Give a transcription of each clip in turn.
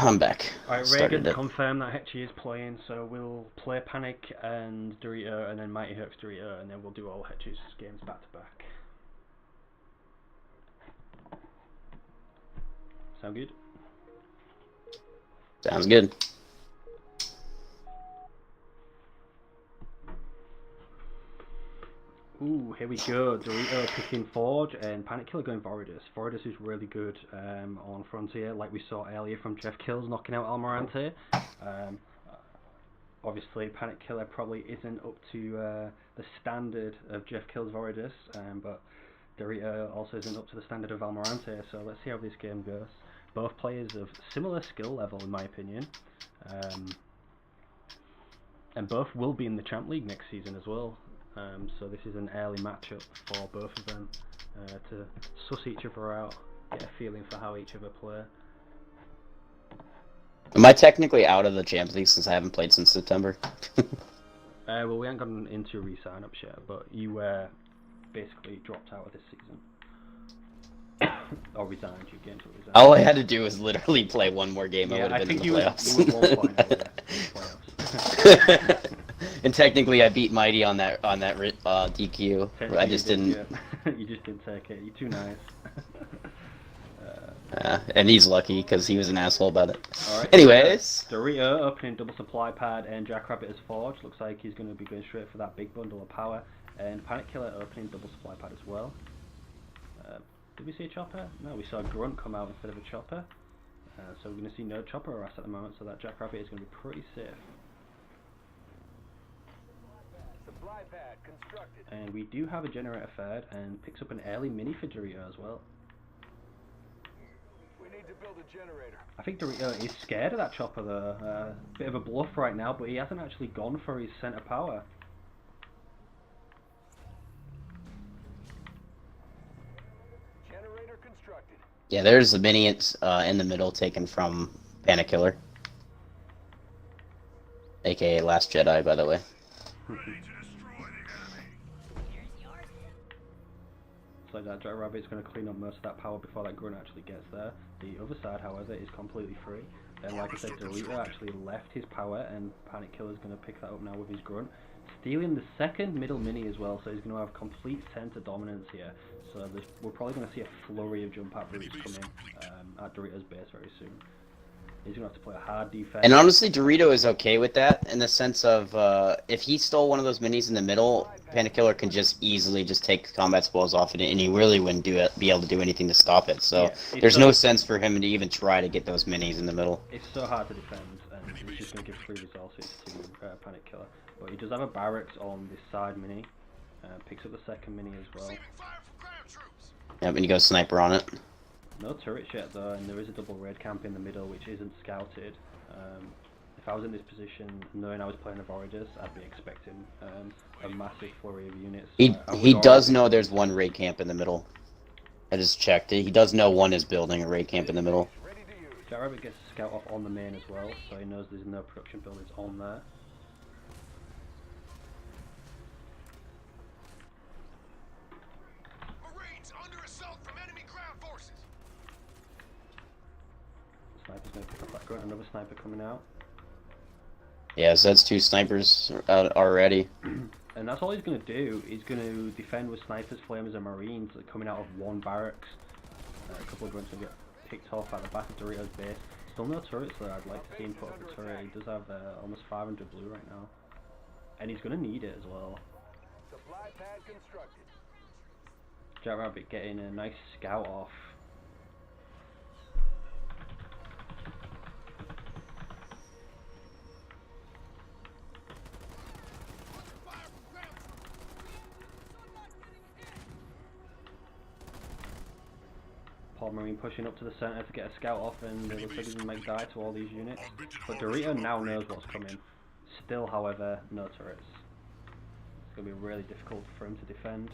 I'm back. Alright, Started Reagan it. confirmed that Hetchy is playing, so we'll play Panic and Dorito, and then Mighty Herc's Dorito, and then we'll do all Hetchy's games back to back. Sound good? Sounds good. Ooh, here we go. Dorito picking Forge and Panic Killer going Voridus. Voridus is really good on Frontier, like we saw earlier from Jeff Kills knocking out Almirante. Obviously, Panic Killer probably isn't up to the standard of Jeff Kills Voridus, but Dorito also isn't up to the standard of Almirante, so let's see how this game goes. Both players of similar skill level, in my opinion. And both will be in the Champ League next season as well. So this is an early matchup for both of them to suss each other out, get a feeling for how each other play. Am I technically out of the Champions League since I haven't played since September? Well, we haven't gotten into re-sign-ups yet, but you basically dropped out of this season. Or resigned, you get into resigned. All I had to do was literally play one more game. Yeah, I would have been in the playoffs. You were 1 point away from the playoffs. And technically, I beat Mighty on that DQ. I just didn't. You just didn't take it. You're too nice. And he's lucky because he was an asshole about it. Alright, Anyways, Dorito opening double supply pad and Jackrabbit as Forge. Looks like he's going to be going straight for that big bundle of power. And Panic Killer opening double supply pad as well. Did we see a chopper? No, we saw a grunt come out instead of a chopper. So we're going to see no chopper harass at the moment, so that Jackrabbit is going to be pretty safe. And we do have a generator third and picks up an early mini for Dorito as well. We need to build a generator. I think Dorito is scared of that chopper though. Bit of a bluff right now, but he hasn't actually gone for his center power. Generator constructed. yeah, there's a mini in the middle taken from Panic Killer, aka Last Jedi, by the way. So that Jackrabbit is going to clean up most of that power before that grunt actually gets there. The other side, however, is completely free. And like I said, Dorito actually left his power, and Panic Killer is going to pick that up now with his grunt. Stealing the second middle mini as well, so he's going to have complete center dominance here. So we're probably going to see a flurry of jump out routes coming at Dorito's base very soon. He's going to have to play a hard defense. And honestly, Dorito is okay with that in the sense of if he stole one of those minis in the middle, Panic Killer can just easily just take combat spoils off it, and he really wouldn't be able to do anything to stop it. So yeah, there's no sense for him to even try to get those minis in the middle. It's so hard to defend, and he's just going to give free resources to Panic Killer. But he does have a barracks on this side mini, picks up the second mini as well. Yeah, when you go sniper on it. No turrets yet though, and there is a double raid camp in the middle which isn't scouted. If I was in this position, knowing I was playing a Voridus, I'd be expecting a massive flurry of units. He does know there's one raid camp in the middle. I just checked it. He does know one is building a raid camp in the middle. Jackrabbit gets a scout off on the main as well, so he knows there's no production buildings on there. Marines under assault from enemy ground forces. Sniper's going to pick up that grunt, another sniper coming out. Yeah, so that's two snipers out already. And that's all he's going to do. He's going to defend with snipers, flamers, and marines coming out of one barracks. A couple of grunts will get picked off at the back of Dorito's base. Still no turrets there. I'd like to see him put up a turret. He does have almost 500 blue right now. And he's going to need it as well. Supply pad constructed. Jackrabbit getting a nice scout off. Paul Marine pushing up to the center to get a scout off, and it looks like he's going to make die to all these units. But Dorito now knows what's coming. Still, however, no turrets. It's going to be really difficult for him to defend.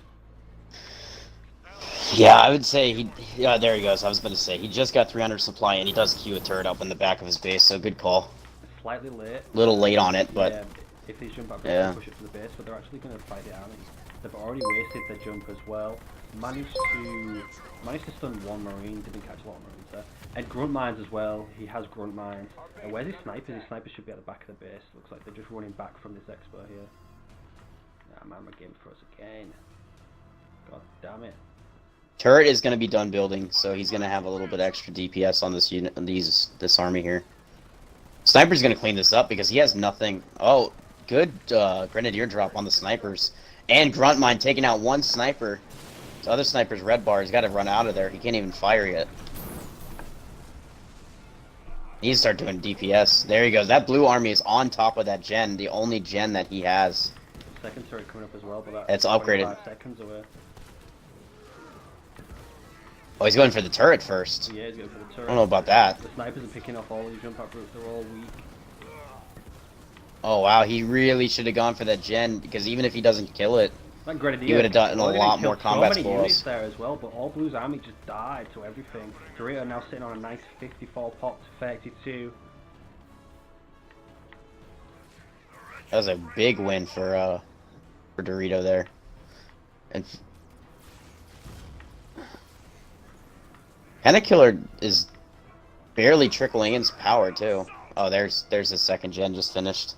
Yeah, I would say yeah, there he goes. I was going to say, he just got 300 supply, and he does queue a turret up in the back of his base, so good call. Slightly late. A little late on it, but... Yeah, if these jump out Yeah. push up to the base, but they're actually going to fight the army. They've already wasted their jump as well. Managed to stun one marine, didn't catch a lot of marines there. And grunt mines as well. He has grunt mines. And where's his snipers? His snipers should be at the back of the base. Looks like they're just running back from this expo here. Ah man, my game froze again. God damn it. Turret is going to be done building, so he's going to have a little bit extra DPS on this unit, this army here. Sniper's going to clean this up because he has nothing. Oh, good grenadier drop on the snipers. And grunt mine taking out one sniper. The other sniper's red bar. He's got to run out of there. He can't even fire yet. He needs to start doing DPS. There he goes. That blue army is on top of that gen, the only gen that he has. Second turret coming up as well, but that's It's upgraded. 25 seconds away. Oh, he's going for the turret first. Yeah, he's going for the turret. I don't know about that. The snipers are picking off all these jump out routes. They're all weak. Oh wow, he really should have gone for that gen because even if he doesn't kill it, That Grenadier, he would have done a well, they lot killed more combat so many units spoils. there as well, but all Blue's army just died to everything. Dorito now sitting on a nice 54 pop to 32. That was a big win for Dorito there. And Panic Killer is barely trickling in his power too. Oh, there's the second gen just finished.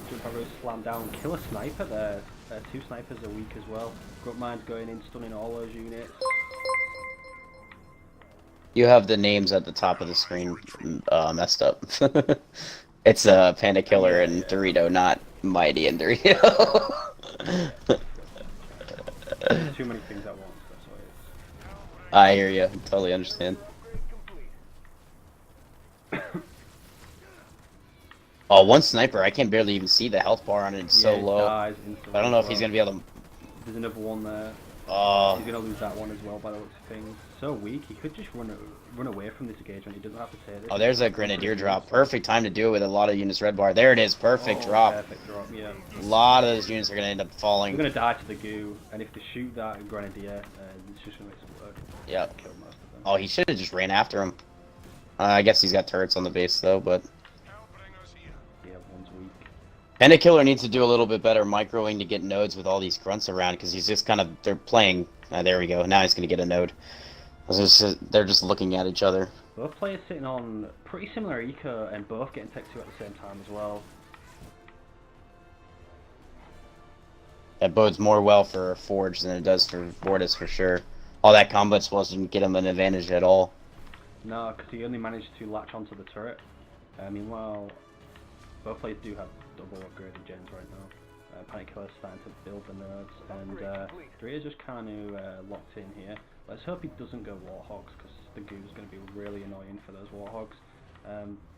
Jump out routes slam down, kill a sniper there. Two snipers are weak as well. Grunt Mine's going in, stunning all those units. You have the names at the top of the screen messed up. It's Panda Killer and Dorito, not Mighty and Dorito. Too many things at once, that's what it is. I hear you. Totally understand. Oh, one sniper. I can barely even see the health bar on it. It's so it low. dies instantly I don't know as if he's well. gonna be able to. There's another one there. Oh, He's gonna lose that one as well by the looks of things. So weak, he could just run away from this engagement. He doesn't have to take this. oh, there's a grenadier drop. Perfect time to do it with a lot of units red bar. There it is. Perfect Oh, drop. Perfect drop, yeah. A lot of those units are gonna end up They're falling. gonna die to the goo, and if they shoot that grenadier, it's just gonna make some work. Yep. Kill most of them. Oh, he should have just ran after him. I guess he's got turrets on the base though, but Yeah, one's weak. Panda Killer needs to do a little bit better microing to get nodes with all these grunts around because he's just kind of they're playing. There we go. Now he's gonna get a node. They're just looking at each other. Both players sitting on pretty similar eco, and both getting Tech 2 at the same time as well. That bodes more well for Forge than it does for Vortis for sure. All that combat spells didn't get him an advantage at all. No, because he only managed to latch onto the turret. Meanwhile, both players do have double upgraded gens right now. Panic Killer's starting to build the nodes, and Dorito's just kind of locked in here. Let's hope he doesn't go Warthogs, because the goo's going to be really annoying for those Warthogs.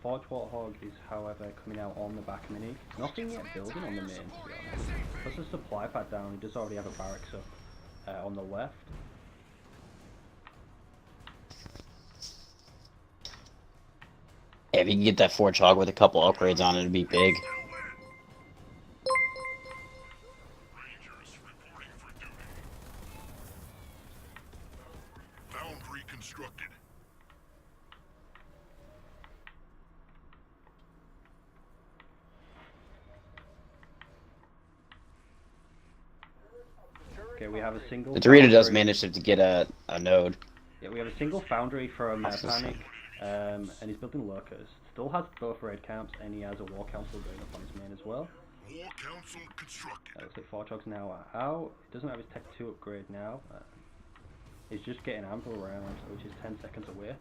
Forge Warthog is, however, coming out on the back mini. Nothing yet building on the main, to be honest. Puts the supply pad down, he does already have a barracks up on the left. Yeah, if you can get that Forge Hog with a couple upgrades on it, it'd be big. Rangers reporting for duty. Foundry constructed. Okay, we have a single. The Dorito does foundry. manage to get a node. Yeah, we have a single foundry from That's just- Panic, and he's building lurkers. Still has both raid camps, and he has a war council going up on his main as well. War Council constructed. Looks like Forchog's now out. He doesn't have his Tech 2 upgrade now. He's just getting ample around, which is 10 seconds away.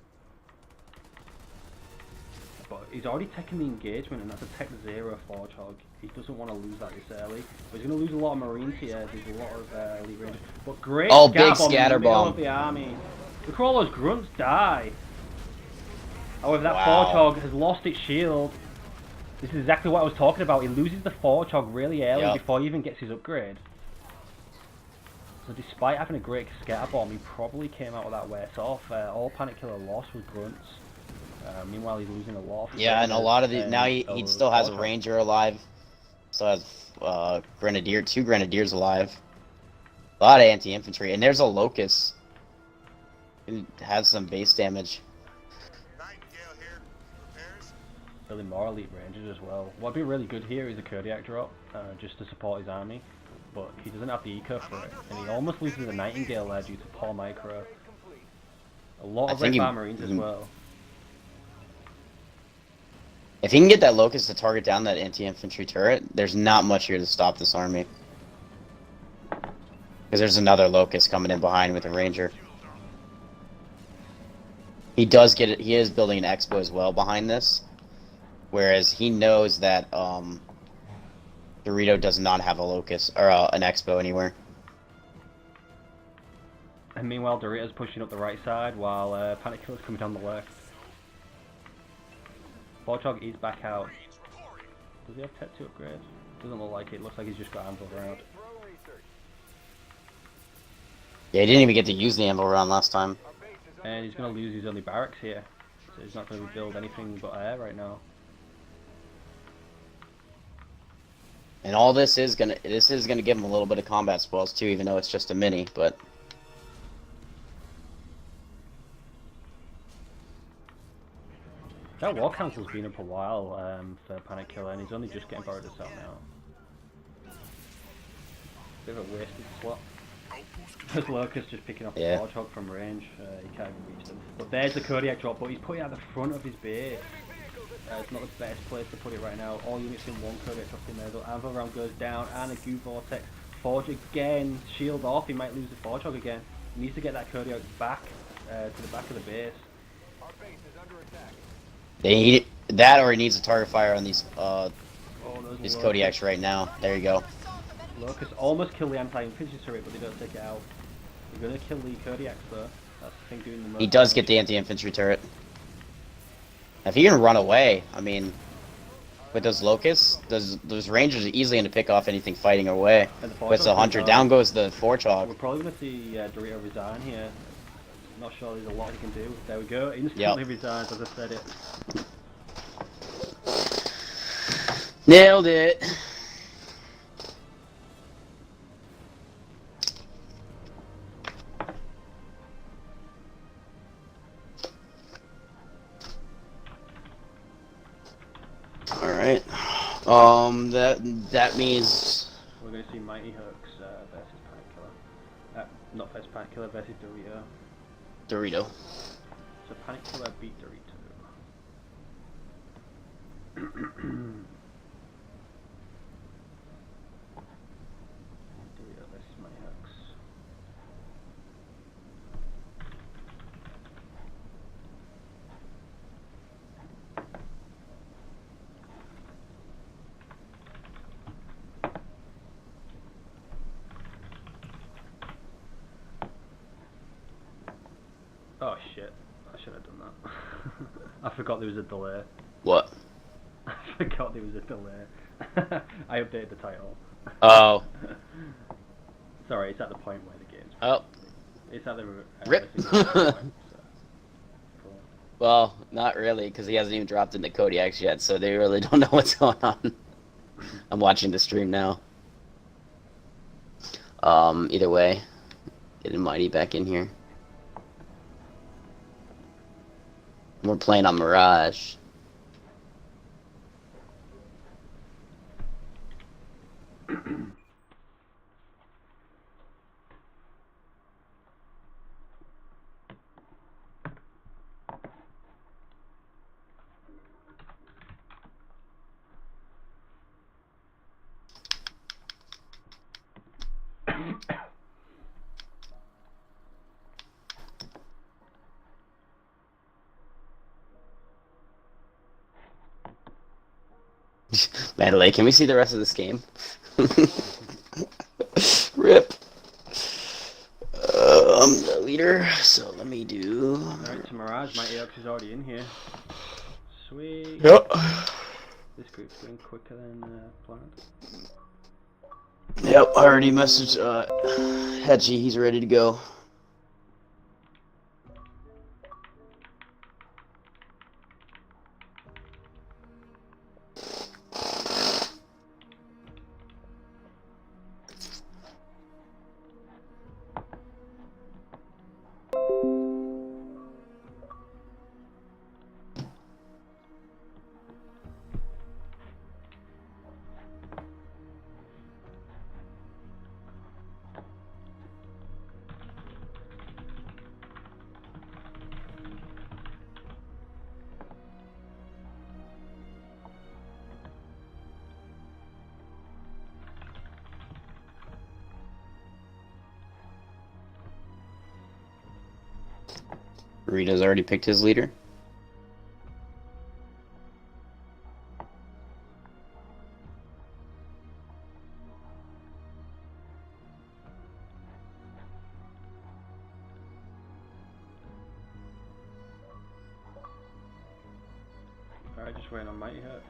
But he's already taken the engagement, and that's a Tech 0 Forchog. He doesn't want to lose that this early. But he's going to lose a lot of Marines here. There's a lot of elite rangers. But great Oh, big scatter bomb in the scatter middle bomb. of the army. Look at all those grunts die. However, that Wow. Forchog has lost its shield. This is exactly what I was talking about. He loses the Forchog really early Yep. before he even gets his upgrade. So despite having a great scatter bomb, he probably came out of that worse off. All Panic Killer lost was grunts. Meanwhile, he's losing a lot. Of Yeah, and a lot of the and now he still has a Forchog. Ranger alive. Still has Grenadier, 2 Grenadiers alive. A lot of anti-infantry, and there's a Locust. It has some base damage. Nightingale here. Repairs? Really more elite rangers as well. What'd be really good here is a Kodiak drop, just to support his army. But he doesn't have the eco for it, and he almost loses the Nightingale there due to poor micro. A lot I of think Red he- Bar Marines as well. If he can get that Locust to target down that anti-infantry turret, there's not much here to stop this army. Because there's another Locust coming in behind with a Ranger. He does get it. He is building an Expo as well behind this. Whereas he knows that Dorito does not have a Locust or an Expo anywhere. And meanwhile, Dorito's pushing up the right side while Panic Killer's coming down the left. Warthog is back out. Does he have Tech 2 upgrades? Doesn't look like it. Looks like he's just got Anvil around. Yeah, he didn't even get to use the Anvil round last time. And he's going to lose his only barracks here. So he's not going to build anything but air right now. And all this is gonna give him a little bit of combat spoils too, even though it's just a mini. But That War Council's been up a while for Panic Killer, and he's only just getting borrowed us out now. Bit of a wasted slot. There's Locust just picking off the Yeah. Warthog from range. He can't even reach them. But there's the Kodiak drop, but he's putting it at the front of his base. It's not the best place to put it right now. All units in one Kodiak drop in there. The Anvil round goes down, and a Goo Vortex. Forge again, shield off. He might lose the Warthog again. He needs to get that Kodiak back to the back of the base. they need that, or he needs a target fire on these Oh, there's these Locust. Kodiaks right now. There you go. Locust almost kill the anti-infantry turret, but they don't take it out. They're gonna kill the Kodiaks though. That's the thing doing the most He does get damage. the anti-infantry turret. If he can run away, I mean, with those Locusts, those Rangers are easily going to pick off anything fighting away. And the With the Warthog's Hunter, gonna down die. goes the Warthog. We're probably gonna see Dorito resign here. Not sure there's a lot he can do. There we go. Instantly resigns, as I said it. Nailed it. All right. That means We're gonna see Mighty Hooks versus Panic Killer. Not versus Panic Killer versus Dorito. Dorito. So Panic Killer beat Dorito. Dorito versus Mighty Hooks. Oh shit, I should have done that. I forgot there was a delay. What? I forgot there was a delay. I updated the title. Oh. Sorry, it's at the point where the game's... Oh. It's at the... Rip. the point, so. Cool. Well, not really, because he hasn't even dropped into Kodiaks yet, so they really don't know what's going on. I'm watching the stream now. Either way, getting Mighty back in here. We're playing on Mirage. Mandalay, can we see the rest of this game? Rip. I'm the leader, so let me do. Alright, to Mirage, Mighty Oaks is already in here. Sweet. Yep. This group's going quicker than planned. Yep, I already messaged Hedgie, he's ready to go. Rita's already picked his leader. Alright, just waiting on Mighty Hex.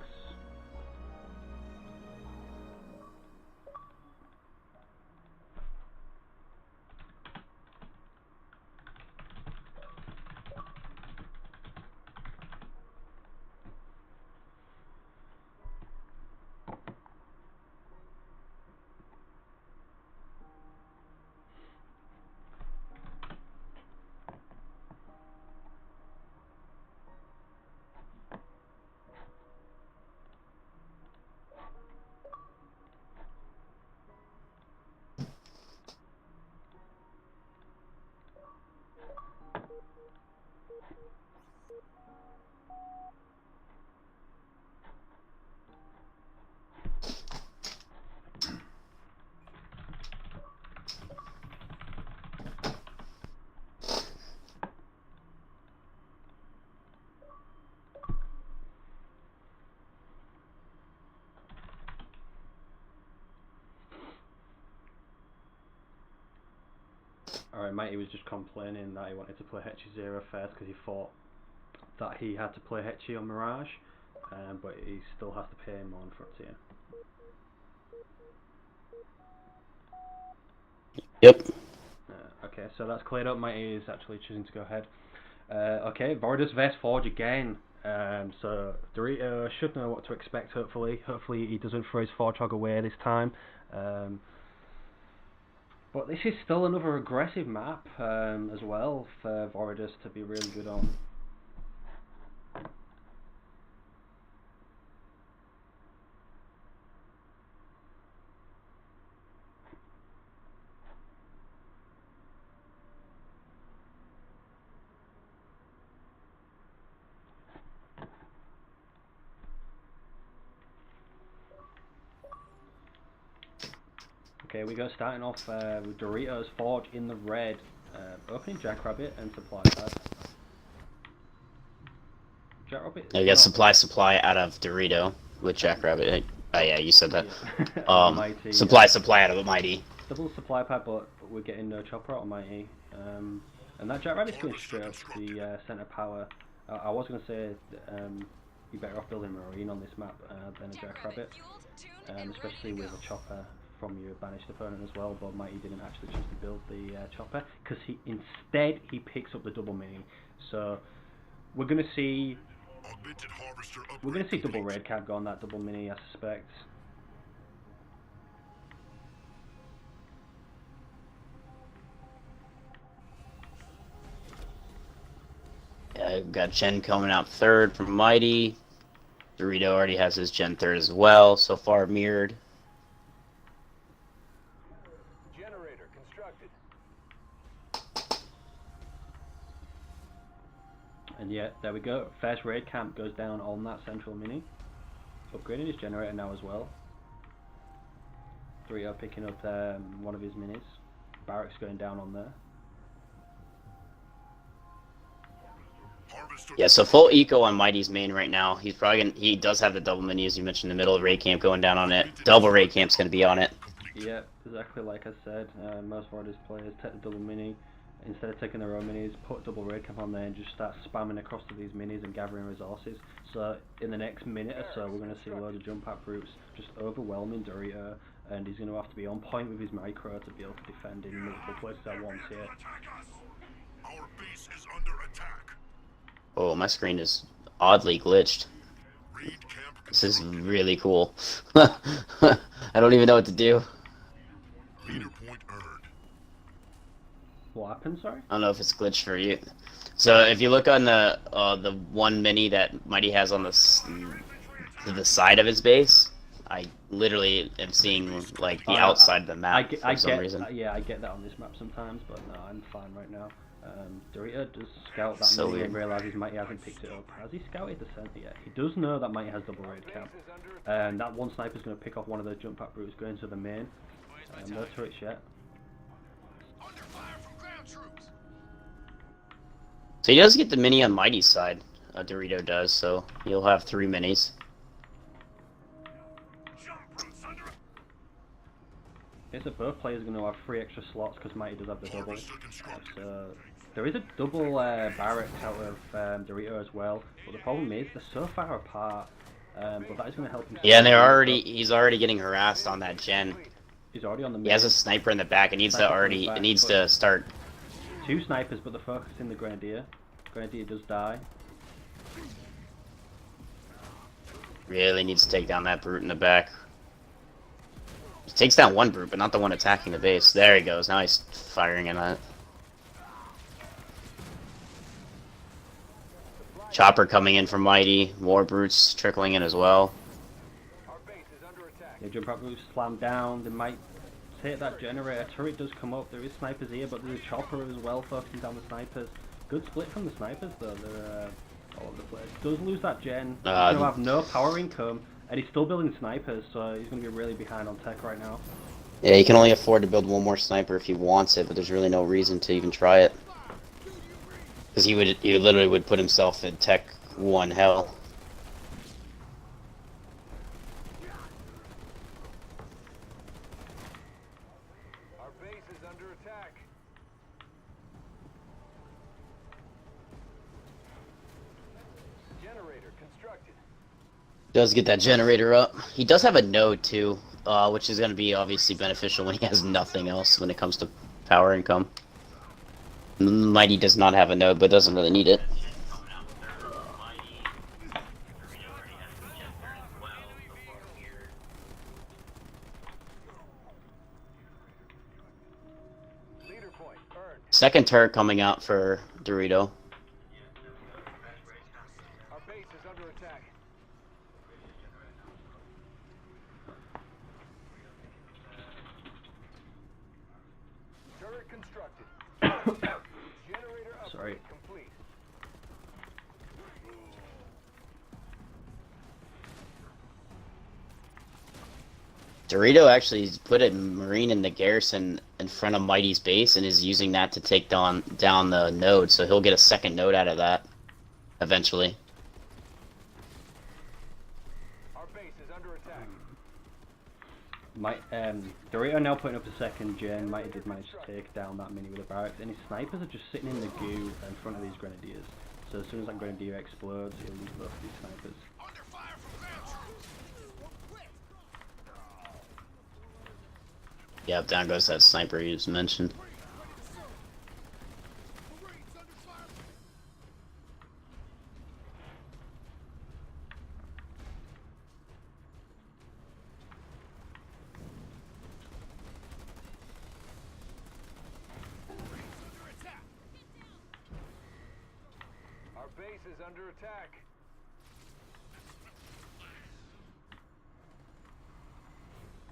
Alright, Mighty was just complaining that he wanted to play Hetchy Zero first because he thought that he had to play Hetchy on Mirage, but he still has to pay him on Frontier. Yep. Okay, so that's cleared up. Mighty is actually choosing to go ahead. Okay, Voridus vs Forge again. So Dorito should know what to expect, hopefully. Hopefully he doesn't throw his Forge Hog away this time. But this is still another aggressive map as well for Voridus to be really good on. Okay, we go starting off with Doritos Forge in the red, opening Jackrabbit and Supply Pad. Jackrabbit. I guess supply out of Dorito with Jackrabbit. Oh yeah, you said that. Yeah. Mighty, supply out of Mighty. Double Supply Pad, but we're getting no chopper out of Mighty. And that Jackrabbit's going straight up to the centre power. I was going to say you're better off building a Marine on this map than a Jackrabbit, especially with a chopper from your banished opponent as well, but Mighty didn't actually choose to build the chopper because instead he picks up the double mini. So we're gonna see double red cab go on that double mini, I suspect. Yeah, we've got Gen coming out third from Mighty. Dorito already has his Gen third as well, so far mirrored. And yeah, there we go. First raid camp goes down on that central mini. Upgrading his generator now as well. Dorito picking up one of his minis. Barracks going down on there. Yeah, so full eco on Mighty's main right now. He's probably gonna, he does have the double mini as you mentioned in the middle of raid camp going down on it. Double raid camp's gonna be on it. Yeah, exactly like I said. Most Voridus players take the double mini. Instead of taking their own minis, put double raid camp on there and just start spamming across to these minis and gathering resources. So in the next minute or so, we're going to see loads of jump out groups just overwhelming Dorito, and he's going to have to be on point with his micro to be able to defend in multiple places at once here. Our base is under attack. Oh, my screen is oddly glitched. This is really cool. I don't even know what to do. Leader point earned. What happened, sorry? I don't know if it's glitched for you. So if you look on the one mini that Mighty has on to the side of his base, I literally am seeing like the outside of the map for some reason. Yeah, I get that on this map sometimes, but no, I'm fine right now. Dorito does scout that So mini weird. and realises Mighty hasn't picked it up. Has he scouted the centre yet? He does know that Mighty has double raid camp. And that one sniper's going to pick off one of those jump pack routes going to the main. No turrets yet. So he does get the mini on Mighty's side. Dorito does, so he'll have 3 minis. Jump brutes under It's that both players are going to have 3 extra slots because Mighty does have the double. harvester constructed. So there is a double barracks out of Dorito as well, but the problem is they're so far apart. But that is going to help him. Yeah, and he's already getting harassed on that gen. He's already on the. He has a sniper in the back. It needs to start. 2 snipers, but they're focusing the Grenadier. Grenadier does die. Really needs to take down that brute in the back. He takes down 1 brute, but not the one attacking the base. There he goes. Now he's firing in that. Chopper coming in from Mighty. More brutes trickling in as well. Yeah, jump out brutes slam down. They might take that generator. Turret does come up. There is snipers here, but there's a chopper as well focusing down the snipers. Good split from the snipers though. They're all over the place. Does lose that gen. He's gonna have no power income, and he's still building snipers, so he's gonna be really behind on tech right now. Yeah, he can only afford to build 1 more sniper if he wants it, but there's really no reason to even try it. Because he literally would put himself in tech 1 hell. Our base is under attack. Generator constructed. Does get that generator up. He does have a node too, which is going to be obviously beneficial when he has nothing else when it comes to power income. Mighty does not have a node, but doesn't really need it. Leader point earned. Second turret coming out for Dorito. Our base is under attack. Turret constructed. Generator upgrade Sorry. complete. Dorito actually put a Marine in the garrison in front of Mighty's base and is using that to take down the node, so he'll get a second node out of that eventually. Our base is under attack. Dorito now putting up a second gen. Mighty did manage to take down that mini with a barracks, and his snipers are just sitting in the goo in front of these Grenadiers. So as soon as that Grenadier explodes, he'll lose both of these snipers. Under fire from Vance. Yep, down goes that sniper you just mentioned. Our base is under attack.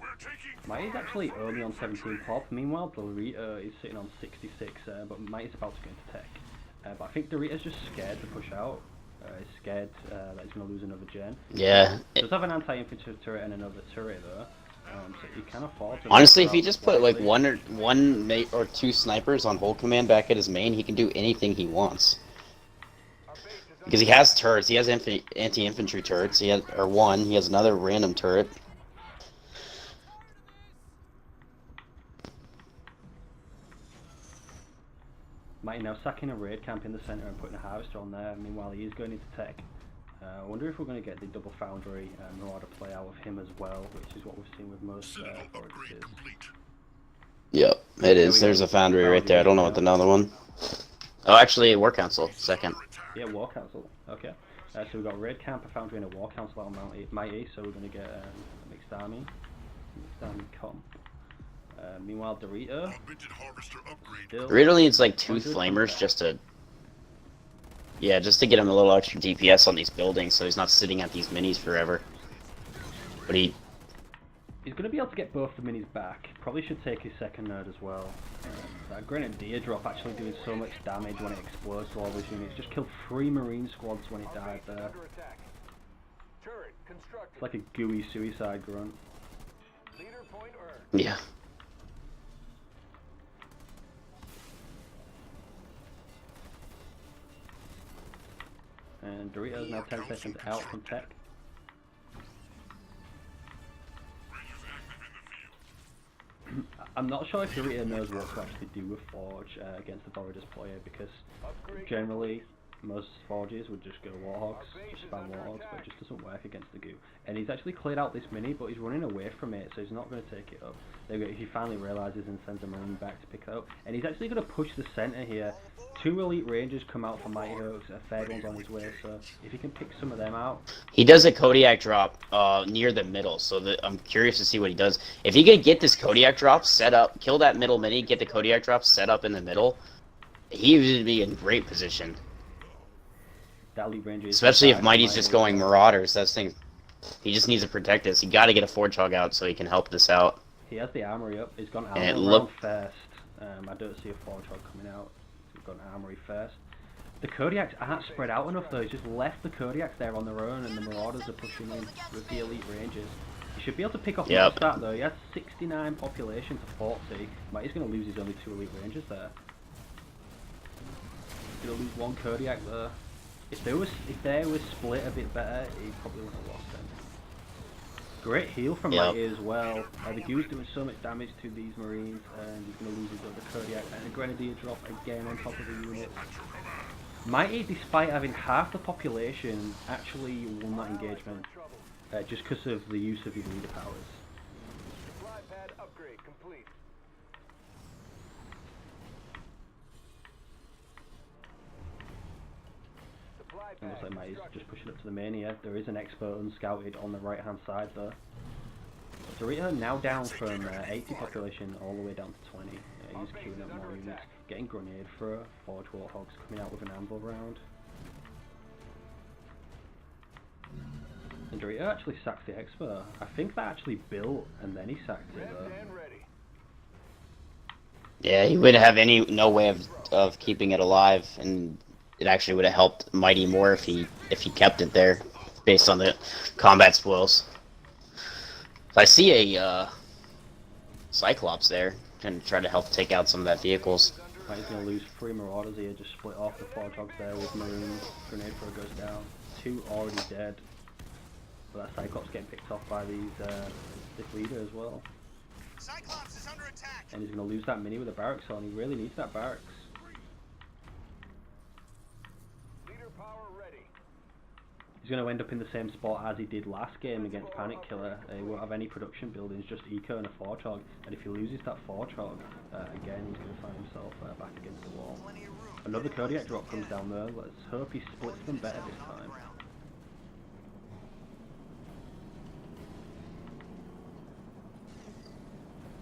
We're taking Mighty's actually only on 17 pop. Meanwhile, Dorito is sitting on 66, but Mighty's about to go into tech. But I think Dorito's just scared to push out. He's scared that he's going to lose another gen. Yeah. He does have an anti-infantry turret and another turret though, so he can afford to. Honestly, if he push out just put like slightly. one mate or 2 snipers on whole command back at his main, he can do anything he wants. Our base is under Because he has turrets, he has anti-infantry turrets. He has one. He has another random turret. Mighty now sacking a raid camp in the centre and putting a harvester on there. Meanwhile, he is going into tech. I wonder if we're going to get the double foundry and know how to play out of him as well, which is what we've seen with most Citadel foragers. upgrade complete. Yep, it is. There's a foundry right there. I don't know what another one. Oh, actually, War Council, second. Under attack. Yeah, War Council. Okay. So we've got raid camp, a foundry, and a War Council on Mighty. So we're going to get a mixed army comp. Meanwhile, Dorito. Augmented harvester upgrade. Still Dorito needs like 2 100 flamers just to... Yeah, just to get him a little extra DPS on these buildings so he's not sitting at these minis forever. But He's going to be able to get both the minis back. Probably should take his second node as well. That Grenadier drop actually doing so much damage when it explodes to all those units. Just killed 3 Marine squads when it Our died base is there. under attack. Turret constructed. It's like a gooey suicide grunt. Leader point earned. yeah. And Dorito's now 10 seconds out from tech. I'm not sure if Dorito knows what to actually do with Forge against the Borodus player, because generally most Forges would just go Warhogs, just spam Warhogs, but it just doesn't work against the Goo. And he's actually cleared out this mini, but he's running away from it, so he's not going to take it up. He finally realises and sends a Marine back to pick it up. And he's actually going to push the centre here. 2 Elite Rangers come out from Mighty Hooks, a third one's on his way, so if he can pick some of them out. He does a Kodiak drop near the middle, so I'm curious to see what he does. If he can get this Kodiak drop set up, kill that middle mini, get the Kodiak drop set up in the middle, he would be in great position. That Elite Ranger Especially if Mighty's just going Marauders. That's thing. He just needs to protect this. He got to get a Forge Hog out so he can help this out. He has the Armory up. He's gone And Armory round first. I don't see a Forge Hog coming out. He's got an Armory first. The Kodiaks aren't spread out enough though. He's just left the Kodiaks there on their own, and the Marauders are pushing in with the Elite Rangers. He should be able to pick off most of that though. He has 69 population to 40. Mighty's going to lose his only 2 Elite Rangers there. He's going to lose 1 Kodiak there. If they were split a bit better, he probably would have lost them. Great heal from Mighty as well. The Goo's doing so much damage to these Marines, and he's going to lose his other Kodiak, and a Grenadier drop again on top of the unit. Mighty, despite having half the population, actually won that engagement, just because of the use of his leader powers. Supply pad upgrade complete. And looks like Mighty's just pushing up to the main here. There is an expert unscouted on the right hand side though. Dorito now down from 80 population all the way down to 20. He's queuing up more units. Getting Grenade Thrower, Forge Warthogs coming out with an Anvil round. And Dorito actually sacks the expert. I think that actually built and then he sacked it though. Yeah, he wouldn't have no way of keeping it alive, and it actually would have helped Mighty more if he kept it there, based on the combat spoils. So I see a Cyclops there, and try to help take out some of that vehicles. Right, he's going to lose 3 Marauders here, just split off the Forge Hogs there with Marines. Grenade Thrower goes down. 2 already dead. But that Cyclops getting picked off by these this leader as well. Cyclops is under attack. And he's going to lose that mini with a barracks on. He really needs that barracks. He's going to end up in the same spot as he did last game against Panic Killer. He won't have any production buildings, just Eco and a Forge Hog. And if he loses that Forge Hog, again he's going to find himself back against the wall. Another Kodiak drop comes down there. Let's hope he splits them better this time.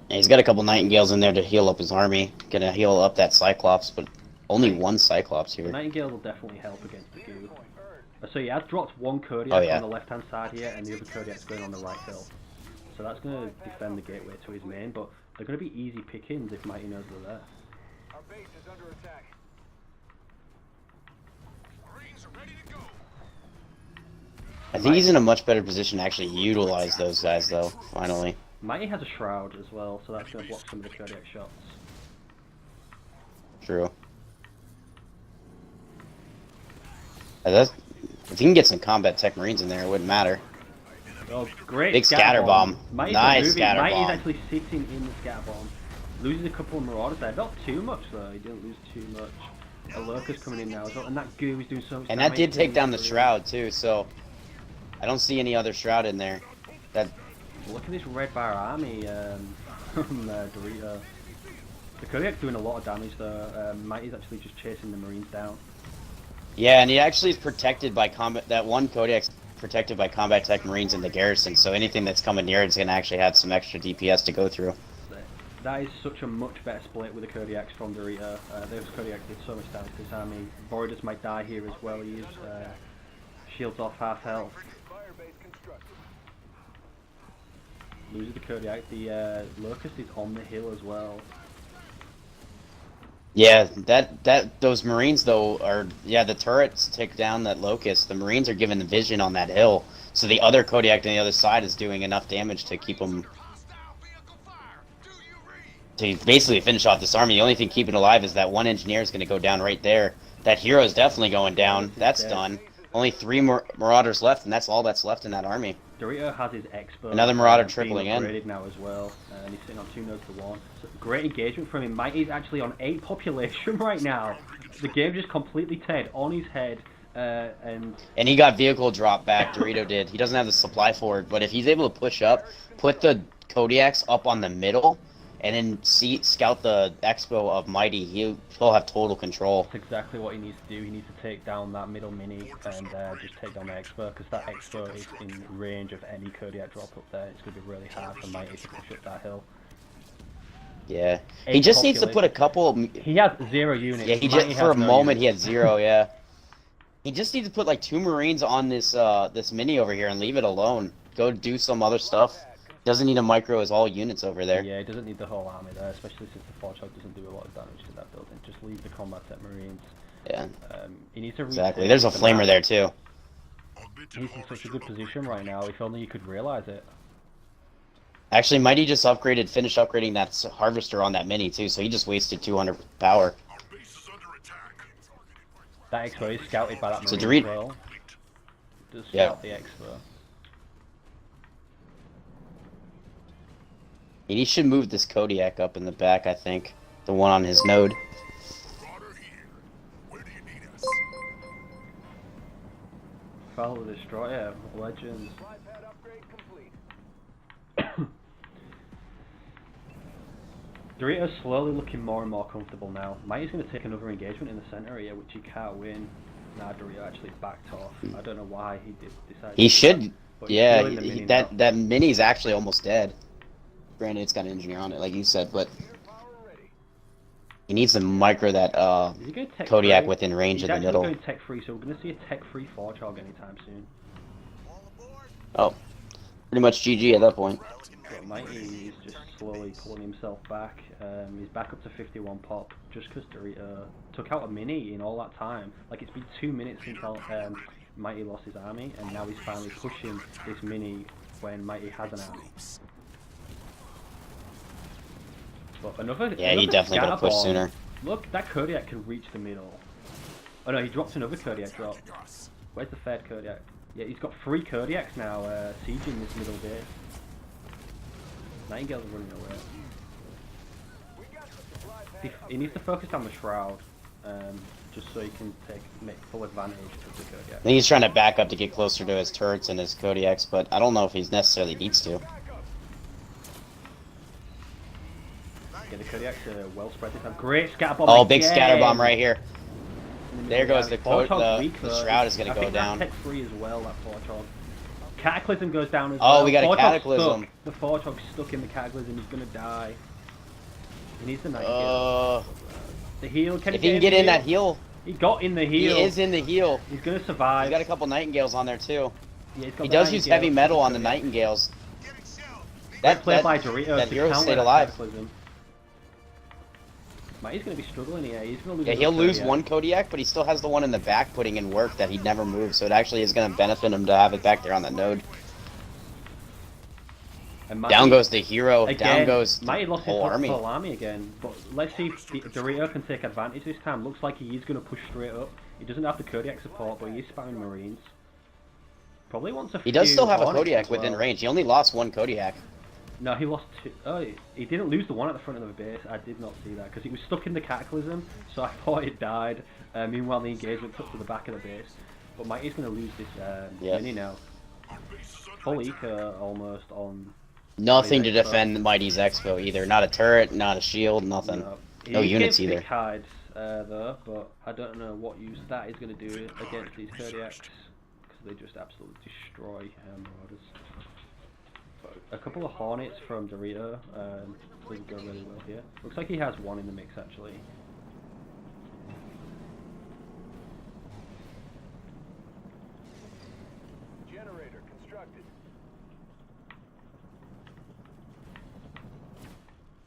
And he's got a couple Nightingales in there to heal up his army. Gonna heal up that Cyclops, but only 1 Cyclops here. The Nightingale will definitely help against the Goo. So he has dropped 1 Kodiak on the left hand side here, and the other Kodiak's going on the right hill. So that's going to defend the gateway to his main, but they're going to be easy pickings if Mighty knows they're there. Our base is under attack. Marines are ready to go. I think he's in a much better position to actually utilize those guys, though, finally. Mighty has a Shroud as well, so that's going to block some of the Kodiak shots. True. If you can get some combat tech Marines in there, it wouldn't matter. Oh, great! Big scatter bomb. Nice scatter bomb. Mighty's actually sitting in the scatter bomb. Loses a couple of Marauders there. Not too much though. He didn't lose too much. A Lurker's coming in now as well, and that Goo is doing so much damage. And that did take down the Shroud too, so I don't see any other Shroud in there. Look at this Red Bar army from Dorito. The Kodiak's doing a lot of damage though. Mighty's actually just chasing the Marines down. Yeah, and he actually is protected by combat. That one Kodiak's protected by combat tech Marines in the garrison, so anything that's coming near it is going to actually have some extra DPS to go through. That is such a much better split with the Kodiaks from Dorito. Those Kodiaks did so much damage to this army. Borodus might die here as well. He is shields off half health. Loses the Kodiak. The Locust is on the hill as well. Yeah, those Marines though are the turrets take down that Locust. The Marines are given the vision on that hill, so the other Kodiak on the other side is doing enough damage to keep them to basically finish off this army. The only thing keeping it alive is that one engineer is going to go down right there. That hero is definitely going down. That's done. Only 3 Marauders left, and that's all that's left in that army. Dorito has his expert. Another Marauder being tripling in. upgraded now as well, and he's sitting on 2 nodes to 1. So great engagement from him. Mighty's actually on 8 population right now. The game just completely turned on his head, and he got vehicle drop back, Dorito did. He doesn't have the supply for it, but if he's able to push up, put the Kodiaks up on the middle, and then scout the Expo of Mighty, he'll have total control. that's exactly what he needs to do. He needs to take down that middle mini and just take down the Expo, because that Expo is in range of any Kodiak drop up there. It's going to be really hard for Mighty to push up that hill. Yeah. He just needs to put a couple... He has 0 units. Yeah, for a moment he had 0, yeah. He just needs to put like 2 Marines on this this mini over here and leave it alone. Go do some other stuff. Doesn't need to micro his all units over there. Yeah, he doesn't need the whole army there, especially since the Forge doesn't do a lot of damage to that building. Just leave the combat tech Marines. Yeah. He needs to Exactly. There's a flamer there too. He's in such a good position right now. If only you could realize it. Actually, Mighty just finished upgrading that harvester on that mini too, so he just wasted 200 power. Our base is under attack. That Expo is scouted by that So Marine as well. Does Yeah. scout the Expo. He should move this Kodiak up in the back, I think. The one on his node. Marauder here. Where do you need us? Follow the Destroyer, Legends. Supply pad upgrade complete. Dorito's slowly looking more and more comfortable now. Mighty's going to take another engagement in the center here, which he can't win. Nah, Dorito actually backed off. I don't know why he decided. He to do should. that, but he's Yeah, still in the mini now. that mini's actually almost dead. Granted, it's got an engineer on it, like you said, but Power ready. he needs to micro that Is he going tech Kodiak free? within range He's of the actually middle. going tech free, so we're going to see a tech free Forge Hog anytime soon. Oh, pretty much GG at that point. But Mighty is just slowly pulling himself back. He's back up to 51 pop, just because Dorito took out a mini in all that time. Like, it's been 2 minutes since Mighty lost his army, and now he's finally pushing this mini when Mighty has an army. But Yeah, he definitely got to push sooner. Look, that Kodiak can reach the middle. Oh no, he dropped another Kodiak drop. Where's the third Kodiak? Yeah, he's got 3 Kodiaks now sieging this middle base. Nightingale's running away. We got the supply pad He needs to focus on the Shroud, just so he can make full advantage of the Kodiak. I think he's trying to back up to get closer to his turrets and his Kodiaks, but I don't know if he necessarily needs to. Yeah, the Kodiaks are well spread this time. Great scatter bomb. Oh, big again! scatter bomb right here. In the There middle goes there. the Forge Hog's weak, the though. Shroud is gonna I go think down. that's tech free as well, that Forge Hog. Cataclysm goes down as Oh, well. we got a Forge Hog's Cataclysm. stuck. The Forge Hog's stuck in the Cataclysm. He's gonna die. He needs the Nightingale. The heal. If he can get in that heal, He got in the he heal. is in the heal. He's gonna survive. He's got a couple Nightingales on there too. Yeah, he's got He the does use Nightingale. heavy metal on the Nightingales. Great play by Dorito that to hero counter stayed that alive. Cataclysm. He's gonna be struggling here. He's gonna lose. Yeah, his he'll lose Kodiak. one Kodiak, but he still has the one in the back putting in work that he'd never move, so it actually is going to benefit him to have it back there on the node. And Mighty, Down goes the hero, again, down goes the Mighty lost his whole army. whole army again. But let's see if Dorito can take advantage this time. Looks like he is gonna push straight up. He doesn't have the Kodiak support, but he is spamming Marines. Probably wants a He does few still have a Hornets Kodiak as within well. range. He only lost one Kodiak. No, he lost 2. Oh, he didn't lose the one at the front of the base. I did not see that because he was stuck in the Cataclysm, so I thought it died. Meanwhile, the engagement took to the back of the base. But Mighty's going to lose this mini now. Full eco almost on. Nothing to Mighty's Expo. defend Mighty's Expo either. Not a turret, not a shield, nothing. No He units gave either. thick hides, though, but I don't know what use that is going to do against these Kodiaks because they just absolutely destroy Marauders. A couple of Hornets from Dorito would go really well here. Looks like he has one in the mix actually. generator constructed.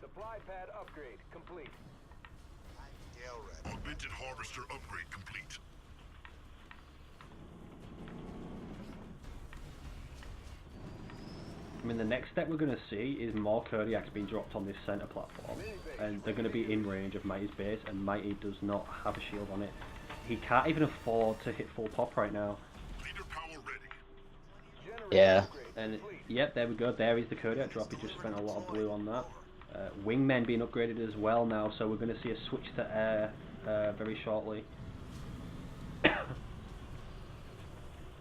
Supply pad upgrade complete. Augmented harvester upgrade complete. I mean, the next step we're going to see is more Kodiaks being dropped on this center platform, and they're going to be in range of Mighty's base, and Mighty does not have a shield on it. He can't even afford to hit full pop right now. Yeah. And yep, there we go. There is the Kodiak drop. He just spent a lot of blue on that. Wingmen being upgraded as well now, so we're going to see a switch to air very shortly.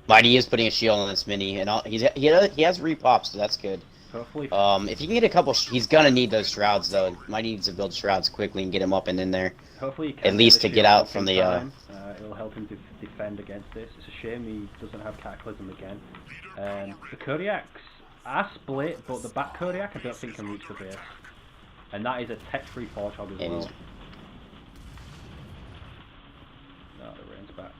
Mighty is putting a shield on this mini, and he has repops, so that's good. Hopefully, If you can get a couple, he's gonna need those shrouds though. Mighty needs to build shrouds quickly and get him up and in there. hopefully he can At least the to get shield out off from in the, time. It'll help him to defend against this. It's a shame he doesn't have Cataclysm again. The Kodiaks are split, but the back Kodiak I don't think can reach the base. And that is a tech-free Forge Hog as well. No, the rain's back.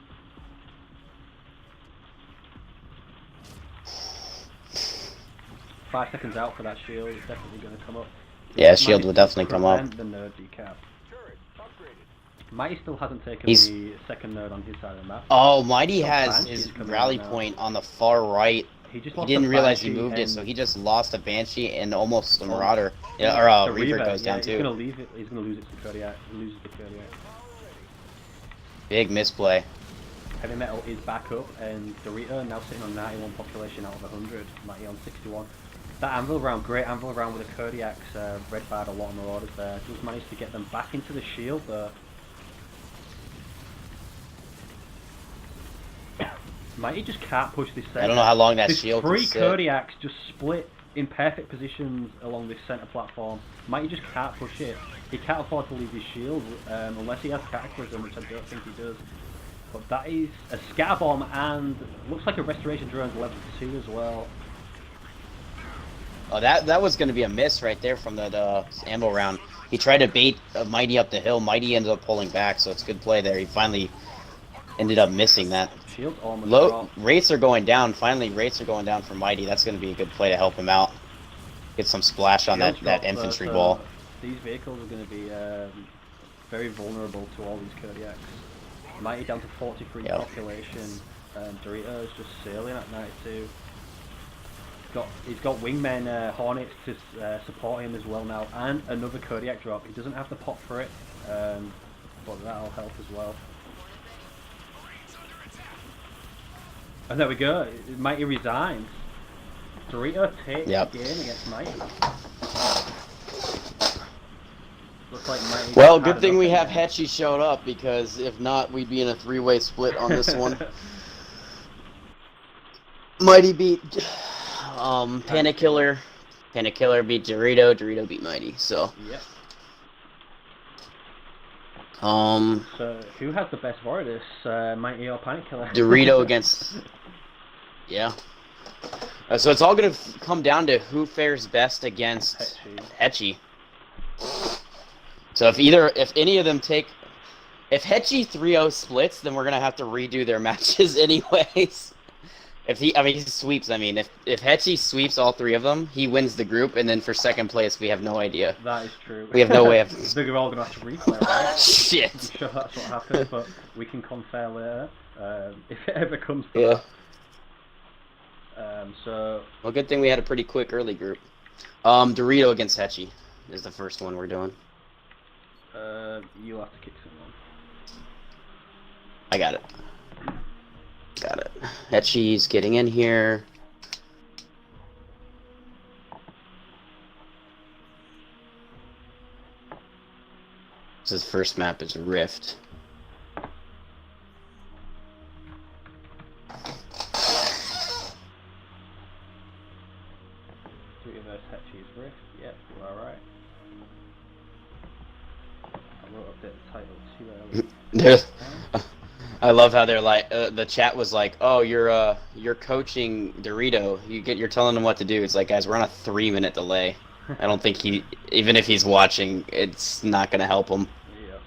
Five seconds out for that shield. It's definitely going to come up. Yeah, shield will definitely come up. The nerd decap. Turret upgraded. Mighty still hasn't taken He's- the second nerd on his side of the map. Oh, Mighty So has Banshee's his coming rally out now. point on the far right. He just He lost didn't a realize he Banshee moved it, and so he just lost a Banshee and almost a Marauder. Yeah, or the Reaver goes down He's too. gonna leave it. He's gonna lose it to Kodiak. He loses the Kodiak. Big misplay. Heavy Metal is back up, and Dorito now sitting on 91 population out of 100. Mighty on 61. That anvil round, great anvil round with the Kodiaks. Red barred a lot of Marauders there. Just managed to get them back into the shield though. Mighty just can't push this center. I don't know how long that This shield can three sit. Kodiaks just split in perfect positions along this center platform. Mighty just can't push it. He can't afford to leave his shield unless he has Cataclysm, which I don't think he does. But that is a scatter bomb and looks like a restoration drone level 2 as well. Oh, that was going to be a miss right there from that ammo round. He tried to bait Mighty up the hill. Mighty ended up pulling back, so it's good play there. He finally ended up missing that. Shield almost Low dropped. rates are going down. Finally, rates are going down for Mighty. That's going to be a good play to help him out. Get some splash on Shield that dropped, infantry so ball. These vehicles are going to be very vulnerable to all these Kodiaks. Mighty down to 43 Yep. population. Dorito is just sailing at 92. He's got wingmen, Hornets to support him as well now, and another Kodiak drop. He doesn't have the pop for it, but that'll help as well. And there we go. Mighty resigns. Dorito takes Yep. the game against Mighty. Looks like Mighty. Well, got good had thing enough we in have there. Hetchy showed up, because if not, we'd be in a three-way split on this one. Mighty beat Panic Killer. Panic Killer beat Dorito. Dorito beat Mighty. So, Yep. um, So who has the best Voridus, Mighty or Panic Killer? Dorito against. Yeah. So it's all gonna come down to who fares best against Hetchy. Hetchy. So if any of them take, if Hetchy 3-0 splits, then we're gonna have to redo their matches anyways. If he sweeps. I mean, if Hetchy sweeps all three of them, he wins the group, and then for second place, we have no idea. That is true. We have no way of. They're all gonna have to replay, right? Shit. I'm sure that's what happened, but we can compare later if it ever comes to Yeah. that. So Well, good thing we had a pretty quick early group. Dorito against Hetchy is the first one we're doing. you'll have to kick someone. I got it. Got it. Hetchy's getting in here. His first map is Rift. Three of us Hetchy's Rift. Yep, you're alright. I wrote up the title too early. There's- I love how they're like, the chat was like, "Oh, you're coaching Dorito. You're telling him what to do." It's like, guys, we're on a 3-minute delay. I don't think even if he's watching, it's not gonna help him. Yep.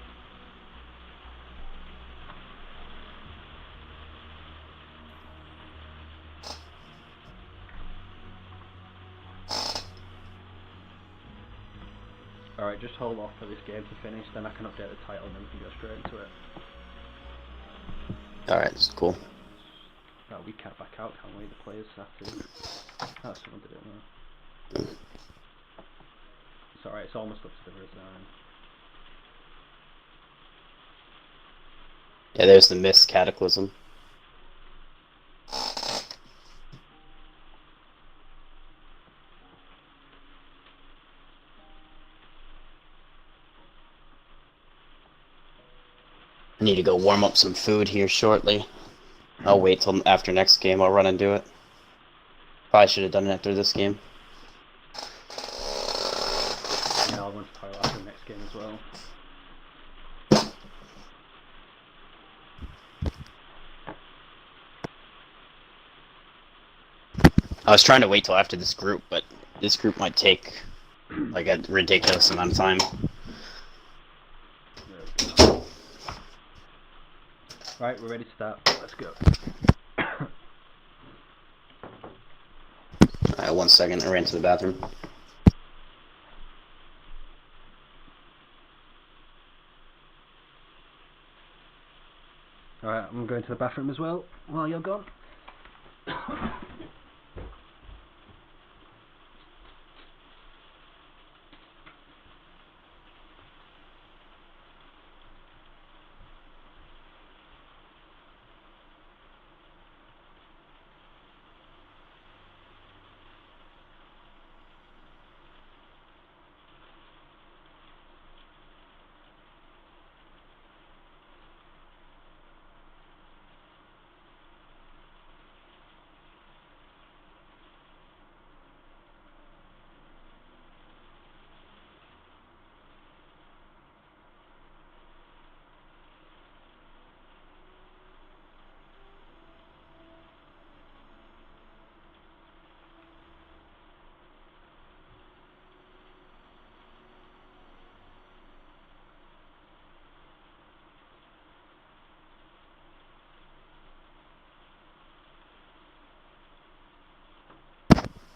Alright, just hold off for this game to finish, then I can update the title and then we can go straight into it. All right, this is cool. Right, we can't back out, can't we? The players have to. Oh, someone did it now. It's alright, it's almost up to the resign. Yeah, there's the missed Cataclysm. I need to go warm up some food here shortly. I'll wait till after next game. I'll run and do it. Probably should have done it after this game. Yeah, I'll run to toilet after the next game as well. I was trying to wait till after this group, but this group might take like a ridiculous amount of time. Right, we're ready to start. Let's go. Alright, 1 second. I ran to the bathroom. Alright, I'm going to the bathroom as well while you're gone.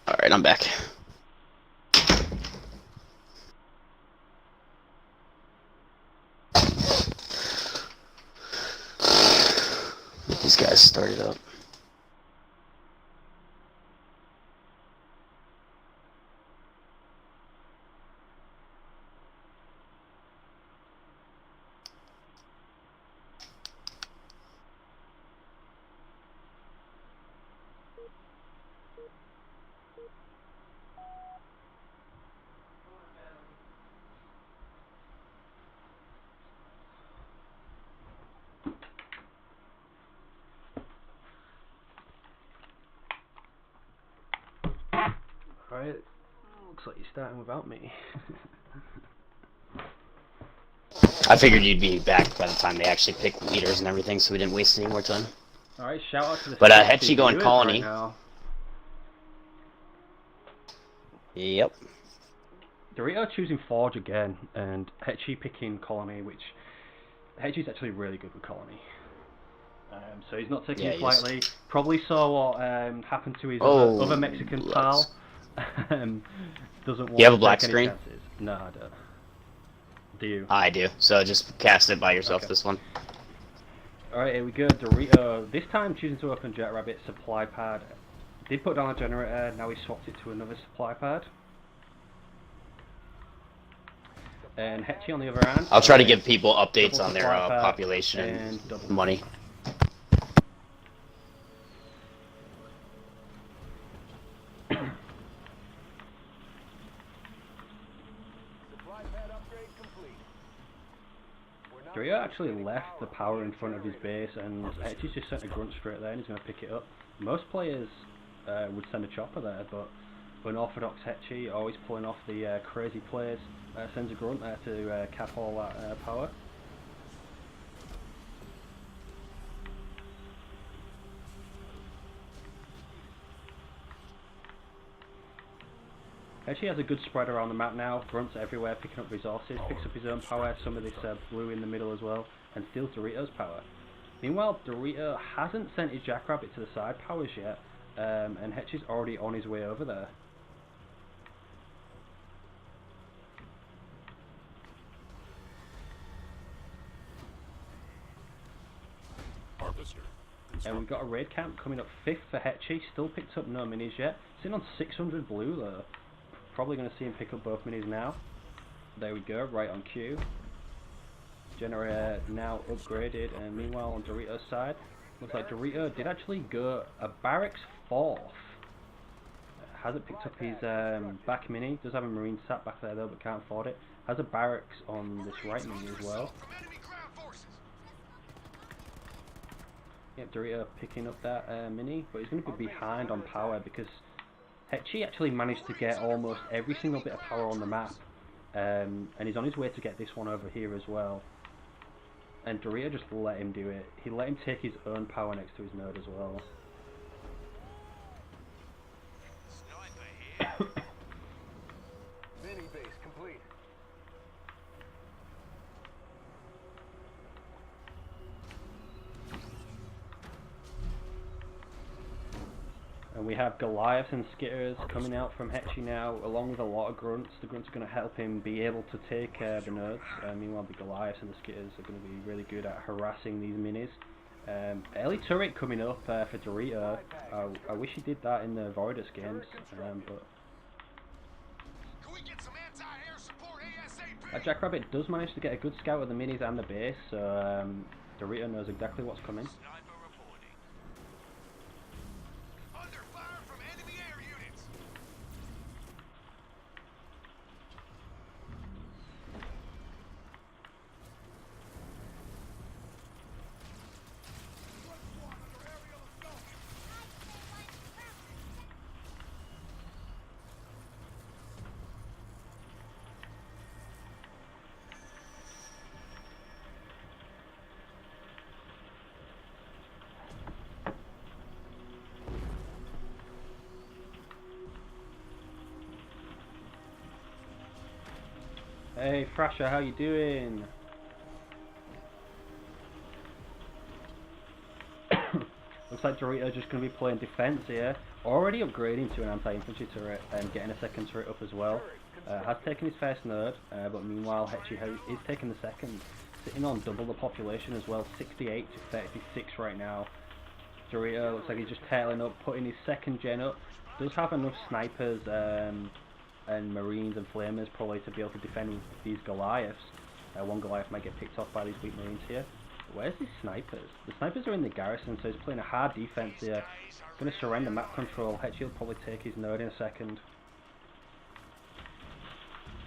Alright, I'm back. Get these guys started up. Alright, looks like you're starting without me. I figured you'd be back by the time they actually pick leaders and everything, so we didn't waste any more time. Alright, shout out to the But, 60 Hetchy going viewers Colony. right now. Yep. Dorito choosing Forge again, and Hetchy picking Colony, which Hetchy's actually really good with Colony. So he's not taking Yeah, it he is. lightly. Probably saw what happened to his Oh, other Mexican pal. Doesn't want You have a to black take screen? any chances. No, I don't. Do you? I do. So just cast it by yourself, Okay. this one. Alright, here we go. Dorito, this time choosing to open Jackrabbit supply pad. Did put down a generator, now he swapped it to another supply pad. And Hetchy on the other hand. I'll try to uh, give people updates double on their supply pad population and double. and money. Supply pad upgrade complete. We're now Dorito actually left the power in front of his base, and Hetchy's just sent a grunt straight there, and he's going to pick it up. Most players would send a chopper there, but unorthodox Hetchy, always pulling off the crazy plays, sends a grunt there to cap all that power. Hetchy has a good spread around the map now, grunts everywhere, picking up resources, picks up his own power, some of this blue in the middle as well, and steals Dorito's power. Meanwhile, Dorito hasn't sent his Jackrabbit to the side powers yet, and Hetchy's already on his way over there. Harvester. And we've got a raid camp coming up 5th for Hetchy, still picked up no minis yet. Sitting on 600 blue though. Probably going to see him pick up both minis now. There we go, right on cue. Generator now upgraded, and meanwhile on Dorito's side, looks like Dorito did actually go a barracks 4th. Hasn't picked up his back mini, does have a marine sat back there though, but can't afford it. Has a barracks on this right mini as well. Yep, Dorito picking up that mini, but he's going to be behind on power because Hetchy actually managed to get almost every single bit of power on the map, and he's on his way to get this one over here as well. And Dorito just let him do it. He let him take his own power next to his node as well. Mini base complete. And we have Goliaths and Skitters coming out from Hetchy now, along with a lot of Grunts. The Grunts are going to help him be able to take the nodes. Meanwhile, the Goliaths and the Skitters are going to be really good at harassing these minis. Early turret coming up for Dorito. I wish he did that in the Voidus games, but Can we get some anti-air support ASAP? Jackrabbit does manage to get a good scout of the minis and the base, so Dorito knows exactly what's coming. Sniper reporting. Under fire from enemy air units. Hey Thrasher, how you doing? Looks like Dorito's just going to be playing defense here. Already upgrading to an anti-infantry turret and getting a second turret up as well. Has taken his first node, but meanwhile Hetchy is taking the second. Sitting on double the population as well, 68 to 36 right now. Dorito looks like he's just tailing up, putting his second gen up. Does have enough snipers and marines and flamers probably to be able to defend these Goliaths. One Goliath might get picked off by these weak marines here. Where's these snipers? The snipers are in the garrison, so he's playing a hard defense here. Going to surrender map control. Hetchy will probably take his node in a second.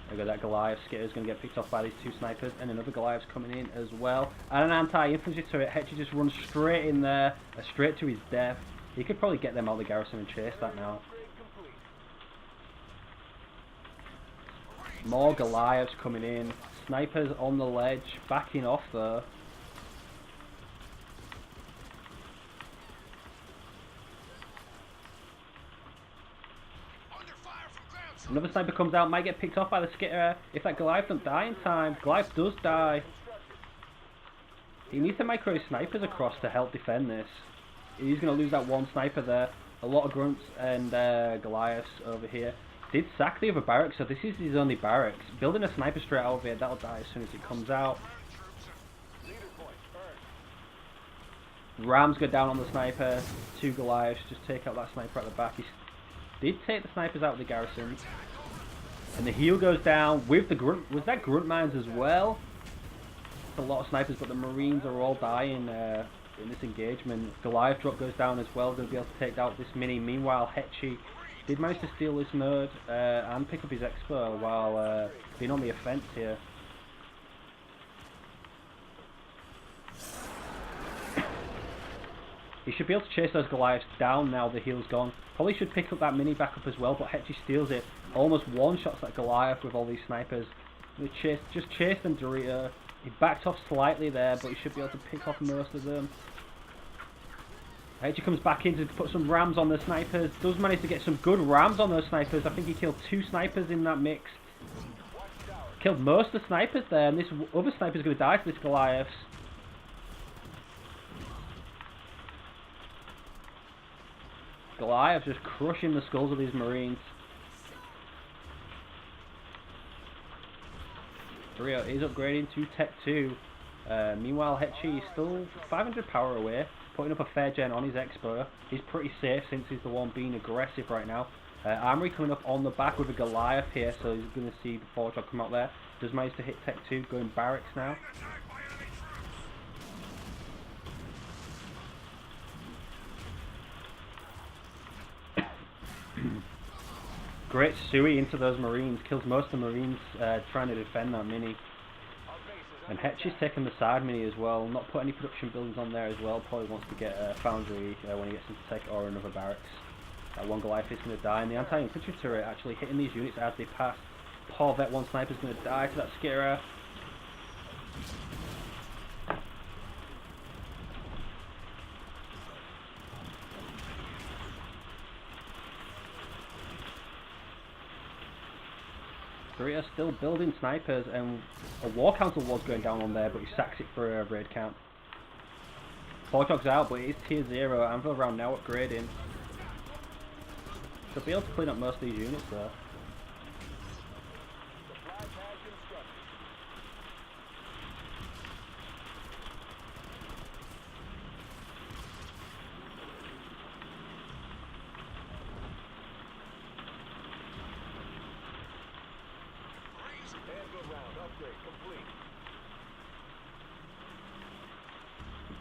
There we go, that Goliath Skitter is going to get picked off by these two snipers, and another Goliath's coming in as well. And an anti-infantry turret. Hetchy just runs straight in there, straight to his death. He could probably get them out of the garrison and chase that now. More Goliaths coming in. Snipers on the ledge, backing off though. Under fire from ground. Another sniper comes out, might get picked off by the Skitter. If that Goliath doesn't die in time, Goliath does die. He needs to micro his snipers across to help defend this. He's going to lose that one sniper there. A lot of Grunts and Goliaths over here. Did sack the other barracks, so this is his only barracks. Building a sniper straight out of here, that'll die as soon as it comes out. Rams go down on the sniper. Two Goliaths just take out that sniper at the back. He did take the snipers out of the garrison. And the heel goes down with the grunt. Was that grunt mines as well? It's a lot of snipers, but the marines are all dying in this engagement. Goliath drop goes down as well. Going to be able to take out this mini. Meanwhile, Hetchy did manage to steal this node and pick up his expo while being on the offense here. He should be able to chase those Goliaths down now the heal's gone. Probably should pick up that mini back up as well, but Hetchy steals it. Almost one-shots that Goliath with all these snipers. Just chase them, Dorito. He backed off slightly there, but he should be able to pick off most of them. Hetchy comes back in to put some rams on the snipers. Does manage to get some good rams on those snipers. I think he killed two snipers in that mix. Killed most of the snipers there, and this other sniper's going to die to this Goliath. Goliath just crushing the skulls of these marines. Dorito is upgrading to Tech 2. Meanwhile, Hetchy is still 500 power away, putting up a fair gen on his Expo. He's pretty safe since he's the one being aggressive right now. Armory coming up on the back with a Goliath here, so he's going to see the Forge Hog come out there. Does manage to hit Tech 2, going barracks now. Great Suey into those marines, kills most of the marines trying to defend that mini. Our base is And Hetch is taking the side mini as well, not put any production buildings on there as well, probably wants to get a foundry when he gets into tech or another barracks. That one Goliath is going to die, and the anti-infantry turret actually hitting these units as they pass. Poor Vet 1 sniper is going to die to that Skira. Doritos still building snipers, and a war council was going down on there, but he sacks it for a raid camp. Warthog's out, but it is tier 0. Anvil round now upgrading. Should be able to clean up most of these units though.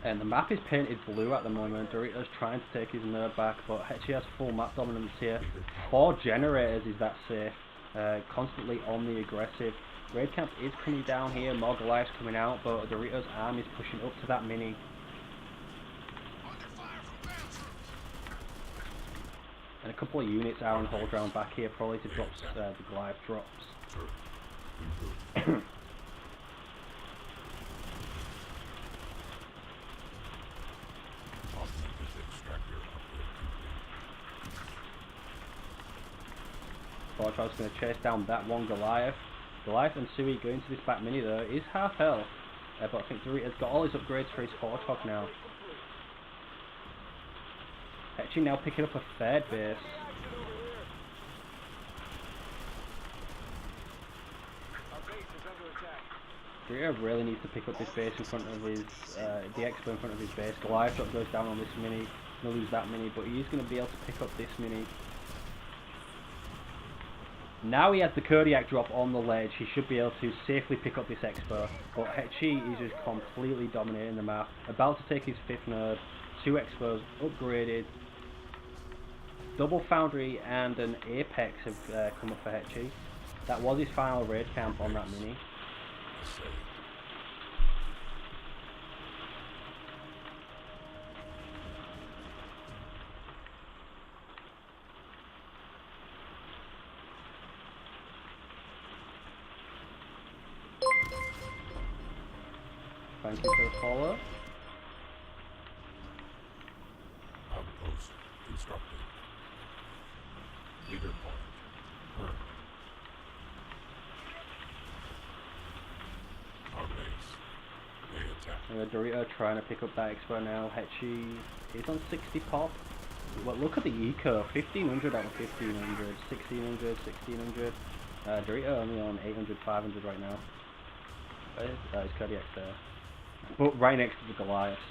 And the map is painted blue at the moment. Doritos trying to take his nerd back, but Hetchy has full map dominance here. 4 generators is that safe. Constantly on the aggressive. Raid camp is coming down here, more Goliaths coming out, but Doritos' arm is pushing up to that mini. Under fire from ground troops. And a couple of units are on hold round back here, probably to drop the Goliath drops. Fortress going to chase down that one Goliath. Goliath and Sui going to this back mini though is half health, but I think Doritos got all his upgrades for his Fortress now. Actually now picking up a third base. Dorito really needs to pick up this base in front of his, the Expo in front of his base. Goliath shot goes down on this mini, he's going to lose that mini, but he's going to be able to pick up this mini. Now he has the Kodiak drop on the ledge, he should be able to safely pick up this Expo. But Hetchy is just completely dominating the map. About to take his 5th node, 2 Expos upgraded. Double Foundry and an Apex have come up for Hetchy. That was his final raid camp on that mini. Thank you for the follow. Outpost constructed. Leader point. Earned. Our base. They attack. Dorito trying to pick up that Expo now. Hetchy is on 60 pop. Well, look at the eco. 1500 out of 1500. 1600, 1600. Dorito only on 800, 500 right now. His Kodiak's there. But right next to the Goliaths.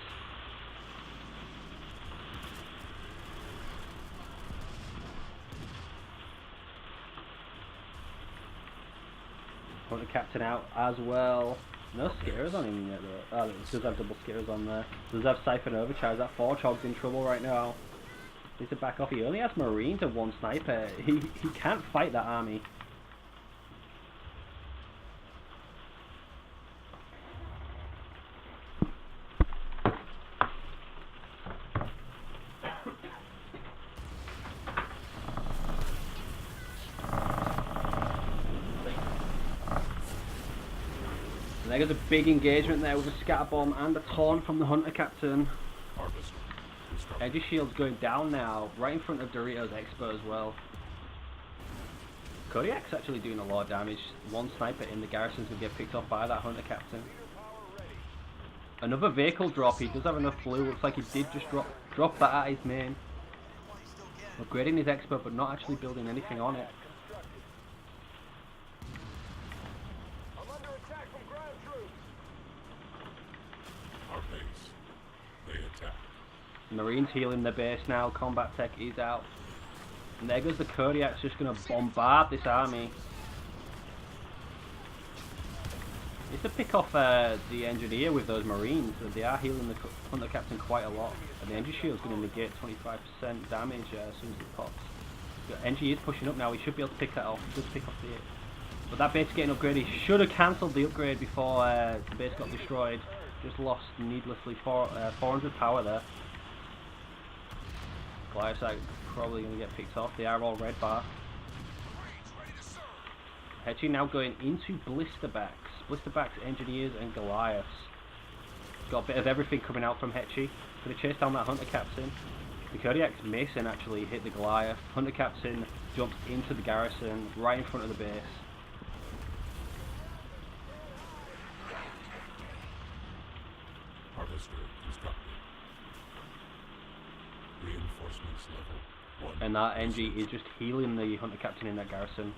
Hunter Captain out as well. No Skitters on him yet though. Oh, it does have double Skitters on there. Does have Siphon Overcharge. That Forchog's in trouble right now. Needs to back off. He only has Marines and 1 sniper. He can't fight that army. And there's a big engagement there with a scatter bomb and a taunt from the Hunter Captain. Harvest. Constructed. Edge Shield's going down now, right in front of Doritos Expo as well. Kodiak's actually doing a lot of damage. 1 sniper in the garrison's going to get picked off by that Hunter Captain. Another vehicle drop, he does have enough blue, looks like he did just drop that at his main. Upgrading his Expo but not actually building anything on it. Our base. They attack. Marines healing their base now, combat tech is out. And there goes the Kodiak's just going to bombard this army. Needs to pick off the engineer with those Marines, so they are healing the Hunter Captain quite a lot. And the engine shield's going to negate 25% damage as soon as it pops. The engine is pushing up now, he should be able to pick that off. He does pick off But that base getting upgraded. He should have cancelled the upgrade before the base got destroyed. Just lost needlessly 400 power there. Goliath's probably going to get picked off. They are all red bar. Hetchy now going into Blisterbacks. Blisterbacks, Engineers and Goliaths. Got a bit of everything coming out from Hetchy. Going to chase down that Hunter Captain. The Kodiak's Mason actually hit the Goliath. Hunter Captain jumps into the garrison right in front of the base. Harvester constructed. Reinforcements level 1. And that NG is just healing the Hunter Captain in that garrison.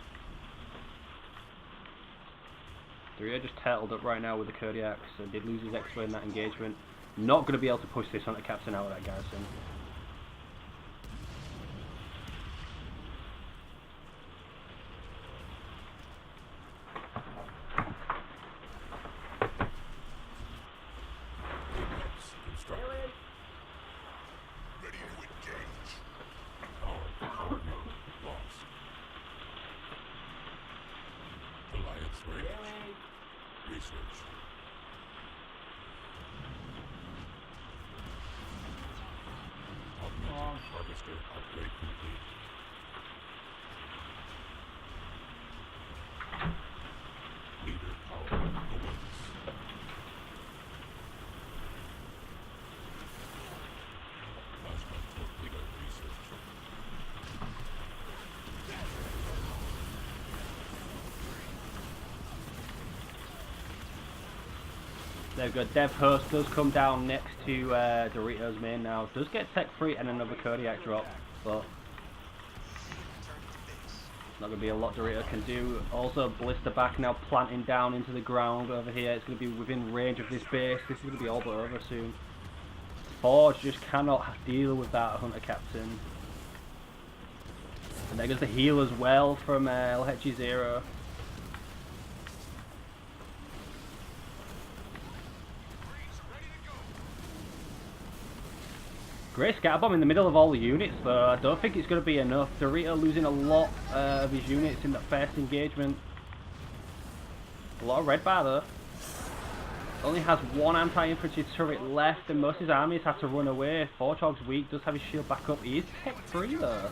Dorito just turtled up right now with the Kodiaks, so did lose his X-Way in that engagement. Not going to be able to push this Hunter Captain out of that garrison. Apex constructed. Ready to engage. Power node lost. Goliath's range. Research. Augmented harvester upgrade complete. Leader power awaits. Plasma torpedo research. There we go. Dev Host does come down next to Doritos main now. Does get tech free and another Kodiak drop, but not going to be a lot Dorito can do. Also, Blisterback now planting down into the ground over here. It's going to be within range of this base. This is going to be all but over soon. Forge just cannot deal with that Hunter Captain. And there goes the heal as well from LHG Zero. Great scatter bomb in the middle of all the units, though. I don't think it's going to be enough. Dorito losing a lot of his units in that first engagement. A lot of red bar, though. Only has one anti-infantry turret left, and most of his armies have to run away. Forchog's weak, does have his shield back up. He is tech free, though.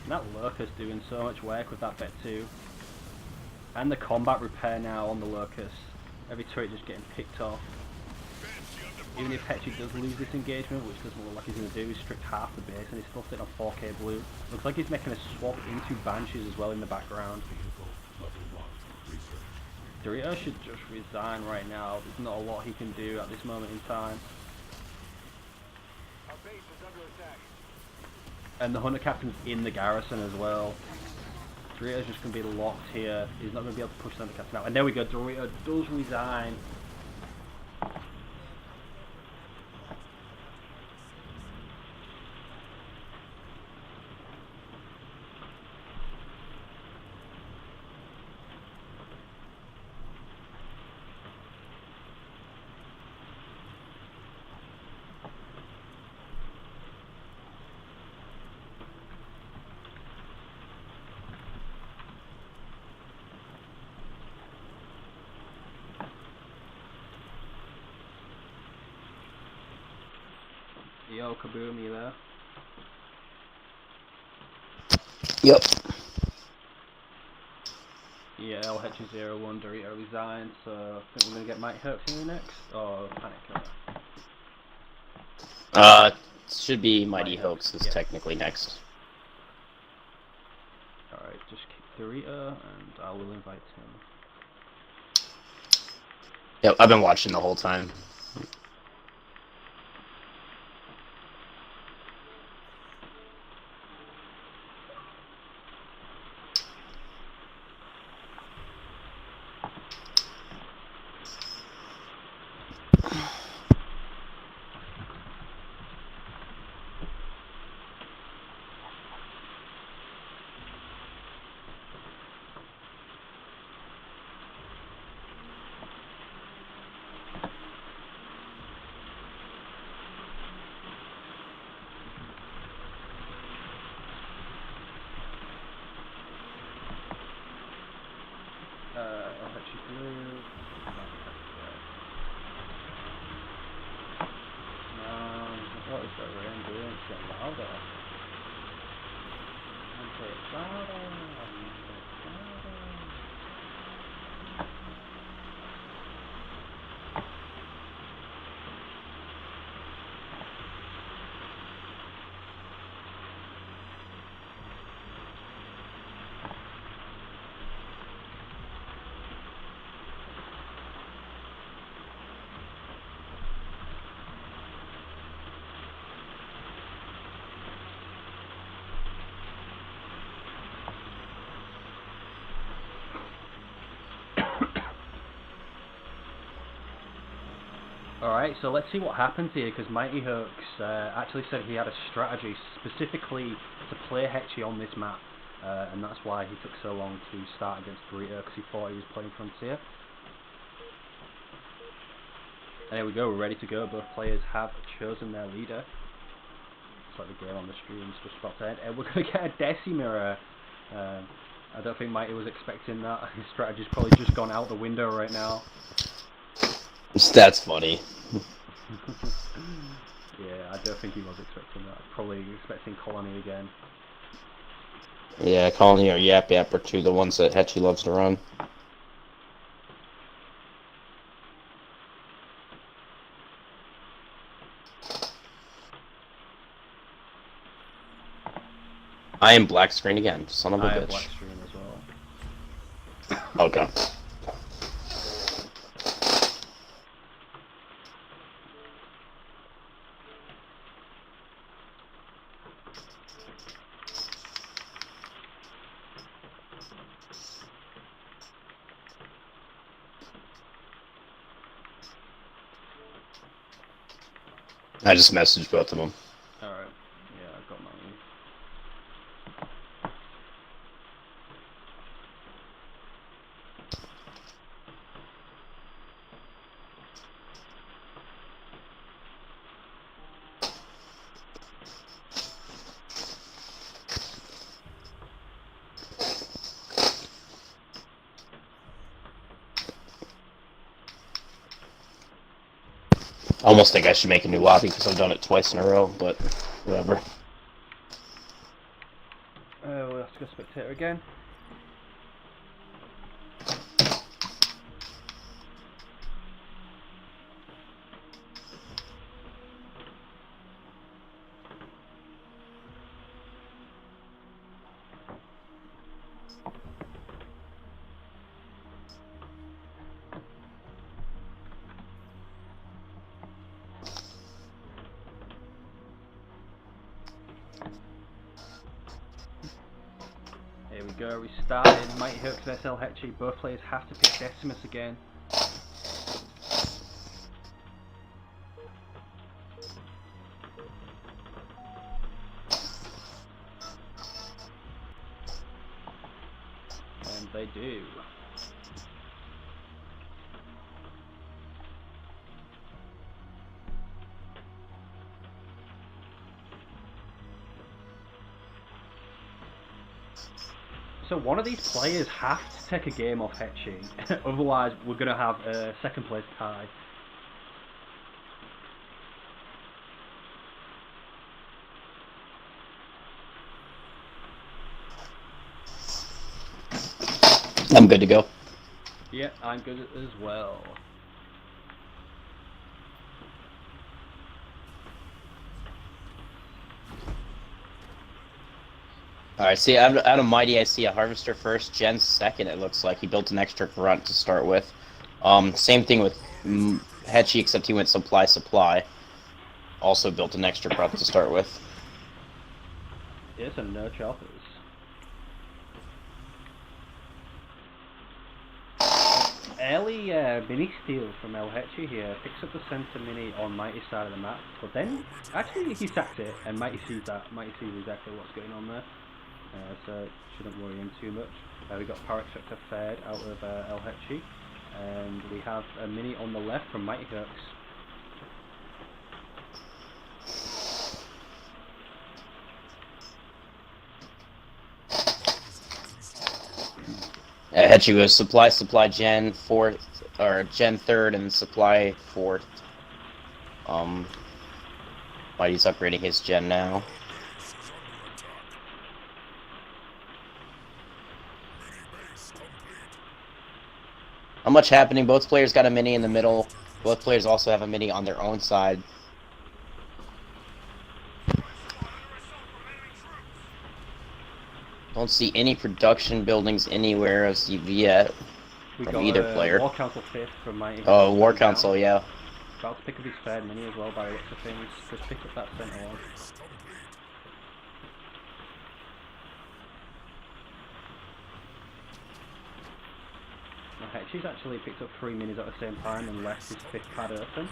And that Locust doing so much work with that bet, too. And the combat repair now on the Locust. Every turret just getting picked off. Even if Hetchy does lose this engagement, which doesn't look like he's going to do, he's stripped half the base and he's still sitting on 4k blue. Looks like he's making a swap into Banshees as well in the background. Dorito should just resign right now. There's not a lot he can do at this moment in time. Our base is under attack. And the Hunter Captain's in the garrison as well. Dorito's just going to be locked here. He's not going to be able to push the Hunter Captain out. And there we go, Dorito does resign. Yo, Kaboom, you there? Yep. Yeah, LH01 Dorito resigned, so I think we're going to get Mike Herx in next, or Panic Killer. Should be Mighty Mighty Hoax is yeah. technically next. Alright, just keep Dorito, and I will invite him. Yep, I've been watching the whole time. Alright, so let's see what happens here, because Mighty Hooks actually said he had a strategy specifically to play Hetchy on this map, and that's why he took so long to start against Burrito, because he thought he was playing Frontier. And there we go, we're ready to go. Both players have chosen their leader. It's like the game on the stream's just about to end. And we're going to get a Decimeter. I don't think Mighty was expecting that. His strategy's probably just gone out the window right now. That's funny. Yeah, I don't think he was expecting that. Probably expecting Colony again. Yeah, Colony or Yap Yap are two of the ones that Hetchy loves to run. I am black screen again, son of a I have bitch. black screen as well. Okay. I just messaged both of them. Alright, yeah, I've got mine. I almost think I should make a new lobby because I've done it twice in a row, but whatever. We'll have to go spectator again. Here we go, we started. Mighty Hooks vs El Hetchy. Both players have to pick Decimus again. And they do. So one of these players have to take a game off Hetchy, otherwise we're going to have a second place tie. I'm good to go. Yeah, I'm good as well. Alright, see, out of Mighty, I see a Harvester first, Gen second, it looks like. He built an extra grunt to start with. Same thing with Hetchy, except he went supply. Also built an extra grunt to start with. Yes, and no choppers. Early mini steal from El Hetchy here, picks up the center mini on Mighty's side of the map, but then actually he sacks it, and Mighty sees that. Mighty sees exactly what's going on there, so shouldn't worry him too much. We got Power Extractor fed out of El Hetchy, and we have a mini on the left from Mighty Hooks. Hetchy was supply Gen 4th, or Gen 3rd and supply 4th. Mighty's upgrading his Gen now. Not much happening. Both players got a mini in the middle. Both players also have a mini on their own side. Don't see any production buildings anywhere as yet We from got either player. War Council 5th from Mighty. Oh, War Down. Council, yeah. About to pick up his third mini as well by the looks of things. Just pick up that centre one. She's actually picked up 3 minis at the same time and left his 5th pad open.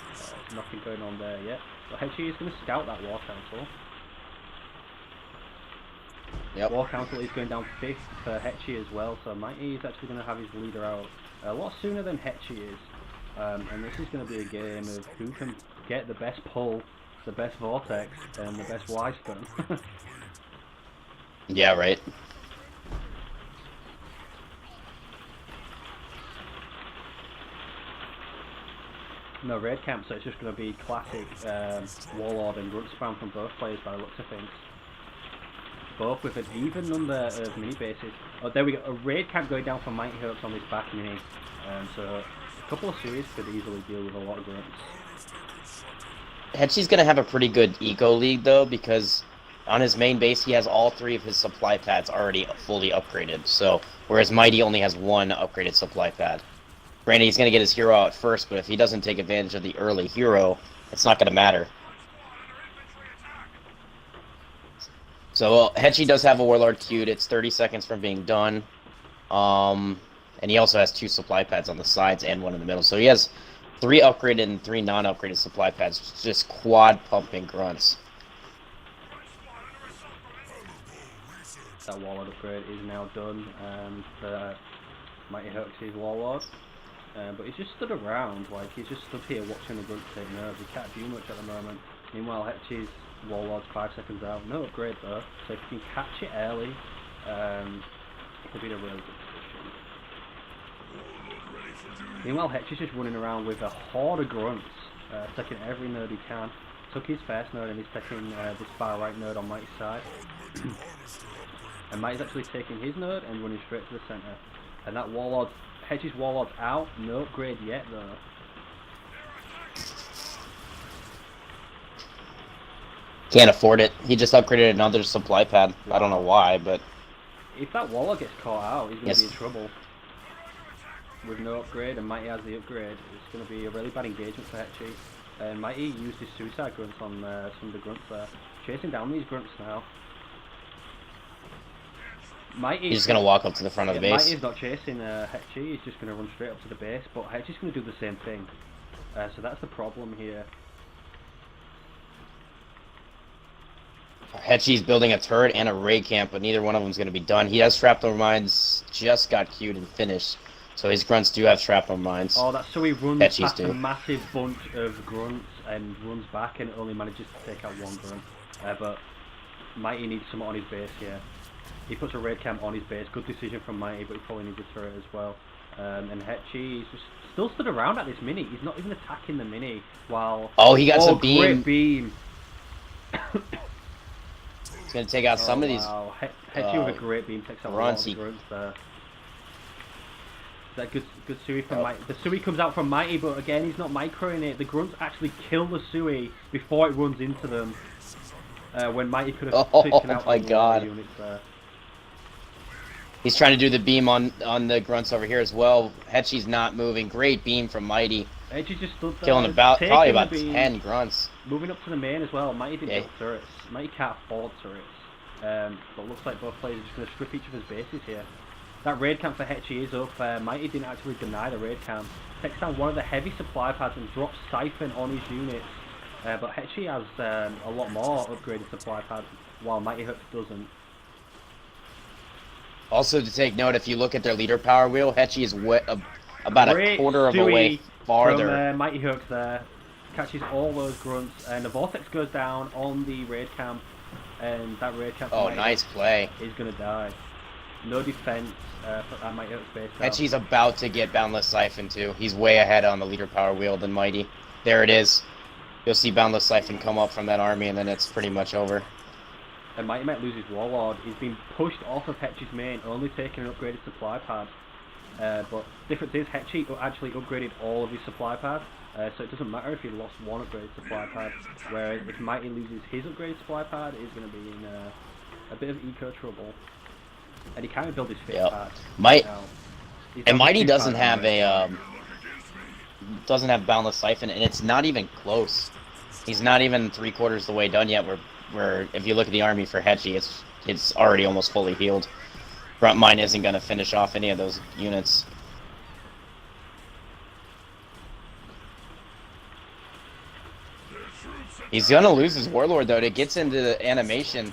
There's nothing going on there yet. But Hechi is going to scout that War Council. Yep. War Council is going down 5th for Hechi as well, so Mighty is actually going to have his leader out a lot sooner than Hechi is. And this is going to be a game of who can get the best pull, the best vortex, and the best Y-stun. Yeah, right. No raid camp, so it's just going to be classic Warlord and Grunt spam from both players by the looks of things. Both with an even number of mini bases. Oh, there we go. A raid camp going down for Mighty Hurts on this back mini. So a couple of series could easily deal with a lot of grunts. Hechi's gonna have a pretty good eco league though, because on his main base he has all 3 of his supply pads already fully upgraded. So whereas Mighty only has 1 upgraded supply pad. Granted, he's gonna get his hero out first, but if he doesn't take advantage of the early hero, it's not gonna matter. So Hechi does have a Warlord queued. It's 30 seconds from being done. And he also has 2 supply pads on the sides and 1 in the middle. So he has 3 upgraded and 3 non-upgraded supply pads, just quad pumping grunts. That Warlord upgrade is now done for Mighty Hurts' Warlord. But he's just stood around, like he's just stood here watching the grunts take nerves. He can't do much at the moment. Meanwhile, Hechi's Warlord's 5 seconds out. No upgrade though, so if he can catch it early, it could be in a really good position. Meanwhile, Hechi's just running around with a horde of grunts, taking every node he can. Took his first node and he's taking this far right node on Mighty's side. And Mighty's actually taking his node and running straight to the centre. And that Warlord, Hechi's Warlord's out, no upgrade yet though. Can't afford it. He just upgraded another supply pad. I don't know why, but If that Warlord gets caught out, he's going to Yes. be in trouble. With no upgrade, and Mighty has the upgrade, it's going to be a really bad engagement for Hechi. And Mighty used his suicide grunts on some of the grunts there. Chasing down these grunts now. Mighty, he's just gonna walk up to the front of the base. Mighty's not chasing Hechi, he's just going to run straight up to the base, but Hechi's going to do the same thing. So that's the problem here. Hechi's building a turret and a raid camp, but neither one of them is going to be done. He has shrapnel mines, just got queued and finished. So his grunts do have shrapnel mines. Oh, that's so he runs Hechi's past do. a massive bunch of grunts and runs back and only manages to take out 1 grunt. But Mighty needs someone on his base here. He puts a raid camp on his base. Good decision from Mighty, but he probably needs a turret as well. And Hechi is just still stood around at this mini. He's not even attacking the mini while... Oh, he got some beam. Great beam. He's going to take out some of these. Wow. Hechi with a great beam takes out a lot grunts. of the grunts there. That good Sui from Mighty. The Sui comes out from Mighty, but again he's not microing it. The grunts actually kill the Sui before it runs into them. When Mighty could have taken out my all the God. units there. He's trying to do the beam on the grunts over here as well. Hechi's not moving. Great beam from Mighty. Hechi just stood there, Killing about taking probably the about beam, 10 grunts. moving up to the main as well. Mighty didn't Yeah. build turrets. Mighty can't afford turrets. But looks like both players are just going to strip each other's bases here. That raid camp for Hechi is up. Mighty didn't actually deny the raid camp. Takes down one of the heavy supply pads and drops Siphon on his units. But Hechi has a lot more upgraded supply pads, while Mighty Hurts doesn't. Also to take note, if you look at their leader power wheel, Hechi is about a Great quarter of a Stewie way farther. From Mighty Hurts there. Catches all those grunts, and the Vortex goes down on the raid camp. And that raid camp Oh, nice play. is going to die. No defense for that Mighty Hurts base. Hechi's about to get Boundless Siphon too. He's way ahead on the leader power wheel than Mighty. There it is. You'll see Boundless Siphon come up from that army, and then it's pretty much over. and Mighty might lose his Warlord. He's been pushed off of Hetchy's main, only taking an upgraded supply pad. But the difference is Hetchy actually upgraded all of his supply pad, so it doesn't matter if he lost one upgraded supply pad, whereas if Mighty loses his upgraded supply pad, he's going to be in a bit of eco trouble. And he can't build his fifth pad. And Mighty doesn't have Boundless Siphon, and it's not even close. He's not even 3/4 the way done yet. Where if you look at the army for Hetchy, it's already almost fully healed. Front Mine isn't going to finish off any of those units. He's going to lose his Warlord, though. It gets into the animation.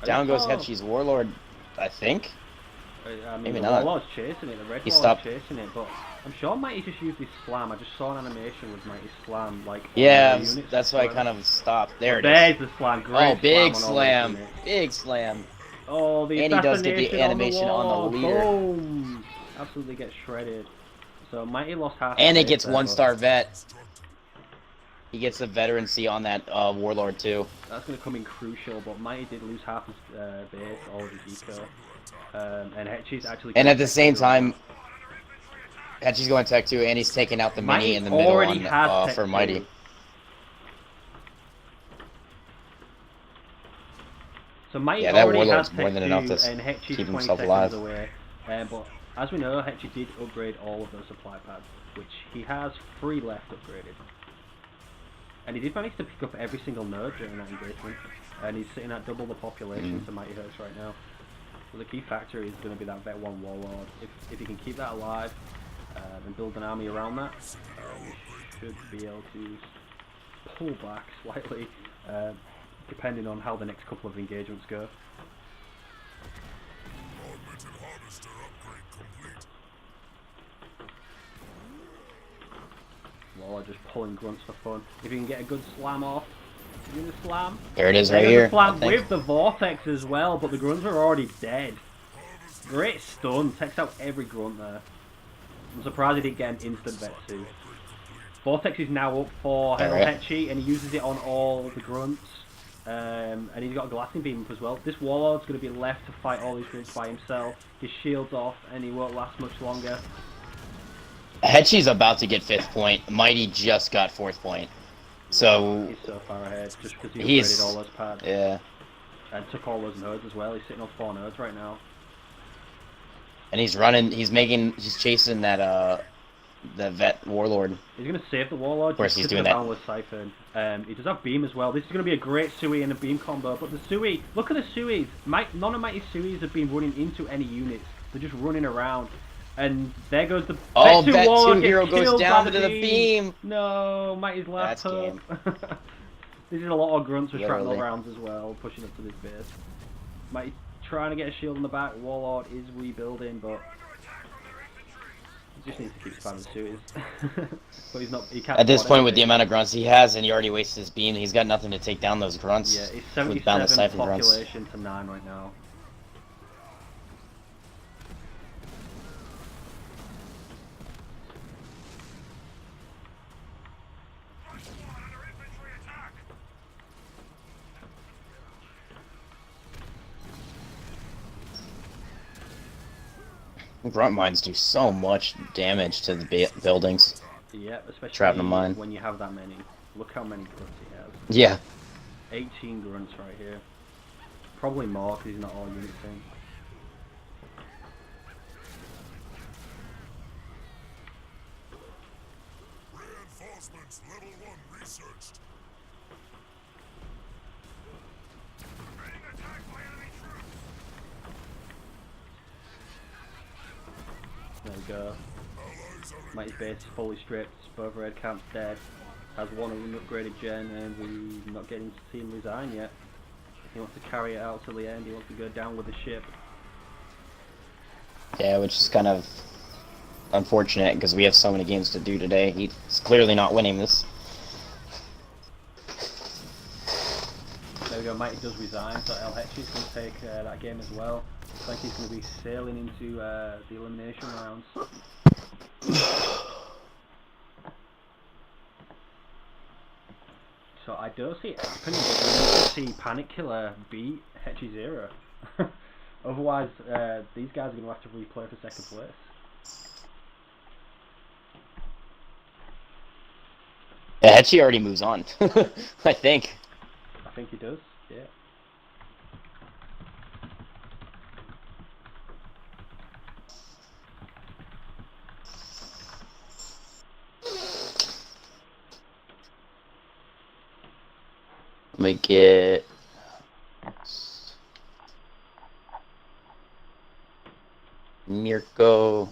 Down goes Hetchy's Warlord, I think. I mean, Maybe the not. Warlord's chasing it, the Red He Warlord's stopped. chasing it, but I'm sure Mighty just used his slam. I just saw an animation with Mighty's slam, like... on Yeah, the units that's why I whatsoever. kind of stopped. There it There's is. the slam, great Oh, big slam on all those slam. units. Big slam. Oh, the And he does get the assassination animation on the wall. leader. Boom! Absolutely gets shredded. So Mighty lost half. And his it gets base there, 1-star vet. He gets the veterancy on that Warlord, too. but that's going to come in crucial, but Mighty did lose half his base, all of his eco. And Hetchy's actually... And at the same time, Hetchy's going Tech 2, and he's taking out the Mighty mini in the middle already has on, Tech for 2. Mighty. So Mighty Yeah, that already Warlord's has more Tech than 2, enough to and Hetchy's keep 20 himself seconds alive. away. But as we know, Hetchy did upgrade all of those supply pads, which he has 3 left upgraded. And he did manage to pick up every single node during that engagement, and he's sitting at double the population to Mighty Hurts right now. So the key factor is going to be that Vet 1 Warlord. If he can keep that alive and build an army around that, he should be able to pull back slightly, depending on how the next couple of engagements go. Augmented harvester upgrade complete. Warlord just pulling grunts for fun. If you can get a good slam off, you're going to slam. There it is right There's here. a slam I think. with the vortex as well, but the grunts are already dead. Great stun, takes out every grunt there. I'm surprised he didn't get an instant vet too. Vortex is now up for Alright. Hetchy, and he uses it on all the grunts. And he's got a glassing beam up as well. This Warlord's going to be left to fight all these grunts by himself. His shield's off, and he won't last much longer. Hetchy's about to get 5th point. Mighty just got 4th point. So, He's so far ahead, just because he He's- upgraded all those pads. yeah. And took all those nodes as well. He's sitting on 4 nodes right now. And he's running, he's chasing that, the vet Warlord. He's going to save the Warlord. Of course just he's because doing of that. Boundless Siphon. He does have Beam as well. This is going to be a great Sui and a Beam combo. But the Sui, look at the Suis. None of Mighty's Suis have been running into any units. They're just running around. And there goes the Oh, Vet 2 Vet 2 Warlord gets hero goes killed down by to the beam. No, Mighty's last That's hope. This is a lot of grunts with shrapnel Literally. rounds as well, pushing up to this base. Mighty trying to get a shield in the back. Warlord is rebuilding, but he just needs to keep spamming Suis. But he's not. He can't. At this afford point, with the anything. amount of grunts he has, and he already wasted his beam, he's got nothing to take down those grunts. Yeah, it's with Boundless 77 Siphon grunts. population to 9 right now. Under infantry attack. Grunt mines do so much damage to the buildings. Yeah, especially Shrapnel mine. when you have that many. Look how many grunts he has. Yeah. 18 grunts right here. Probably more because he's not all units in. Reinforcements level 1 researched. Being attacked by enemy troops. There we go. Mighty's base is fully stripped. Both red camps dead. Has one of them upgraded gen, and we're not getting to see him resign yet. He wants to carry it out till the end. He wants to go down with the ship. Yeah, which is kind of unfortunate because we have so many games to do today. He's clearly not winning this. There we go. Mighty does resign, so El Hetchy's going to take that game as well. Looks like he's going to be sailing into the elimination rounds. So I don't see it happening, but I need to see Panic Killer beat Hetchy Zero. Otherwise, these guys are going to have to replay for second place. Yeah, Hetchy already moves on. I think. I think he does, yeah. Let me get. Mirko.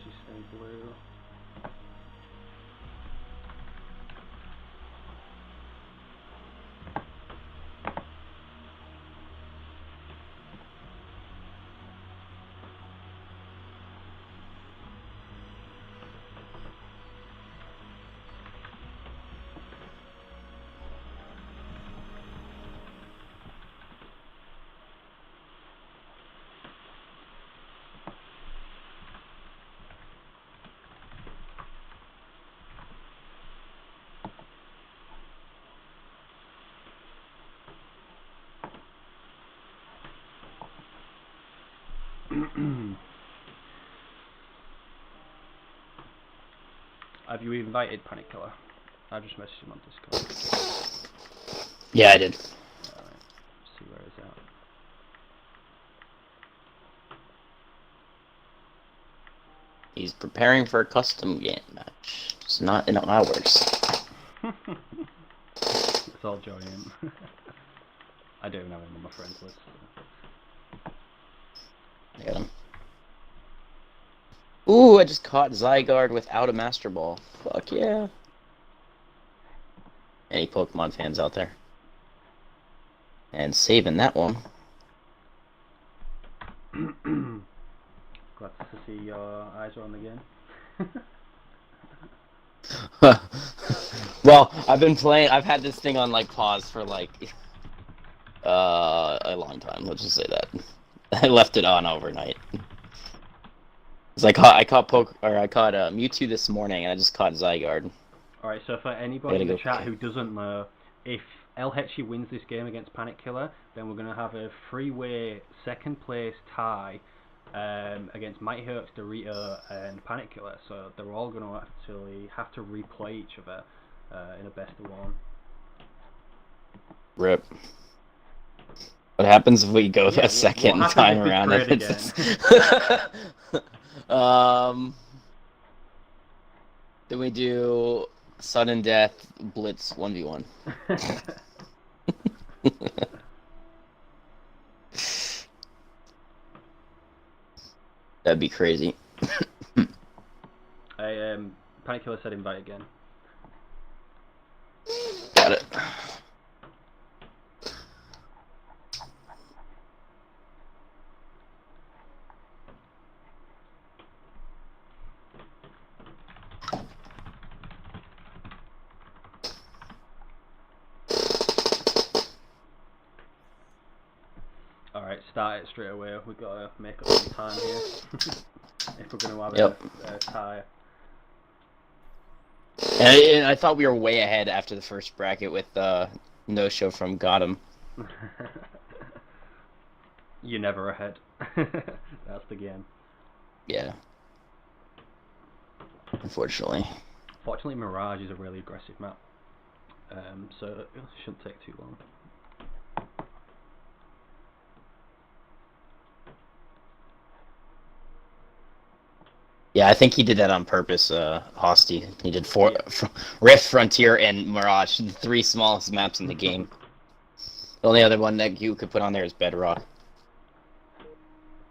Just stay blue. Have you invited Panic Killer? I just messaged him on Discord. Yeah, I did. Alright, see where he's at. He's preparing for a custom game match. It's not in hours. Let's all join him. I don't have him on my friends list. So. I got him. Ooh, I just caught Zygarde without a Master Ball. Fuck yeah. Any Pokemon fans out there? And saving that one. Glad to see your eyes are on the game. Well, I've been playing. I've had this thing on like pause for like a long time. Let's just say that. I left it on overnight. Cause I caught Mewtwo this morning, and I just caught Zygarde. Alright, so for anybody in the go chat quick. who doesn't know, if El Hetchy wins this game against Panic Killer, then we're going to have a three-way second place tie against Mighty Herx, Dorito, and Panic Killer. So they're all going to actually have to replay each other in a best of one. Rip. What happens if we go Yeah, a second what time happens if we around? trade again? Then we do sudden death blitz 1v1. That'd be crazy. Panic Killer said invite again. Got it. Alright, start it straight away. We've got to make up some time here. If we're going to have Yep. a tie. And I thought we were way ahead after the first bracket with no show from Gotham. You're never ahead. That's the game. Yeah. Unfortunately. Fortunately, Mirage is a really aggressive map. So it shouldn't take too long. Yeah, I think he did that on purpose, Hosty. He did Rift, Frontier, and Mirage, the 3 smallest maps in the game. The only other one that you could put on there is Bedrock.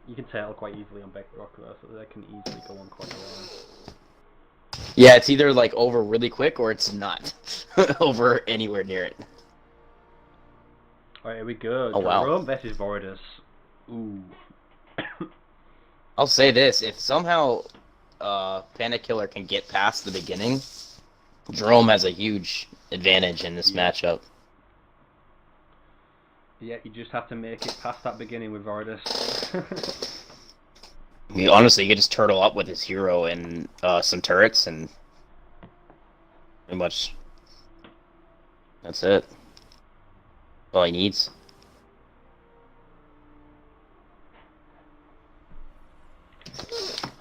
You can tell quite easily on Bedrock though, so they can easily go on quite a while. Yeah, it's either like over really quick or it's not over anywhere near it. Alright, here we go. Oh, wow. Jerome versus Voridus. Ooh. I'll say this, if somehow Panic Killer can get past the beginning, Jerome has a huge advantage in this matchup. Yeah, you just have to make it past that beginning with Voridus. I mean, honestly, you could just turtle up with his hero and some turrets, and pretty much that's it. All he needs.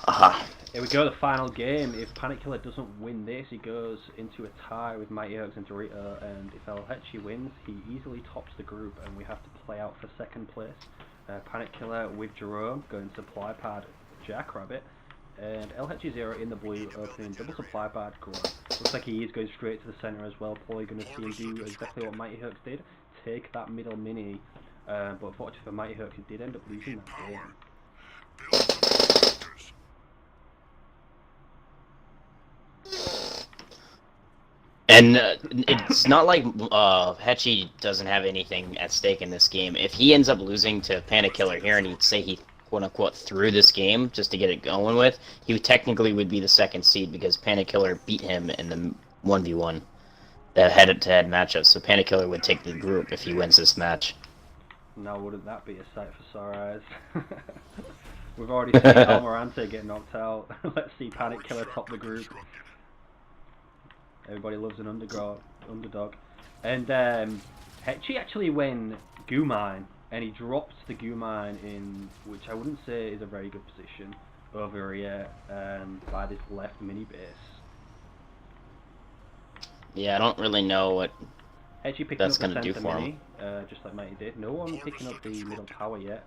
Aha. Here we go, the final game. If Panic Killer doesn't win this, he goes into a tie with Mighty Hux and Dorito, and if El Hechi wins, he easily tops the group, and we have to play out for second place. Panic Killer with Jerome going supply pad Jackrabbit, and El Hechi Zero in the blue opening double supply pad Grunt. Looks like he is going straight to the centre as well, probably going to see him do exactly what Mighty Hux did, take that middle mini, but unfortunately for Mighty Hux, he did end up losing that game. And it's not like Hechi doesn't have anything at stake in this game. If he ends up losing to Panic Killer here and he'd say he quote-unquote threw this game just to get it going with, he technically would be the second seed because Panic Killer beat him in the 1v1, the head-to-head matchup. So Panic Killer would take the group if he wins this match. Now wouldn't that be a sight for sore eyes? We've already seen Almirante get knocked out. Let's see Panic Killer top the group. Everybody loves an underdog. And Hechi actually went Goo Mine, and he dropped the Goo Mine in, which I wouldn't say is a very good position, over here by this left mini base. Yeah, I don't really know what Hechi picking that's up the going to do center for mini, him. just like Mighty did. No one picking up the middle tower yet.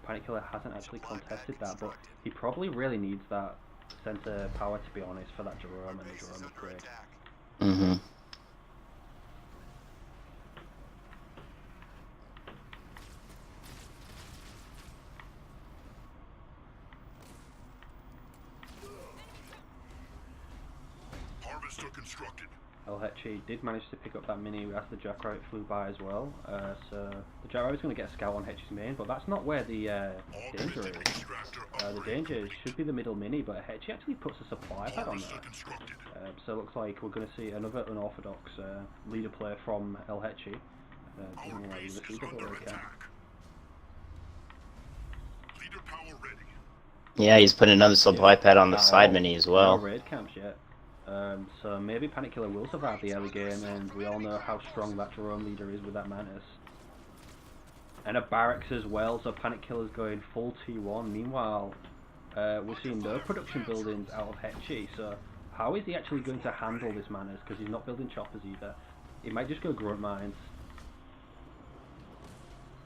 Panic Killer hasn't actually contested that, but he probably really needs that center power, to be honest, for that Jerome and the Jerome upgrade. Mm-hmm. Harvester constructed. El Hechi did manage to pick up that mini as the Jackrabbit flew by as well. So the Jackrabbit's going to get a scout on Hechi's main, but that's not where the danger is. The danger should be the middle mini, but Hechi actually puts a supply pad on there. So it looks like we're going to see another unorthodox leader play from El Hechi. Doesn't like this either, but okay. Leader power ready. Yeah, he's putting another supply pad on the Not side all- mini as No well. raid camps yet. So maybe Panic Killer will survive the early game, and we all know how strong that Jerome leader is with that Mantis. And a barracks as well, so Panic Killer's going full T1. Meanwhile, we're seeing no production buildings out of Hechi, so how is he actually going to handle this Mantis? Because he's not building choppers either. He might just go grunt mines.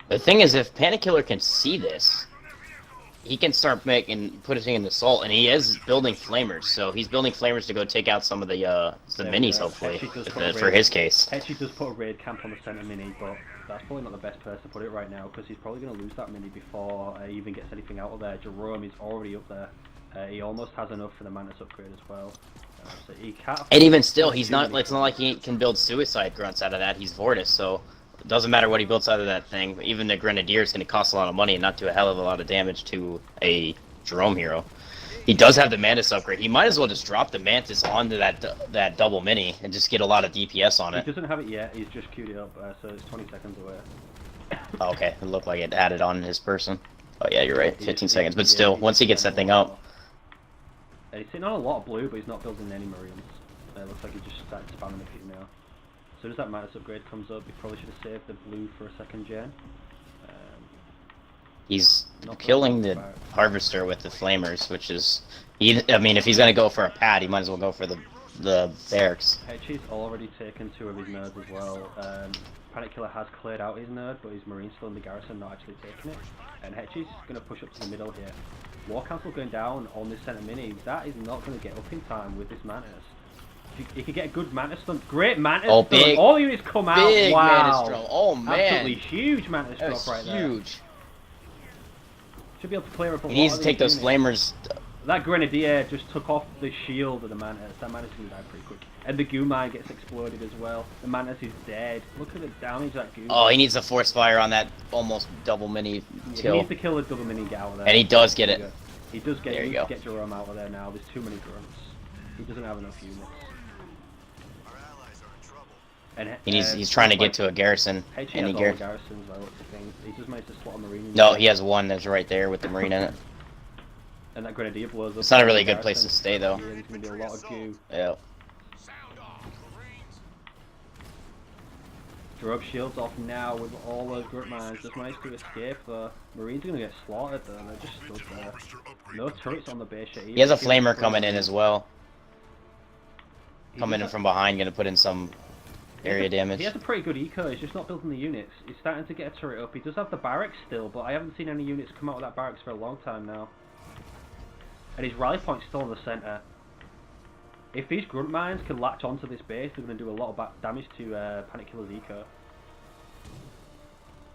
The thing is, if Panic Killer can see this, he can start putting in the salt, and he is building flamers. So he's building flamers to go take out some of the minis, hopefully, for his case. Hechi does put a raid camp on the center mini, but that's probably not the best place to put it right now, because he's probably going to lose that mini before he even gets anything out of there. Jerome is already up there. He almost has enough for the Mantis upgrade as well. So he can't. And even still, he's not. It's not like he can build suicide grunts out of that. He's Vortis, so it doesn't matter what he builds out of that thing. Even the Grenadier is going to cost a lot of money and not do a hell of a lot of damage to a Jerome hero. He does have the Mantis upgrade. He might as well just drop the Mantis onto that double mini and just get a lot of DPS on He it. doesn't have it yet. He's just queued it up, so it's 20 seconds away. Oh, okay, it looked like it added on his person. Oh yeah, you're right. 15 seconds, but still, once he gets that thing up. He's sitting on a lot of blue, but he's not building any Marines. It looks like he just started spamming a few now. As soon as that Mantis upgrade comes up, he probably should have saved the blue for a second gen. He's killing the Harvester with the Flamers, which is... I mean, if he's going to go for a pad, he might as well go for the the barracks. Hetchy's already taken 2 of his nerds as well. Panic Killer has cleared out his nerd, but his Marine's still in the garrison, not actually taking it. And Hetchy's going to push up to the middle here. War Council going down on this center mini. That is not going to get up in time with this Mantis. He could get a good Mantis stun. Great Mantis Oh, stun. big- All units come out. Big Wow. Mantis drone. Oh man, Absolutely huge Mantis that's drop right there. huge. Should be able to clear up a He lot needs of to take these those units. flamers. That Grenadier just took off the shield of the Mantis. That Mantis is going to die pretty quick. And the Goo Mine gets exploded as well. The Mantis is dead. Look at the damage that Goo. Oh, he needs a force fire on that almost double mini He kill. needs to kill the double mini get out of there. And he does get There you it. go. He does get There it. you He needs go. to get Jerome out of there now. There's too many grunts. He doesn't have enough units. Our allies are in trouble. And He's trying to get to a garrison. HE And has he all the gar- garrisons by looks of things. He just managed to slot a Marine in No, there. he has one that's right there with the marine in it. And that Grenadier blows up. It's not a really the good place to garrison. stay though. Yeah, there's going to be a lot of goo. Yeah. Sound off, Marines. Drove shields off now with all those grunt mines. Just managed to escape though. Marines are going to get slaughtered though. They're just stood there. No turrets on the base yet. He has a flamer coming in as well. Coming in from. from behind, gonna put in some area damage. He has a pretty good eco, he's just not building the units. He's starting to get a turret up. He does have the barracks still, but I haven't seen any units come out of that barracks for a long time now. And his rally point's still in the centre. If these grunt mines can latch onto this base, they're going to do a lot of damage to Panic Killer's eco.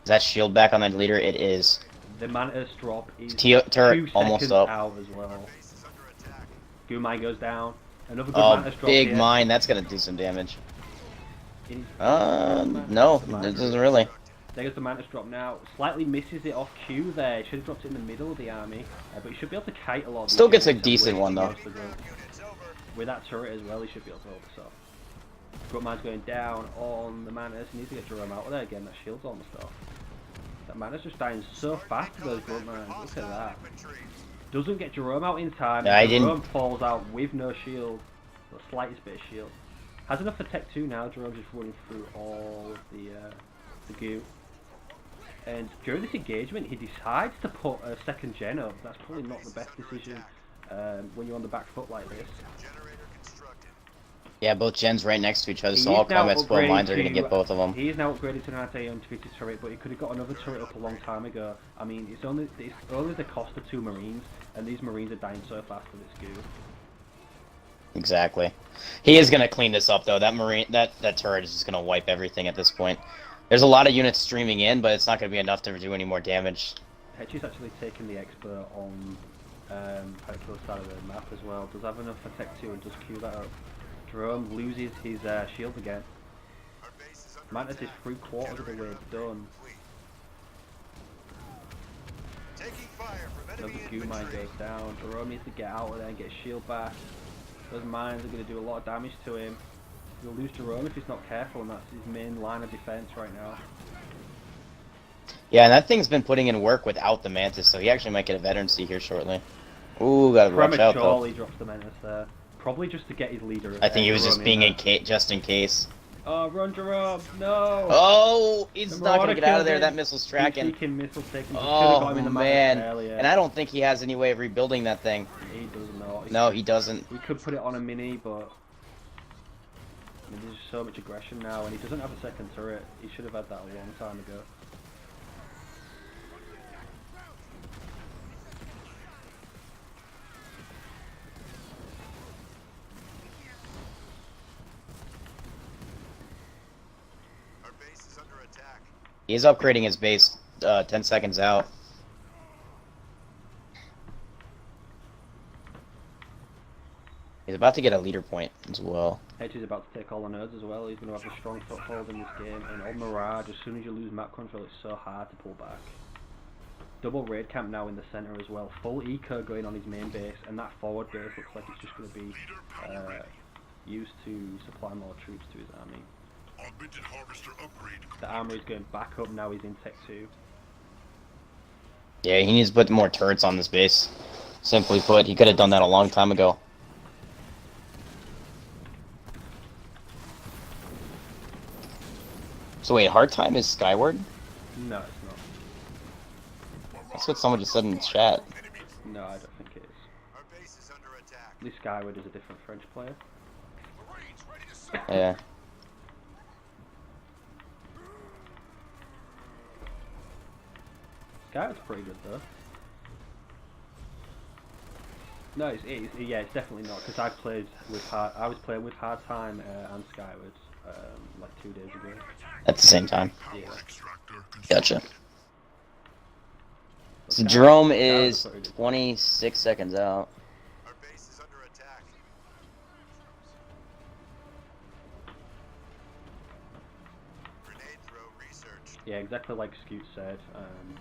Is that shield back on that leader? It is. The Mantis drop is Turret 2 almost seconds up. out as well. Base is under attack. Gumai goes down. Another good Oh, Mantis drop big here. mine. That's gonna do some damage. It is- No, The it Mantis. doesn't really. There goes the Mantis drop now. Slightly misses it off cue there. Should have dropped it in the middle of the army. But he should be able to kite a lot of these Still gets a units decent away one, from though. most of the grunt. Units over. With that turret as well, he should be able to hold this off. Grunt mine's going down on the Mantis. He needs to get Jerome out of there again. That shield's almost off. That Mantis just dying so fast to those grunt mines. Look at that. Infantry. Doesn't get Jerome out in time. Yeah, I Jerome didn't- falls out with no shield. The slightest bit of shield. Has enough for Tech 2 now. Jerome's just running through all of the goo. And during this engagement, he decides to put a second gen up. That's probably not the best decision when you're on the back foot like this. Generator constructed. Yeah, both gens right next to each other, so He all is now combat spoil upgraded mines are gonna to- get both of them. He is now upgraded to an anti-undefeated turret, but he could have got another turret up a long time ago. I mean, it's only the cost of 2 Marines, and these Marines are dying so fast to this goo. Exactly. He is gonna clean this up though. That marine, that turret is just gonna wipe everything at this point. There's a lot of units streaming in, but it's not gonna be enough to do any more damage. Hetchy's actually taking the expert on Panic side of the map as well. Does have enough for Tech 2 and does queue that up. Jerome loses his shield again. Our base is under Mantis is attack. 3/4 of the way Generator done. complete. Taking fire from Another enemy goo mine infantry. goes down. Jerome needs to get out of there and get his shield back. Those mines are going to do a lot of damage to him. He'll lose Jerome if he's not careful, and that's his main line of defense right now. Yeah, and that thing's been putting in work without the Mantis, so he actually might get a veterancy here shortly. Ooh, gotta watch out though. Prematurely drops the Mantis there. Probably just to get his leader. I think he was just Jerome being in in just in case. Oh, run Jerome! No! Oh, he's The not gonna Marauder get out of killed there. him. That missile's tracking. Seeking missile taken. Just Oh got him in the man! Mantis earlier. And I don't think he has any way of rebuilding that thing. He does not. No, he doesn't. He could put it on a mini, but I mean, there's so much aggression now, and he doesn't have a second turret. He should have had that a long time ago. Our base is under attack. He's upgrading his base 10 seconds out. He's about to get a leader point as well. Hedge is about to take all the nerds as well. He's going to have a strong foothold in this game. And on Mirage, as soon as you lose map control, it's so hard to pull back. Double raid camp now in the center as well. Full eco going on his main base, and that forward base looks like it's just going to be used to supply more troops to his army. Augmented harvester upgrade. The armory's going back up now. He's in Tech 2. Yeah, he needs to put more turrets on this base. Simply put, he could have done that a long time ago. So wait, hard time is Skyward? No, it's not. That's what someone just said in the chat. No, I don't think it is. Our base is under attack. At least Skyward is a different French player. Yeah. Scout's pretty good though. No, yeah, it's definitely not because I played with I was playing with Hard Time and Skyward like 2 days ago. At the same time. Yeah. Gotcha. So Scout- Jerome Scout's is pretty good. 26 seconds out. Our base is under attack. Grenade throw researched. Yeah, exactly like Scoot said.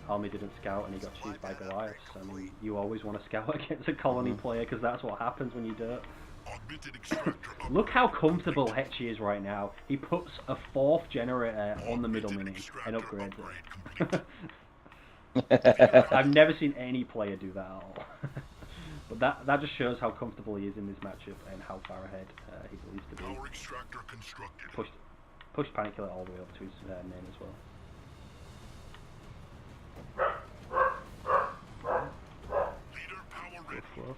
Almy didn't scout and he got cheesed by Goliath. I mean, you always want to scout against a colony player because that's what happens when you do it. Augmented extractor up. Look how comfortable Hetchy is right now. He puts a 4th generator on the middle mini and upgrades it. I've never seen any player do that at all. But that just shows how comfortable he is in this matchup and how far ahead he believes to be. Power extractor constructed. Pushed Panic Killer all the way up to his name as well. Leader power Good ready. fluff.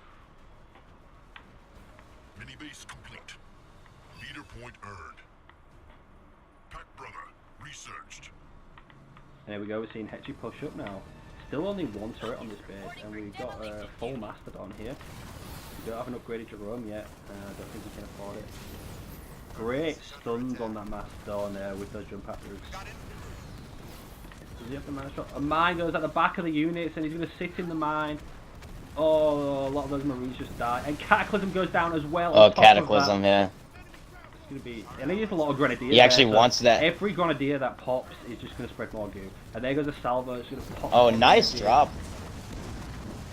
Mini base complete. Leader point earned. Pack brother researched. And there we go, we're seeing Hetchy push up now. Still only 1 turret on this base, and we've got a full Mastodon here. We don't have an upgraded Jerome yet, I don't think we can afford it. Great stuns on that Mastodon with those jump out routes. Does he have the mine shot? A mine goes at the back of the units, and he's going to sit in the mine. Oh, a lot of those Marines just die. And Cataclysm goes down as well. Oh, on top of Cataclysm, that. yeah. It's going to be... And he has a lot of Grenadiers. He actually there, so wants that. Every Grenadier that pops is just going to spread more goo. And there goes a Salvo. It's going to pop. Oh, more nice Grenadiers. drop.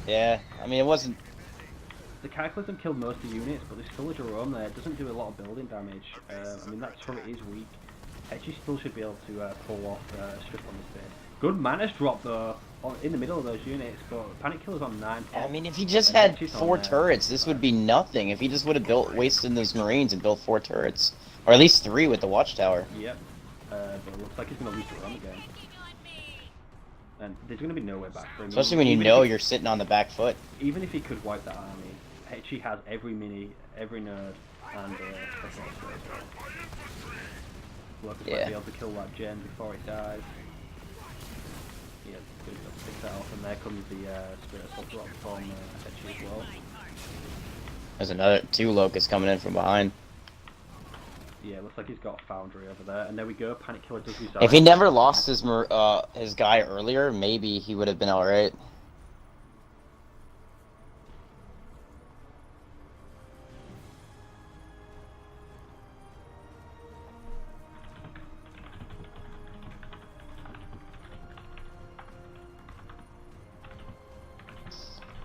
Yeah, I mean, it wasn't... The Cataclysm killed most of the units, but there's still a Jerome there. It doesn't do a lot of building damage. I mean, that turret is weak. Hetchy still should be able to pull off a strip on this base. Good Manus drop though, in the middle of those units, but Panic Killer's on 9 pop. I mean, if he just and had Hetchy's on 4 there. turrets, this would be nothing. If he just would have wasted those Marines and built 4 turrets. Or at least 3 with the watchtower. Yep. But it looks like he's going to lose Jerome again. And there's going to be nowhere back for him. Especially when you Even know if he- you're sitting on the back foot. Even if he could wipe that army, Hetchy has every mini, every nerd, and stuff like that as well. Locust might Yeah. be able to kill that gen before it dies. Yeah, good enough to pick that off, and there comes the Spirit Assault drop from Hetchy as well. There's another 2 locusts coming in from behind. Yeah, looks like he's got a Foundry over there, and there we go, Panic Killer does resign. If he never lost his guy earlier, maybe he would have been alright.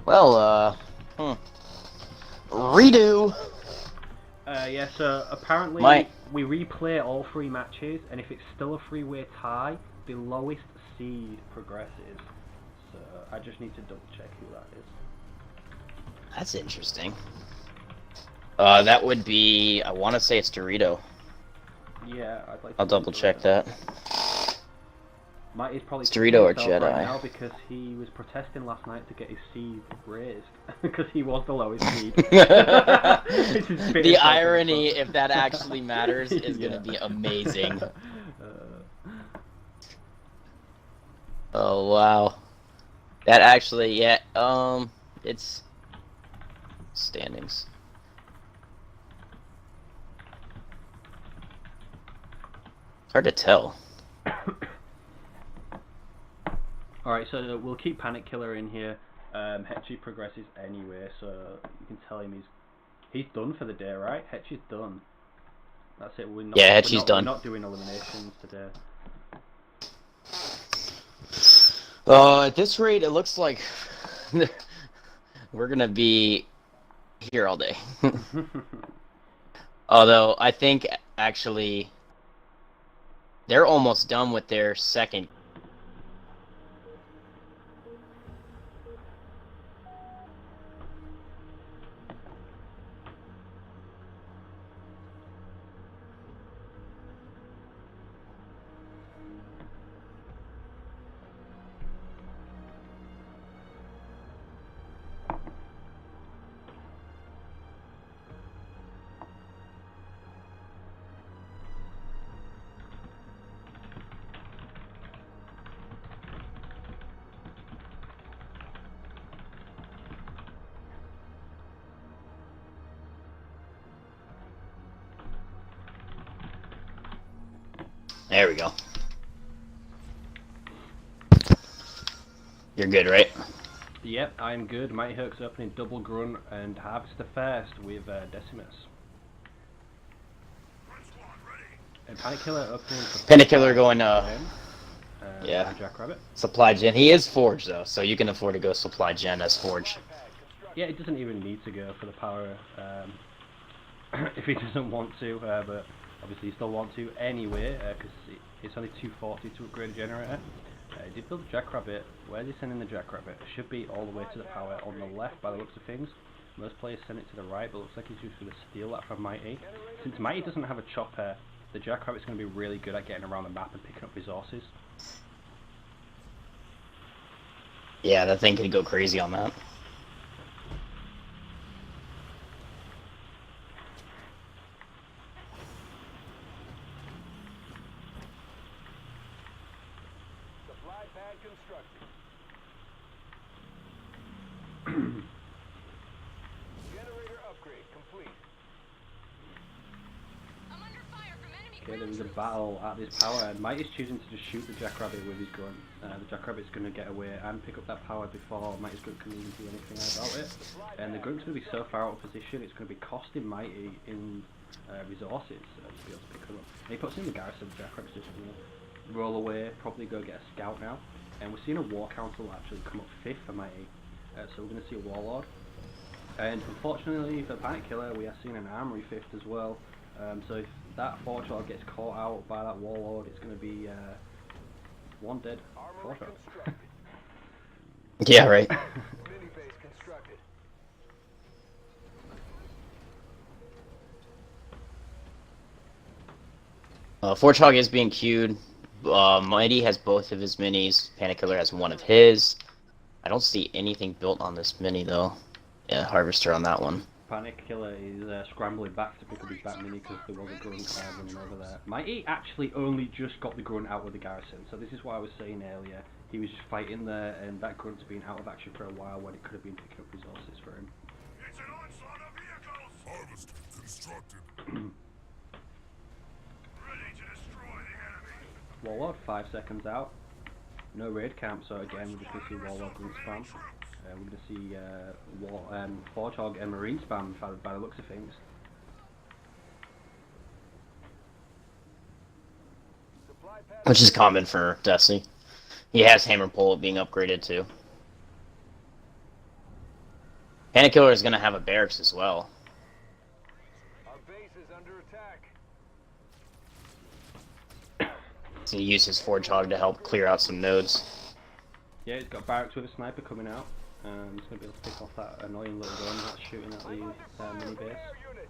Well, redo. Yeah, so apparently Mike. we replay all 3 matches, and if it's still a 3-way tie, the lowest seed progresses. So I just need to double check who that is. That's interesting. That would be, I want to say it's Dorito. Yeah, I'd like to I'll double check that. Mike is probably It's Dorito or kicking himself right Jedi. now because he was protesting last night to get his seed raised because he was the lowest seed. It's his The biggest irony, focus. if that actually matters, is Yeah. gonna be amazing. Uh, Oh wow, that actually, yeah. It's standings. It's hard to tell. Alright, so we'll keep Panic Killer in here. Hetchy progresses anyway, so you can tell him he's done for the day, right? Hetchy's done. That's it. We're not, Yeah, we're Hetchy's not- done. We're not doing eliminations today. At this rate, it looks like we're gonna be here all day. Although I think actually they're almost done with their second. There we go. You're good, right? Yep, I'm good. Mighty Herc's opening double grunt and Harvester first with Decimus. And Panic Killer opening for Panic Killer going, yeah. Jackrabbit. supply gen. He is Forge, though, so you can afford to go supply gen as Forge. Yeah, it doesn't even need to go for the power if he doesn't want to, but obviously you still want to anyway, because it's only 240 to upgrade a generator. He did build a Jackrabbit. Where is he sending the Jackrabbit? It should be all the way to the power on the left by the looks of things. Most players send it to the right, but looks like he's just going to steal that from Mighty. Since Mighty doesn't have a chopper, the Jackrabbit's going to be really good at getting around the map and picking up resources. Yeah, that thing could go crazy on that. Supply pad constructed. Generator upgrade complete. I'm under fire from enemy Okay, there ground was a troops. battle at this power, and Mighty's choosing to just shoot the Jackrabbit with his gun. The Jackrabbit's going to get away and pick up that power before Mighty's gun can even do anything about it. And the gun's going to be so far out of position, it's going to be costing Mighty in resources to be able to pick them up. And he puts in the garrison, the Jackrabbit's just going to roll away, probably go get a scout now. And we're seeing a War Council actually come up 5th for Mighty, so we're going to see a Warlord. And unfortunately for Panic Killer, we are seeing an Armory 5th as well. So if that Fortrog gets caught out by that Warlord, it's going to be one dead Armory Fortrog. constructed. Yeah, right. Mini base constructed. Forge is being queued. Mighty has both of his minis. Panic Killer has one of his. I don't see anything built on this mini, though. Yeah, Harvester on that one. Panic Killer is scrambling back to pick up his back mini because there was a grunt running over there. Mighty actually only just got the grunt out of the garrison, so this is what I was saying earlier. He was just fighting there, and that grunt's been out of action for a while when it could have been picking up resources for him. It's an onslaught of vehicles! Harvest constructed. Ready to destroy the enemy. Warlord 5 seconds out. No raid camp, so again we're just going to see Warlord grunt spam. We're going to see Fortrog and Marine spam by the looks of things. Supply pad Which is common for Destiny. He has Hammer Pole being upgraded too. Panic Killer is going to have a barracks as well. Our base is under attack. So he used his Forge Hog to help clear out some nodes. Yeah, he's got barracks with a sniper coming out. He's going to be able to pick off that annoying little gun that's shooting at the mini base. Air unit.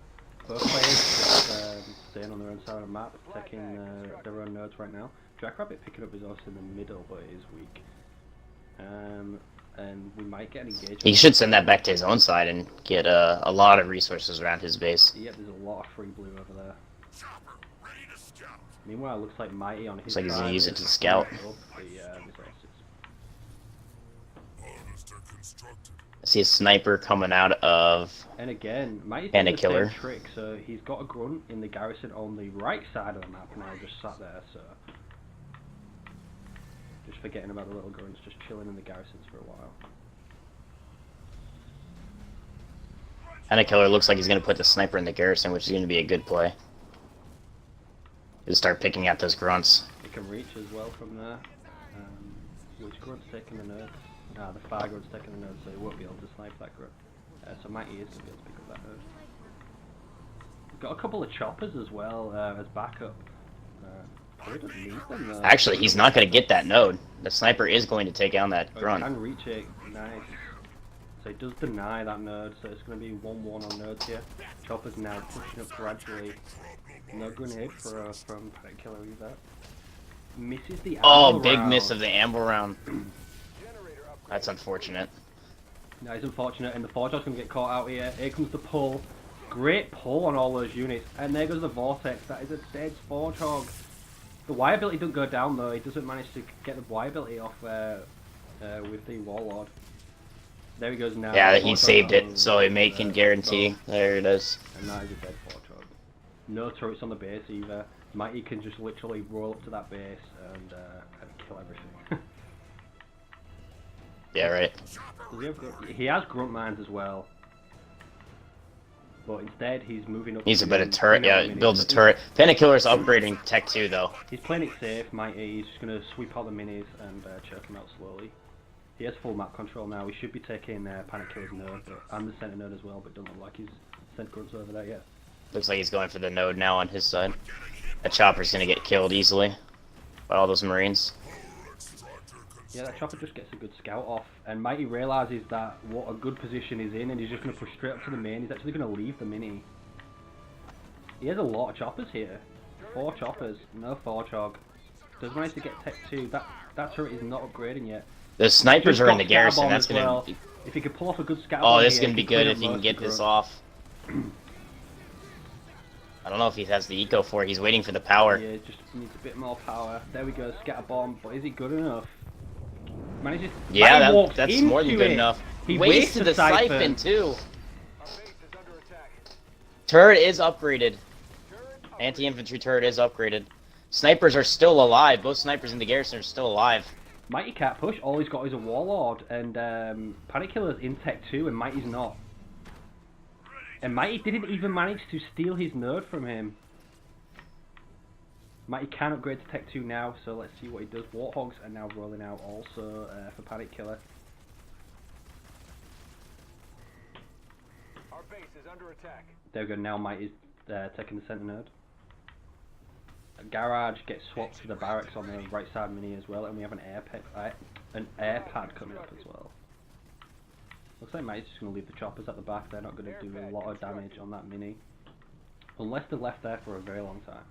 Both players just staying on their own side of the map, taking their own nodes right now. Jackrabbit picking up resources in the middle, but it is weak. And we might get an engagement. He should send that back to his own side and get a lot of resources around his base. Yep, there's a lot of free blue over there. Chopper, ready to scout. Meanwhile, it looks like Mighty on his like he's gonna side use it is to scout. picking up the resources. Harvester constructed. I see a sniper coming out of... And again, Mighty's Panic doing the Killer. same trick, so he's got a grunt in the garrison on the right side of the map now, just sat there, so... Just forgetting about the little grunts, just chilling in the garrisons for a while. Panic Killer looks like he's going to put the sniper in the garrison, which is going to be a good play. He'll start picking out those grunts. He can reach as well from there. Which grunt's taking the nodes? Ah, the far grunt's taking the nodes, so he won't be able to snipe that grunt. So Mighty is going to be able to pick up that node. We've got a couple of choppers as well as backup. Probably doesn't need them though. Actually, he's not going to get that node. The sniper is going to take down that Oh, he grunt. can reach it, nice. So he does deny that node, so it's going to be 1-1 on nodes here. Chopper's now pushing up gradually. No grenade from Panic Killer either. Misses the Oh, ammo big round. miss of the amber round. Generator upgrade. That's unfortunate. No, it's unfortunate, and the Fortrog's going to get caught out here. Here comes the pull. Great pull on all those units. And there goes the Vortex. That is a dead Fortrog. The Y ability doesn't go down though. He doesn't manage to get the Y ability off with the Warlord. There he goes now. Yeah, The he Fortrog saved on it, so he can the guarantee. boat. There it is. And that is a dead Fortrog. No turrets on the base either. Mighty can just literally roll up to that base and kill everything. Yeah, right. Does he have he has grunt mines as well. But instead he's moving up. Needs a to bit of turret. clean out Yeah, the it minis. builds a turret. Panic Killer's upgrading Tech 2 though. He's playing it safe, Mighty. He's just going to sweep out the minis and choke him out slowly. He has full map control now. He should be taking Panic Killer's node and the center node as well, but don't look like he's sent grunts over there yet. Looks like he's going for the node now on his side. That chopper's gonna get killed easily by all those Marines. Yeah, that chopper just gets a good scout off, and Mighty realises that what a good position he's in, and he's just going to push straight up to the main. He's actually going to leave the mini. He has a lot of choppers here. 4 choppers, no Forchog. Does manage to get Tech 2. That turret is not upgrading yet. The snipers Just are in got the garrison. Scatterbomb That's as gonna. well. If he could pull off a good scatter Oh, bomb this is here, gonna be he could good if clean he up can most get of the this grunt. off. I don't know if he has the eco for it. He's waiting for the power. Yeah, just needs a bit more power. There we go, scatter bomb. But is it good enough? Manages. Yeah, Mighty walks that's more than into good it. enough. He Wasted the siphon. siphon too. Our base is under attack. Turret is upgraded. Turret up. Anti-infantry turret is upgraded. Snipers are still alive. Both snipers in the garrison are still alive. Mighty can't push. All he's got is a Warlord, and Panic Killer's in Tech 2, and Mighty's not. And Mighty didn't even manage to steal his node from him. Mighty can upgrade to Tech 2 now, so let's see what he does. Warthogs are now rolling out also for Panic Killer. Our base is under attack. There we go, now Mighty's taking the center node. A garage gets swapped to the barracks on the right side mini as well, and we have an air pad coming up as well. Looks like Mighty's just going to leave the choppers at the back. They're not going to do a lot of damage on that mini. Unless they're left there for a very long time.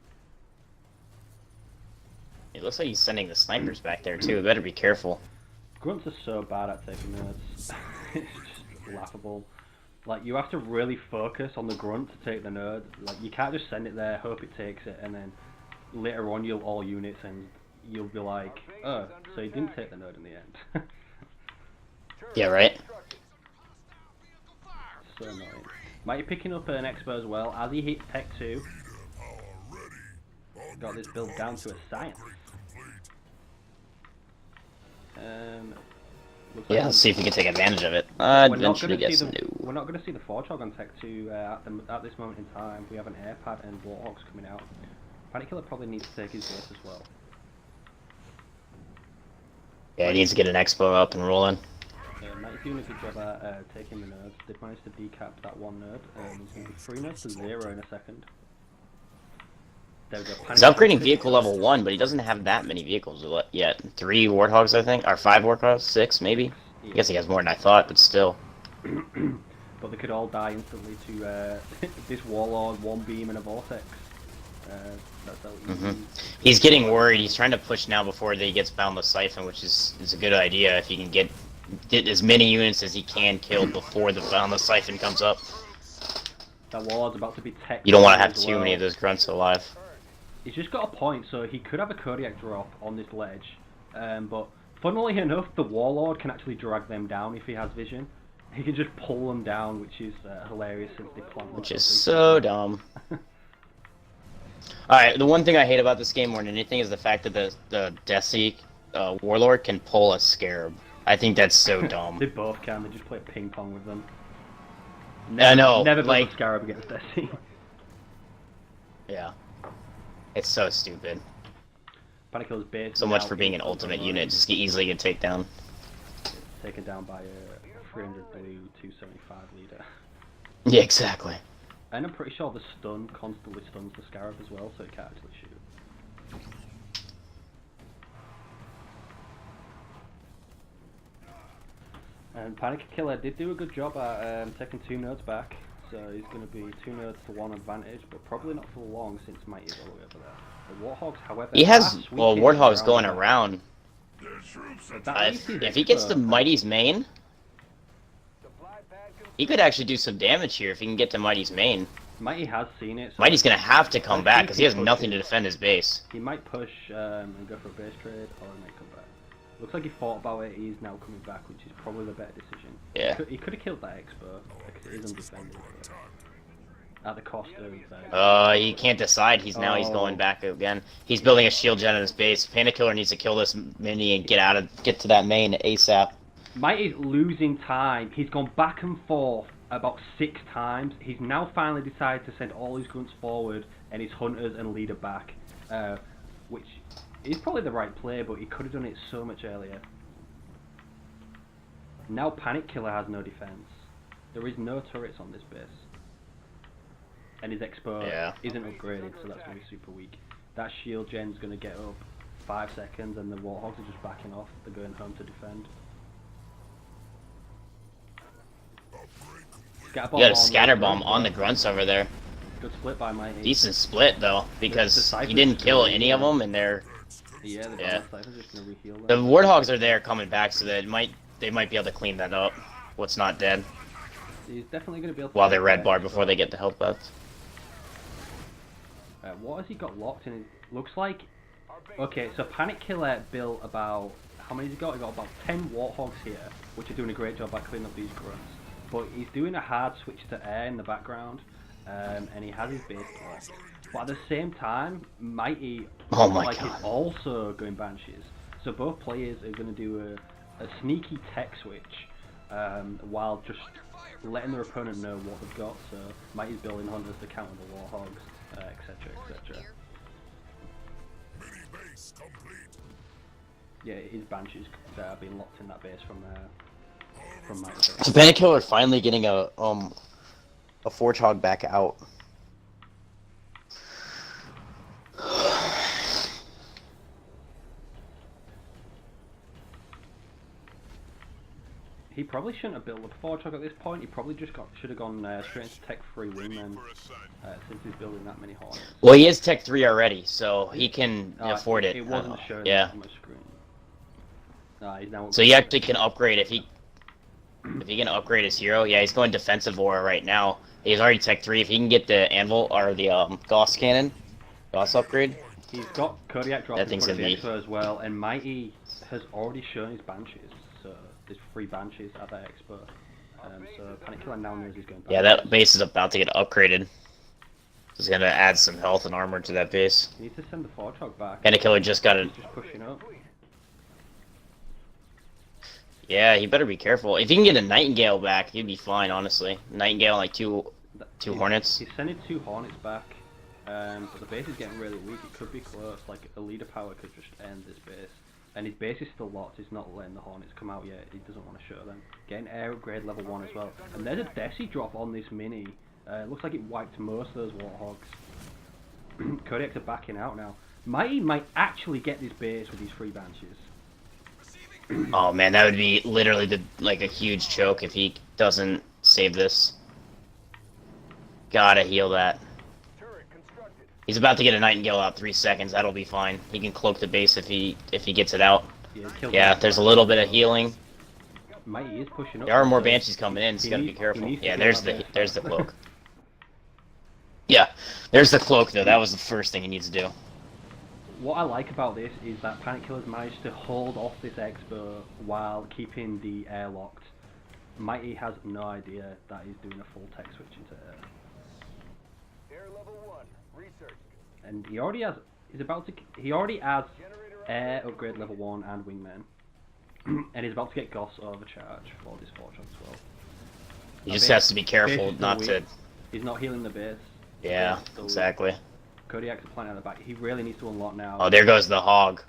It looks like he's sending the snipers back there too. Better be careful. Grunts are so bad at taking nodes. It's just laughable. Like, you have to really focus on the grunt to take the node. Like, you can't just send it there, hope it takes it, and then later on you'll all units and you'll be like, oh, so he didn't take the node in the end. Yeah, right. So annoying. Might be picking up an expo as well as he hits Tech 2. Got this build down to a science. Looks like Yeah, let's see if we can take advantage of it. I'd we're not venture going to to see guess the no. we're not going to see the Forchog on Tech 2 at this moment in time. We have an Airpad and Warthogs coming out. Panic Killer probably needs to take his base as well. Yeah, he needs to get an expo up and rolling. Mike's doing a good job at taking the nodes. They've managed to decap that one node. He's going to be 3 nodes to 0 in a second. There we go. He's upgrading vehicle level 1, but he doesn't have that many vehicles yet. 3 Warthogs, I think, or 5 Warthogs, 6 maybe. I guess he has more than I thought, but still. But they could all die instantly to this Warlord, 1 beam and a Vortex. That's how easy. He's getting worried. He's trying to push now before he gets Boundless Siphon, which is a good idea if he can get as many units as he can killed before the Boundless Siphon comes up. That Warlord's about to be tech. You don't want to have as too many of well. those grunts alive. He's just got a point, so he could have a Kodiak drop on this ledge. But funnily enough, the Warlord can actually drag them down if he has vision. He can just pull them down, which is hilarious since they plant. Which is so dumb. Alright, the one thing I hate about this game more than anything is the fact that the Deathseek Warlord can pull a Scarab. I think that's so dumb. They both can, they just play ping pong with them. I know, Never build like- a Scarab against Deathseek. Yeah. It's so stupid. Panic Killer's base. So much now for being is an ultimate online. unit, just easily get take down. Taken down by a 300 blue, 275 leader. Yeah, exactly. And I'm pretty sure the stun constantly stuns the Scarab as well, so it can't actually shoot. And Panic Killer did do a good job at taking 2 nodes back, so he's going to be 2 nodes to 1 advantage, but probably not for long since Mighty's all the way over there. The Warthogs, however, He are has, well, sweeping Warthog's going there. around. But that leaves his If he gets the expert. Mighty's main, Supply pad he could actually do some damage here if he can get to Mighty's main. Mighty has seen it. So Mighty's gonna have to come I back think because he has pushes. nothing to defend his base. He might push and go for a base trade, or he might come back. Looks like he thought about it. He's now coming back, which is probably the better decision. Yeah. He could have killed that Expo because it is undefended. at the cost of. He can't decide. He's Oh. going back again. He's building a shield gen in his base. Panic Killer needs to kill this mini and get to that main ASAP. Mighty's losing time. He's gone back and forth about 6 times. He's now finally decided to send all his grunts forward and his hunters and leader back, which is probably the right play, but he could have done it so much earlier. Now Panic Killer has no defense. There is no turrets on this base. And his expert Yeah. isn't upgraded, so that's going to be super weak. That shield gen's going to get up 5 seconds, and the Warthogs are just backing off. They're going home to defend. You got a scatter bomb on the grunts over there. Good split by Mighty. Decent split though, because Cypher's he didn't kill great, any of them, and they're Yeah, the Yeah. Cypher's just going to reheal the them. Warthogs are there coming back, so that they might be able to clean that up. What's not dead He's definitely going to be able to... while they're red bar before they get the health buff. What has he got locked in? Looks like... Okay, so Panic Killer built about... How many has he got? He got about 10 Warthogs here, which are doing a great job by cleaning up these grunts. But he's doing a hard switch to air in the background, and he has his base locked. But at the same time, Mighty Oh my like God. is also going Banshees. So both players are going to do a sneaky tech switch, while just letting their opponent know what they've got. So Mighty's building hunters to counter the Warthogs, etc, etc. Mini base complete. Yeah, it is Banshees that are being locked in that base from Mighty. So Panic Killer finally getting a Forge Hog back out. He probably shouldn't have built a Forge Hog at this point. He probably just should have gone straight into Tech 3 Wingman, since he's building that many Hornets. Well, he is Tech 3 already, so he can afford it. It wasn't showing Yeah. on my screen. He's now So he actually can upgrade if he can upgrade his hero. Yeah, he's going defensive aura right now. He's already Tech 3. If he can get the anvil or the Gauss cannon, Gauss upgrade. He's got Kodiak drop That in thing's front of the gonna be- Expo as well, and Mighty has already shown his Banshees. So there's 3 Banshees at that Expo. So Panic Killer now knows he's going Yeah, Banshees. that base is about to get upgraded. He's gonna add some health and armor to that base. He needs to send the Forge Hog back. Panic Killer just got He's it. just pushing up. Yeah, he better be careful. If he can get a Nightingale back, he'd be fine, honestly. Nightingale, like two Hornets. He's sending 2 Hornets back, but the base is getting really weak. It could be close. Like a leader power could just end this base, and his base is still locked. He's not letting the Hornets come out yet. He doesn't want to show them. Getting air upgrade level 1 as well. And there's a Desi drop on this mini. It looks like it wiped most of those Warthogs. Kodiaks are backing out now. Mighty might actually get this base with these 3 Banshees. Oh man, that would be literally like a huge choke if he doesn't save this. Gotta heal that. Turret constructed. He's about to get a Nightingale out 3 seconds. That'll be fine. He can cloak the base if he gets it out. Yeah, there's a little bit of healing. Mighty is pushing up. There are more Banshees coming in, so you gotta be He careful. needs to Yeah, get there's out the there. there's the cloak. Yeah, there's the cloak though. That was the first thing he needs to do. What I like about this is that Panic Killer's managed to hold off this Expo while keeping the air locked. Mighty has no idea that he's doing a full tech switch into air. Air level 1. Research. And he already has, he already has air upgrade level 1 and wingman. And he's about to get Goss overcharge for this Forge Hog as well. He just has to be careful Base is not still to. weak. He's not healing the base. Yeah, Base is still weak. exactly. Kodiak's planning out the back. He really needs to unlock now. Oh, there goes the hog.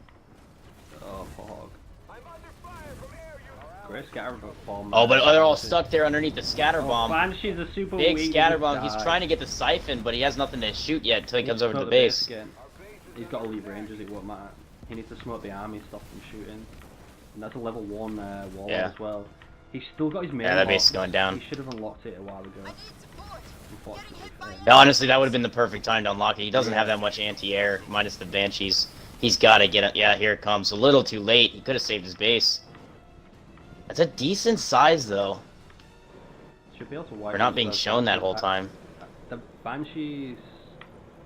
Oh, for Hog. I'm under fire from air units. Great scatter bomb. Oh, but they're all stuck there underneath the scatter bomb. Banshees are super Big weak. scatter He bomb. He's died. trying to get the siphon, but he has nothing to shoot yet until he comes over to Cut the base. again. He's got to leave Rangers, it won't matter. He needs to smoke the army, stop them shooting. And that's a level 1 wall Yeah. as well. He's still got his main Yeah, that base is lock. going down. He should have unlocked it a while ago. Unfortunately for him. Yeah, honestly, that would have been the perfect time to unlock it. He doesn't have that much anti-air, minus the Banshees. He's got to get it. Yeah, here it comes. A little too late. He could have saved his base. That's a decent size, though. Should be able to wipe We're not those being guys shown out. that whole time. The Banshees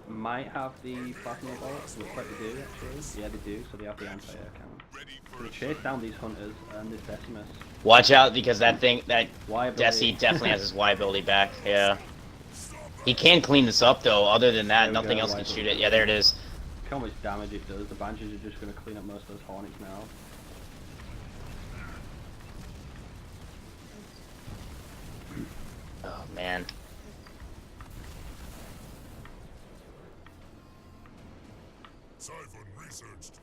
might have the plasma bolts. Looks like they do, actually. Yeah, they do, so they have the anti-air cannon. So they chase down these hunters and this Decimus. Watch out, because that Y ability. Desi definitely has his Y ability back. Yeah. He can clean this up though. Other than There that, we nothing go, else can light up shoot the it. Yeah, there it is. Look how much damage it does. The Banshees are just going to clean up most of those Hornets now. Oh man. Siphon researched.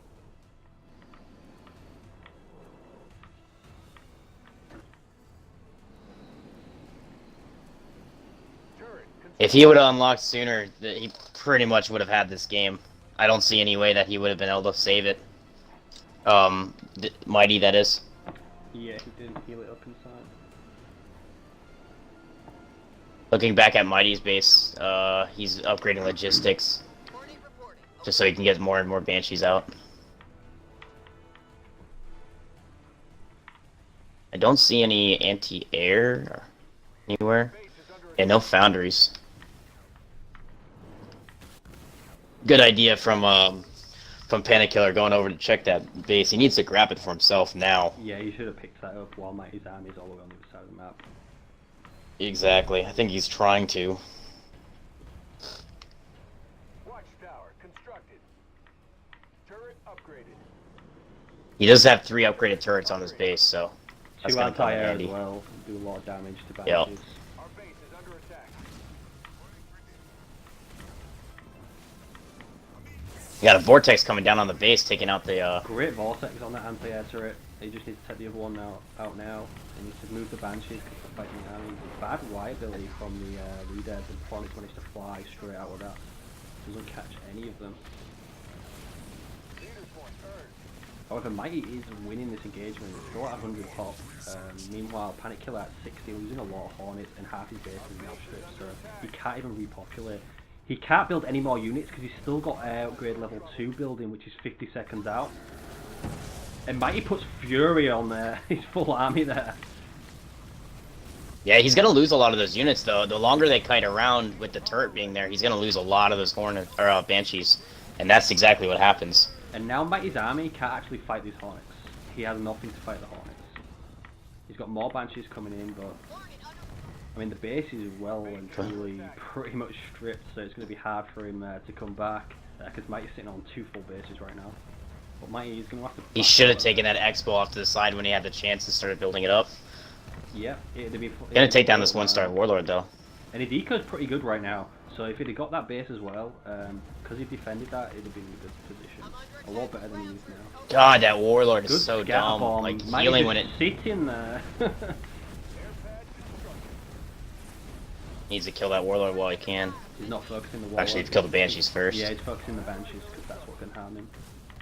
Turret If he would have unlocked sooner, he pretty much would have had this game. I don't see any way that he would have been able to save it. Mighty, that is. Yeah, he didn't heal it up inside. Looking back at Mighty's base, he's upgrading logistics. Just so he can get more and more Banshees out. I don't see any anti-air anywhere. Yeah, no foundries. Good idea from Panic Killer going over to check that base. He needs to grab it for himself now. Yeah, he should have picked that up while Mighty's army's all the way on the other side of the map. Exactly. I think he's trying to. Watchtower constructed. Turret upgraded. He does have 3 upgraded turrets on his base, so that's 2 gonna come in anti-air as handy. well. Do a lot of damage to Yep. Banshees. Our base is under attack. You got a vortex coming down on the base, taking out the. Great vortex on that anti-air turret. He just needs to take the other one out now. He needs to move the Banshees because they're fighting the army. Bad wiability from the leader. The Hornets managed to fly straight out of that. Doesn't catch any of them. Leader point earned. However, Mighty is winning this engagement. It's still at 100 pop. Meanwhile, Panic Killer at 60, losing a lot of Hornets, and half his base is now stripped, so he can't even repopulate. He can't build any more units because he's still got air upgrade level 2 building, which is 50 seconds out. And Mighty puts Fury on there, his full army there. Yeah, he's gonna lose a lot of those units though. The longer they kite around with the turret being there, he's gonna lose a lot of those Banshees, and that's exactly what happens. And now Mighty's army can't actually fight these Hornets. He has nothing to fight the Hornets. He's got more Banshees coming in, but I mean the base is well and truly pretty much stripped, so it's going to be hard for him to come back, because Mighty's sitting on 2 full bases right now. But Mighty is going to have to... He should have taken that Expo off to the side when he had the chance and started building it up. Yeah, it'd be... Gonna take down this 1-star Warlord though. And his eco's pretty good right now, so if he'd have got that base as well, because he defended that, it'd have been in a good position. A lot better than he is now. God, that Warlord is Good so scatter dumb. bomb. Like Mighty healing just when it sitting there. needs to kill that Warlord while he can. He's not focusing the Warlord. Actually, kill the Banshees first. Yeah, he's focusing the Banshees because that's what can harm him.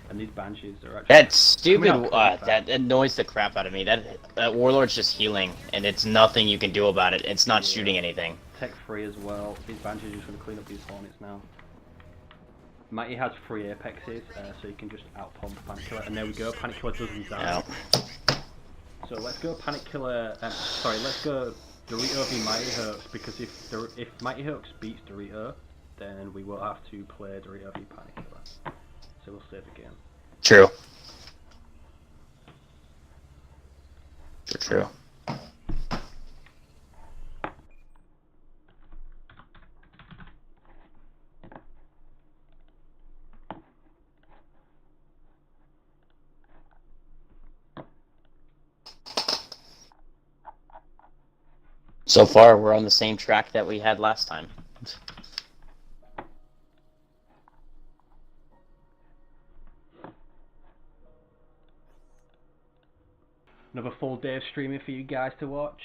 And these Banshees are actually... That stupid, coming out pretty that annoys the crap out of me. That Warlord's just healing, and it's nothing you can do about it. It's not shooting anything. Tech free as well. These Banshees are just going to clean up these Hornets now. Mighty has 3 Apexes, so you can just out-pump Panic Killer. And there we go, Panic Killer does resign. Yeah. So let's go Panic Killer... sorry, let's go Dorito v Mighty Hoax, because if Mighty Hoax beats Dorito, then we will have to play Dorito v Panic Killer. So we'll save the game. True. True. So far, we're on the same track that we had last time. Another full day of streaming for you guys to watch.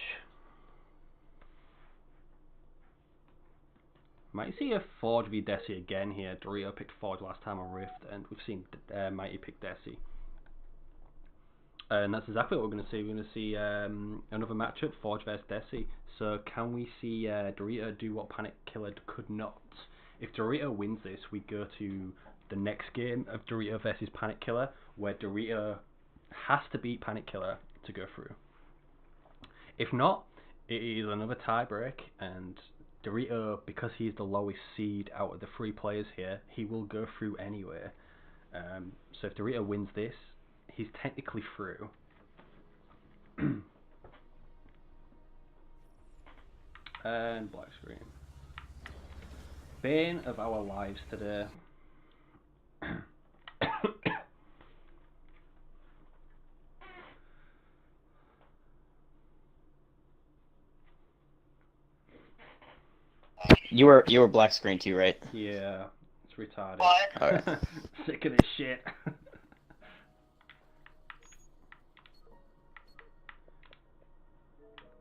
Might see a Forge v Desi again here. Dorito picked Forge last time on Rift, and we've seen Mighty pick Desi. And that's exactly what we're going to see. We're going to see another matchup, Forge vs Desi. So can we see Dorito do what Panic Killer could not? If Dorito wins this, we go to the next game of Dorito versus Panic Killer, where Dorito has to beat Panic Killer to go through. If not, it is another tie break, and Dorito, because he's the lowest seed out of the 3 players here, he will go through anyway. So if Dorito wins this, he's technically through. And black screen. bane of our lives today. You were black screen too, right? Yeah, it's retarded. Alright. Sick of this shit.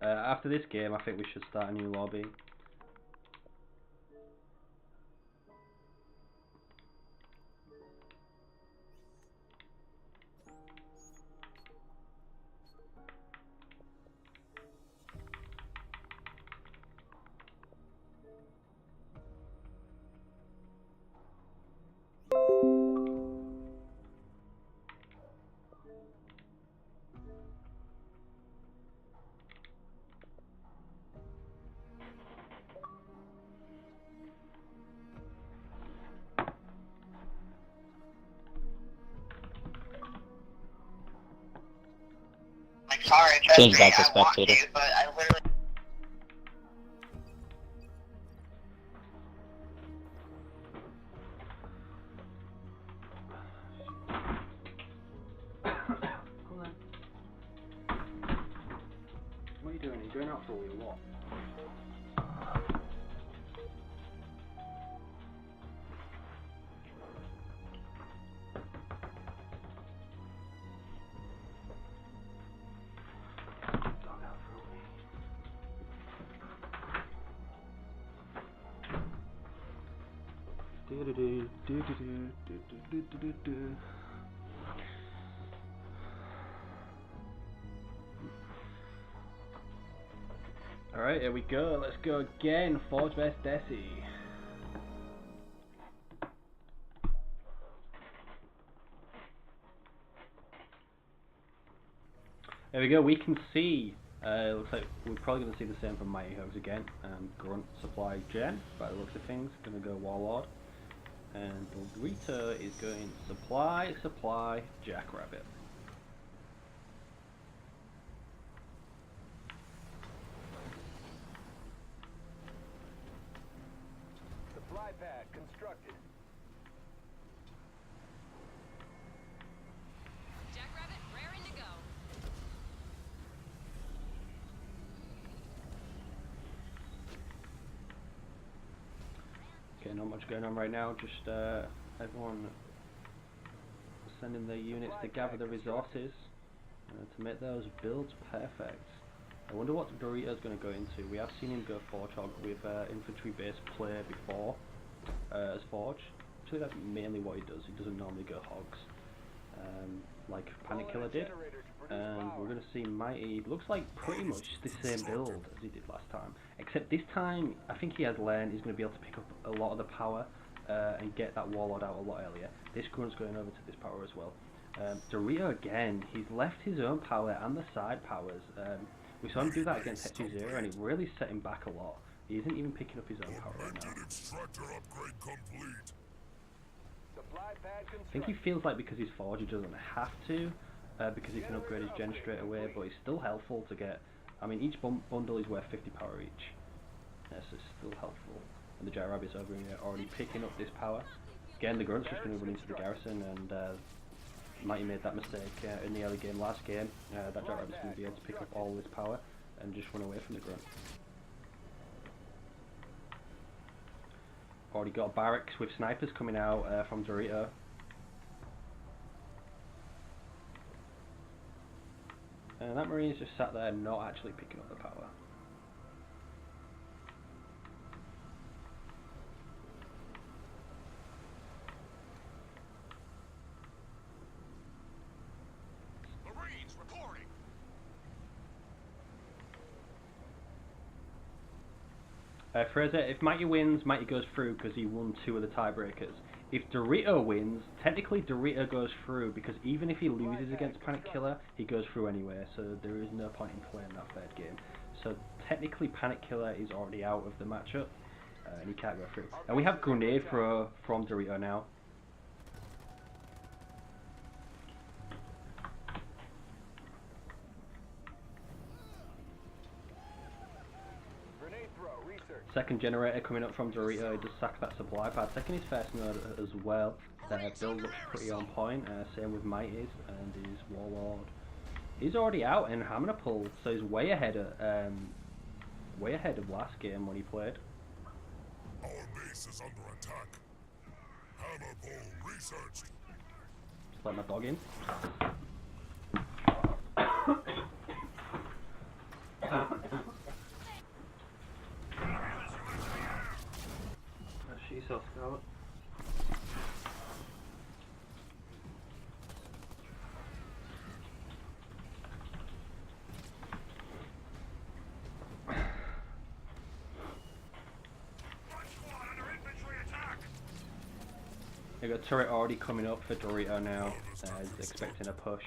After this game, I think we should start a new lobby. Sorry, Change back to I want spectator. to, but I literally. Hold on. What are you doing? Are you going out for a wee walk? Dog out for a wee. Do-do-do, do-do-do, do-do-do-do-do. Alright, here we go. Let's go again. Forge vs Desi. There we go. We can see. Looks like we're probably going to see the same from Mighty Hugs again. Grunt Supply Gen, by the looks of things, going to go Warlord. And Dorito is going Supply Jackrabbit. Supply pad constructed. Jackrabbit, raring to go. Okay, not much going on right now, just everyone sending their units to gather the resources to make those builds perfect. I wonder what Dorito's going to go into. We have seen him go Forge with infantry based play before as Forge. Actually that's mainly what he does. He doesn't normally go Hogs like Panic Killer did. And we're going to see Mighty, looks like pretty much the same build as he did last time, except this time I think he has learned he's going to be able to pick up a lot of the power and get that Warlord out a lot earlier. This Grunt's going over to this power as well. Dorito again, he's left his own power and the side powers. We saw him do that against Hetty0 and it really set him back a lot. He isn't even picking up his own power right now. Extractor upgrade complete. Supply pad I think he constructed. feels like because he's Forge he doesn't have to, because he can upgrade his gen straight away, but it's still helpful to get, I mean each bundle is worth 50 power each, so it's still helpful. And the Jackrabbit's over here already picking up this power. Again the Grunt's just going to run into the garrison, and Mighty made that mistake in the early game last game. That Jackrabbit's going to be able to pick up all this power and just run away from the Grunt. Already got barracks with snipers coming out from Dorito. And that Marine's just sat there not actually picking up the power. Marines reporting. Fraser, if Mighty wins, Mighty goes through because he won 2 of the tiebreakers. If Dorito wins, technically Dorito goes through because even if he loses against Panic Killer, he goes through anyway, so there is no point in playing that third game. So technically Panic Killer is already out of the matchup, and he can't go through. And we have Grenade Throw from Dorito now. Grenade throw. Research. Second generator coming up from Dorito. He just sacked that supply pad. Second his first node as well. Build looks pretty on point. Same with Mighty's and his Warlord. He's already out in Hammer Pull, so he's way ahead of last game when he played. Our base is under attack. Hammer pole researched. Just let my dog in. She's so scout. They got turret already coming up for Dorito now. He's expecting a push.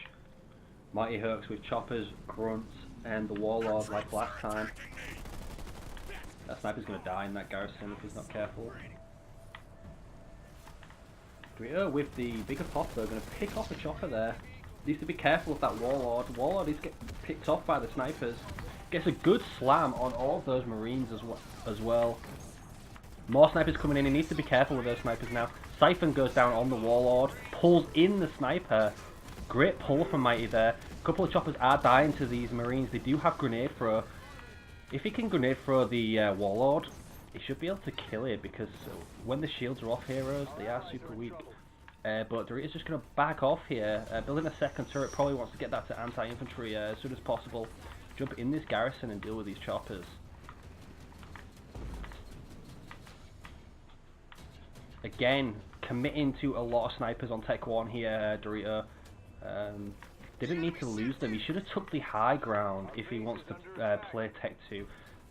Mighty Hurks with choppers, grunts, and the Warlord like last time. That sniper's gonna die in that garrison if he's not careful. Dorito with the bigger popper gonna pick off a chopper there. Needs to be careful of that Warlord. Warlord is getting picked off by the snipers. Gets a good slam on all of those Marines as well. More snipers coming in. He needs to be careful with those snipers now. Siphon goes down on the Warlord, pulls in the sniper. Great pull from Mighty there. A couple of choppers are dying to these Marines. They do have grenade throw. If he can grenade throw the Warlord, he should be able to kill it because when the shields are off heroes, they are super weak. But Dorito's just going to back off here. Building a second turret, probably wants to get that to anti-infantry as soon as possible. Jump in this garrison and deal with these choppers. Again, committing to a lot of snipers on Tech 1 here, Dorito. Didn't need to lose them. He should have took the high ground if he wants to play Tech 2.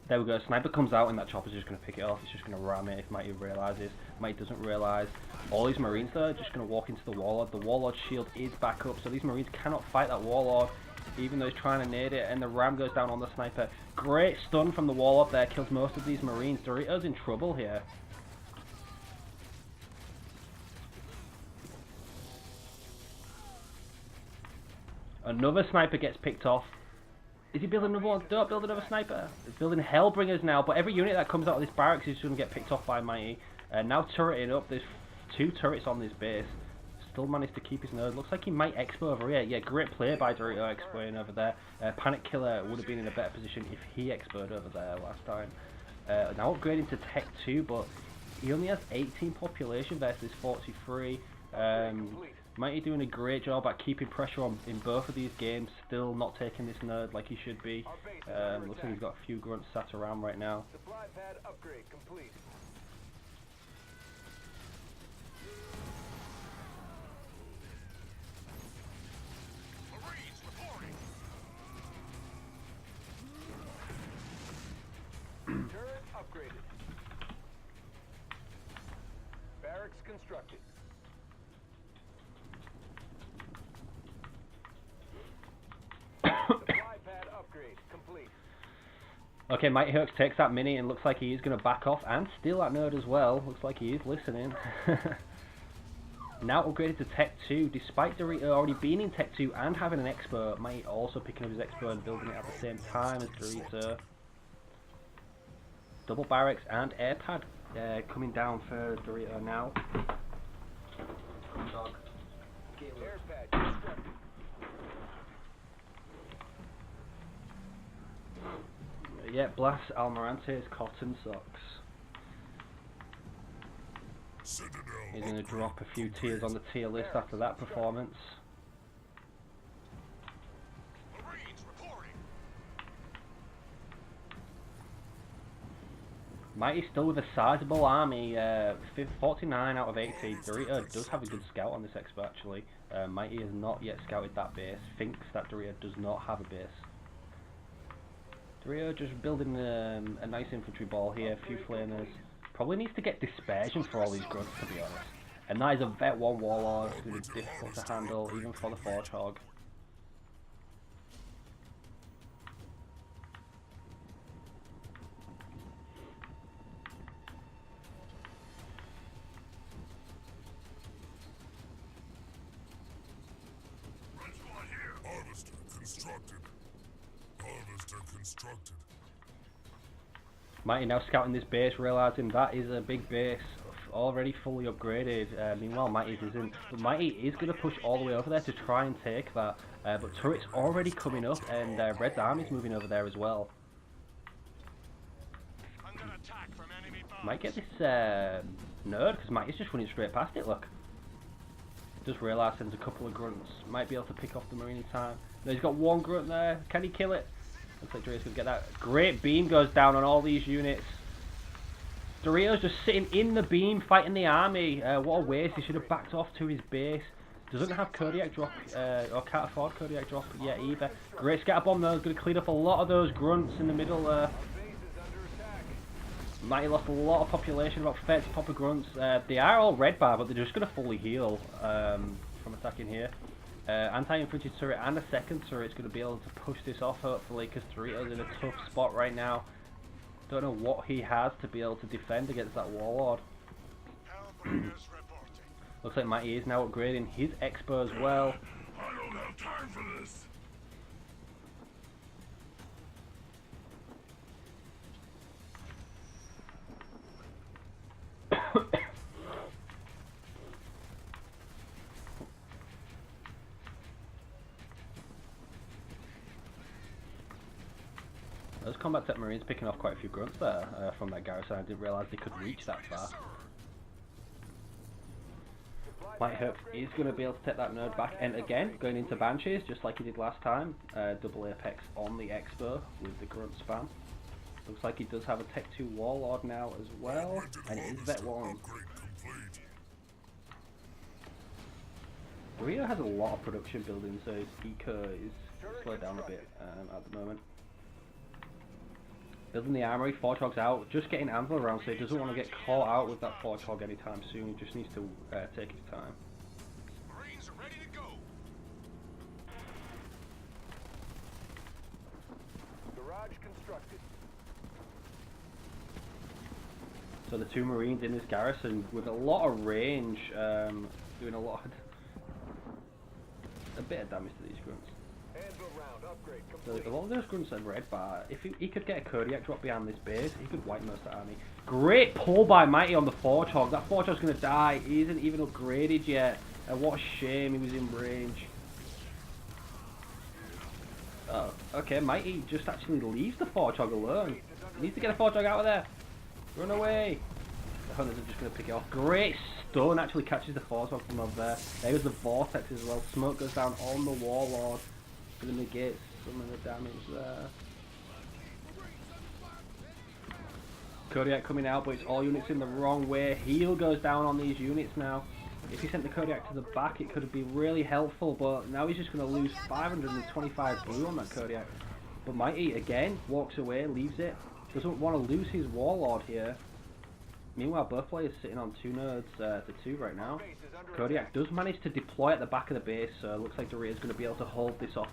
There we go. Sniper comes out and that chopper's just going to pick it off. He's just going to ram it if Mighty realises. Mighty doesn't realise. All these Marines though are just going to walk into the Warlord. The Warlord's shield is back up, so these Marines cannot fight that Warlord, even though he's trying to nade it, and the ram goes down on the sniper. Great stun from the Warlord there, kills most of these Marines. Dorito's in trouble here. Another sniper gets picked off. Is he building another one? Don't build another sniper. He's building Hellbringers now, but every unit that comes out of this barracks is going to get picked off by Mighty. Now turreting up. There's 2 turrets on this base. Still managed to keep his node. Looks like he might expo over here. Yeah, great play by Dorito expoing over there. Panic Killer would have been in a better position if he expoed over there last time. Now upgrading to Tech 2, but he only has 18 population versus 43. Mighty doing a great job at keeping pressure on in both of these games, still not taking this node like he should be. Looks like he's got a few grunts sat around right now. Supply pad upgrade complete. Marines reporting. Turret upgraded. Barracks constructed. Supply pad upgrade complete. Okay, Mighty Hurks takes that mini and looks like he is going to back off and steal that node as well. Looks like he is listening. Now upgraded to Tech 2, despite Dorito already being in Tech 2 and having an Expo. Mighty also picking up his Expo and building it at the same time as Dorito. Double barracks and air pad coming down for Dorito now. Dog. Air pad constructed. Yeah, Blas Almirante's cotton socks. Citadel He's going to drop a few tiers on the tier list after that performance. Marines reporting. Mighty still with a sizable army, 49 out of 80. Dorito does have a good scout on this expo actually. Mighty has not yet scouted that base, thinks that Dorito does not have a base. Dorito just building a nice infantry ball here, a few flamers. Probably needs to get dispersion for all these grunts to be honest. And that is a Vet 1 Warlord, it's going to be difficult to handle even for the Forge Hog. Harvester constructed. Harvester constructed. Mighty now scouting this base, realising that is a big base, already fully upgraded. Meanwhile, Mighty's isn't. But Mighty is going to push all the way over there to try and take that. But turret's already coming up, and Red's army's moving over there as well. Under attack from enemy bombs. Might get this nerd, because Mighty's just running straight past it, look. Just realised there's a couple of grunts. Might be able to pick off the marine in time. No, he's got one grunt there. Can he kill it? Looks like Dre's going to get that. Great beam goes down on all these units. Doritos just sitting in the beam fighting the army. What a waste. He should have backed off to his base. Doesn't have Kodiak drop, or can't afford Kodiak drop yet either. Great scatter bomb though. Going to clean up a lot of those grunts in the middle there. Mighty lost a lot of population, about 30 popper grunts. They are all red bar, but they're just going to fully heal from attacking here. Anti-infantry turret and a second turret is going to be able to push this off, hopefully, because Dorito's in a tough spot right now. Don't know what he has to be able to defend against that Warlord. Hellbringers reporting. Looks like Mighty is now upgrading his Expo as well. I don't have time for this. Those combat tech marines picking off quite a few grunts there from that garrison. I didn't realise they could reach that far. Mighty hope he's going to be able to take that node back, and again going into Banshees just like he did last time. Double Apex on the Expo with the grunt spam. Looks like he does have a Tech 2 Warlord now as well, and it is Vet 1. Upgrade complete. Dorito has a lot of production building, so his eco is slowed down a bit at the moment. Building the armory, Forge Hog's out, just getting Anvil around, so he doesn't want to get caught out with that Forge Hog anytime soon. He just needs to take his time. Marines are ready to go. Garage constructed. So the two Marines in this garrison with a lot of range, doing a bit of damage to these grunts. Anvil round upgrade So complete. a lot of those grunts are red bar. If he could get a Kodiak drop behind this base, he could wipe most of the army. Great pull by Mighty on the Forge Hog. That Forge Hog's going to die. He isn't even upgraded yet. What a shame he was in range. Oh, okay, Mighty just actually leaves the Forge Hog alone. He needs to get a Forge Hog out of there. Run away. The Hunters are just going to pick it off. Great stun actually catches the Forge Hog from over there. There goes the Vortex as well. Smoke goes down on the Warlord. Going to negate some of the damage there. Kodiak coming out, but it's all units in the wrong way. Heal goes down on these units now. If he sent the Kodiak to the back, it could have been really helpful, but now he's just going to lose 525 blue on that Kodiak. But Mighty, again, walks away, leaves it. Doesn't want to lose his Warlord here. Meanwhile, both players sitting on 2 nodes to 2 right now. Kodiak does manage to deploy at the back of the base, so it looks like Dorito's going to be able to hold this off.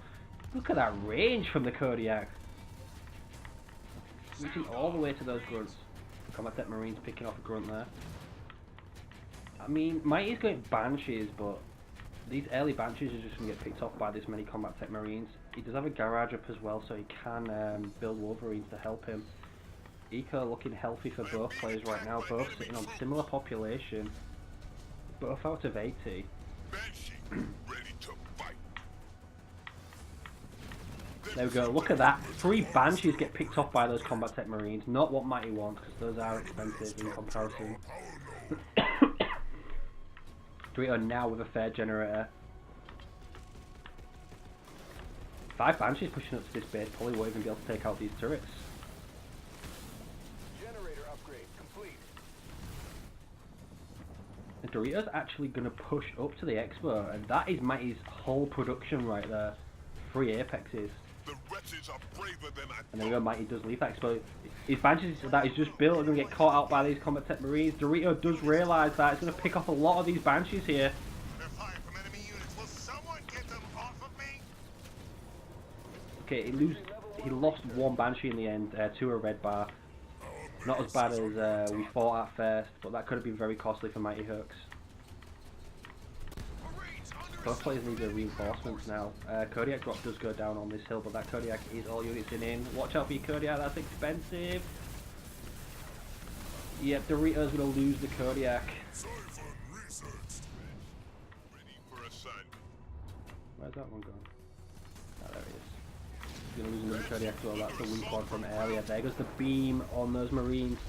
Look at that range from the Kodiak. Reaching all the way to those grunts. Combat Tech Marines picking off a grunt there. I mean, Mighty's going Banshees, but these early Banshees are just going to get picked off by this many Combat Tech Marines. He does have a garage up as well, so he can build Wolverines to help him. Eco looking healthy for both players right now, both sitting on similar population. Both out of 80. Banshee, ready to fight. There we go, look at that. 3 Banshees get picked off by those Combat Tech Marines. Not what Mighty wants, because those are expensive in comparison. Dorito now with a fair generator. 5 Banshees pushing up to this base, probably won't even be able to take out these turrets. Generator upgrade complete. And Dorito's actually going to push up to the Expo, and that is Mighty's whole production right there. 3 Apexes. The wretches are braver than I And there we go, Mighty does leave that Expo. His Banshees that he's just built are going to get caught out by these Combat Tech Marines. Dorito does realise that. It's going to pick off a lot of these Banshees here. They're firing from enemy units. Will someone get them off of me? Okay, he lost 1 Banshee in the end, 2 a red bar. Not as bad as we thought at first, but that could have been very costly for Mighty Hooks. Marines under Both players need their reinforcements now. Kodiak drop does go down on this hill, but that Kodiak is all units in. Watch out for your Kodiak, that's expensive. Yep, Dorito's gonna lose the Kodiak. Siphon researched. Ready for assignment. Where's that one gone? Oh, there he is. He's gonna lose another Kodiak as well. That's the weak one from earlier. There goes the beam on those Marines.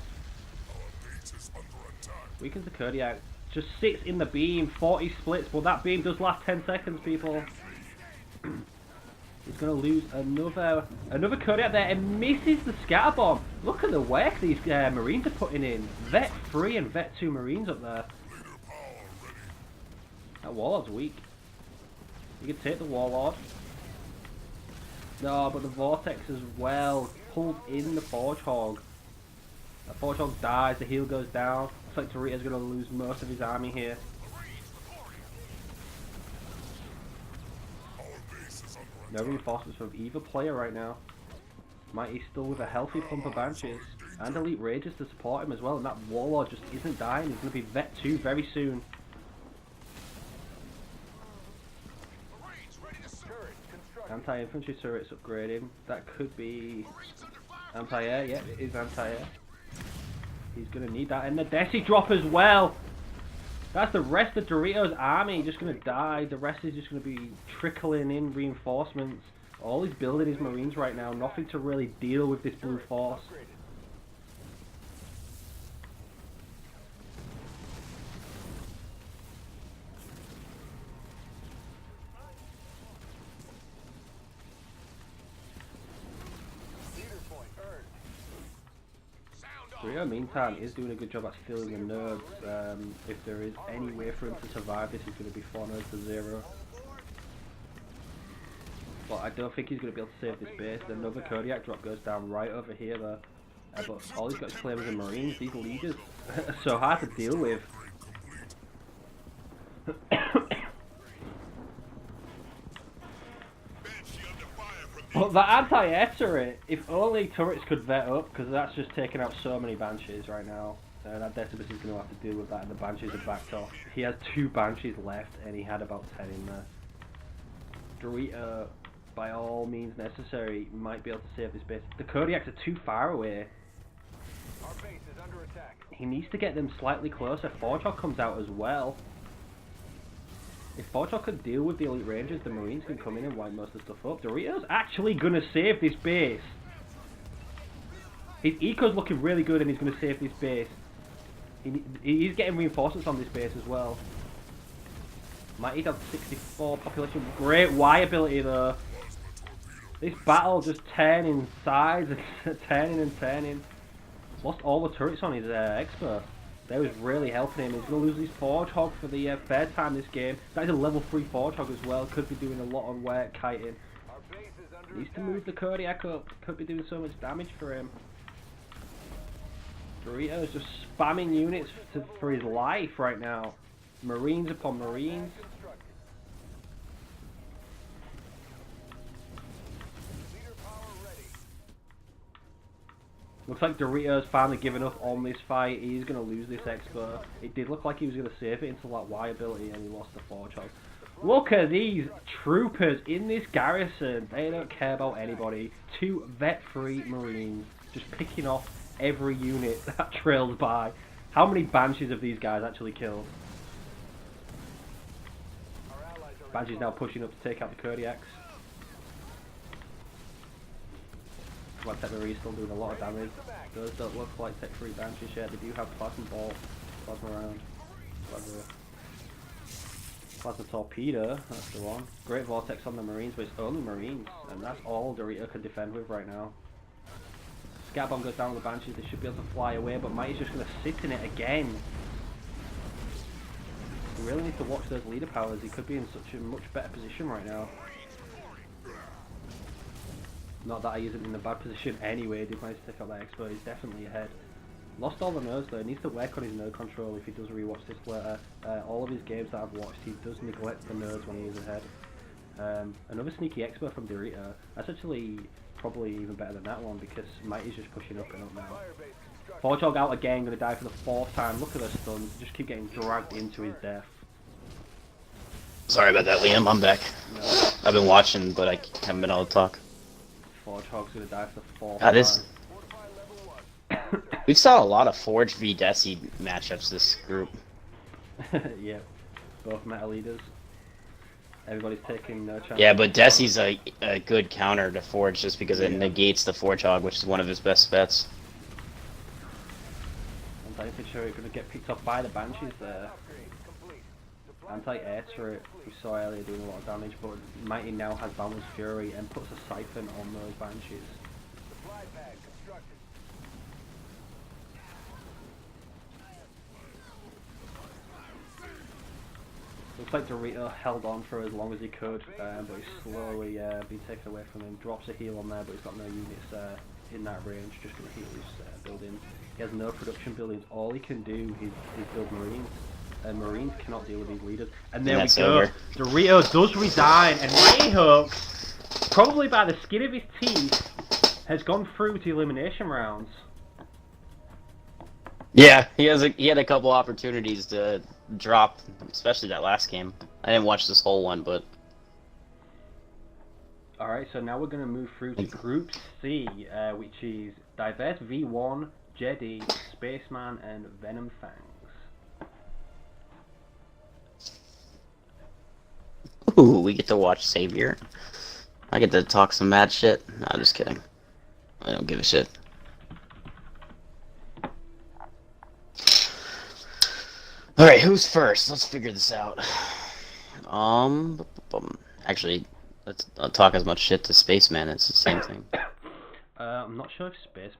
Our base is under attack. Weakens the Kodiak. Just sits in the beam. 40 splits, but that beam does last 10 seconds, people. He's going to lose another Kodiak there and misses the scatter bomb. Look at the work these Marines are putting in. Vet 3 and Vet 2 Marines up there. Leader power ready. That Warlord's weak. You can take the Warlord. No, but the Vortex as well pulls in the Forge Hog. The Forge Hog dies, the heal goes down. Looks like Dorito's going to lose most of his army here. Our base is under No attack. reinforcements from either player right now. Mighty still with a healthy pump of Banshees. And Elite Rages to support him as well. And that Warlord just isn't dying. He's going to be Vet 2 very soon. Marines ready to serve. Turret constructed. Anti-infantry turrets upgrading. That could be Marines under fire. anti-air. Yeah, it is anti-air. He's going to need that. And the Desi drop as well. That's the rest of Dorito's army just going to die. The rest is just going to be trickling in reinforcements. All he's building is Marines right now. Nothing to really deal with this blue force. Upgraded. Leader point earned. Sound off. Dorito, meantime, is doing a good job at stealing the nerds. If there is any way for him to survive this, he's going to be 4 nerds to 0. But I don't think he's going to be able to save this base. Another Kodiak drop goes down right over here, though. But all he's got to claim is the Marines. These leaders are so hard to deal with. Banshee under fire from But the anti-air turret, if only turrets could vet up, because that's just taking out so many Banshees right now. That Decibus is going to have to deal with that, and the Banshees are backed off. He has 2 Banshees left, and he had about 10 in there. Dorito, by all means necessary, might be able to save this base. The Kodiaks are too far away. Our base is under attack. He needs to get them slightly closer. Forgehawk comes out as well. If Forgehawk could deal with the Elite Rangers, the Marines can come in and wipe most of the stuff up. Dorito's actually going to save this base. His eco's looking really good and he's going to save this base. He's getting reinforcements on this base as well. Mighty have 64 population. Great Y ability though. This battle just turning sides and turning and turning. Lost all the turrets on his expert. That was really helping him. He's going to lose his Forge Hog for the third time this game. That is a level 3 Forge Hog as well. Could be doing a lot of work kiting. Our base is under Needs to attack. move the Kodiak up. Could be doing so much damage for him. Dorito is just spamming units for his life right now. Marines upon Marines. Constructed. Leader power ready. Looks like Dorito's finally given up on this fight. He's going to lose this Expo. It did look like he was going to save it until that Y ability and he lost the Forge Hog. Look at these troopers in this garrison. They don't care about anybody. 2 vet-free Marines just picking off every unit that trails by. How many Banshees have these guys actually killed? Our allies are Banshee's now pushing up to take out the Kodiaks. Well, Tech Marie's still doing a lot of damage. Those don't look like Tech 3 Banshees yet. They do have Plasma Bolt, Plasma Round, Plasma Torpedo, that's the one. Great Vortex on the Marines, but it's only Marines, and that's all Dorito can defend with right now. Scat Bomb goes down on the Banshees, they should be able to fly away, but Mighty's just going to sit in it again. He really needs to watch those leader powers, he could be in such a much better position right now. Not that he isn't in a bad position anyway, did manage to take out that Expo, he's definitely ahead. Lost all the nodes though, he needs to work on his node control if he does rewatch this later. All of his games that I've watched, he does neglect the nodes when he is ahead. Another sneaky Expo from Dorito, that's actually probably even better than that one because Mighty's just pushing up and up now. fire base constructed. Forge Hog out again, going to die for the 4th time, look at those stuns, just keep getting dragged into his death. Sorry about that, Liam. I'm back. No, I've been watching, but I haven't been able to talk. Forge Hog's going to die for the 4th God, this- time. Fortify level 1. We saw a lot of Forge v Desi matchups this group. Yeah, both meta leaders. Everybody's taking no chance. Yeah, but Desi's a good counter to Forge just because it negates the Forge Hog, which is one of his best bets. Anti-infantry going to get picked up by the Banshees there. Anti-air turret, we saw earlier doing a lot of damage, but Mighty now has Boundless Fury and puts a siphon on those Banshees. Supply pad constructed. Looks like Dorito held on for as long as he could, but he's slowly been taken away from him. Drops a heal on there, but he's got no units in that range, just going to heal his building. He has no production buildings. All he can do is build Marines. And Marines cannot deal with these leaders. And there we go. Over. Dorito does resign, and Mighty Hook, probably by the skin of his teeth, has gone through to elimination rounds. Yeah, he had a couple opportunities to drop, especially that last game. I didn't watch this whole one, but Alright, so now we're going to move through to Group C, which is Diverse V1, Jedi, Spaceman, and Venom Fangs. ooh, we get to watch Savior. I get to talk some mad shit. No, I'm just kidding. I don't give a shit. Alright, who's first? Let's figure this out. Actually, let's talk as much shit to Spaceman. It's the same thing. I'm not sure if Spaceman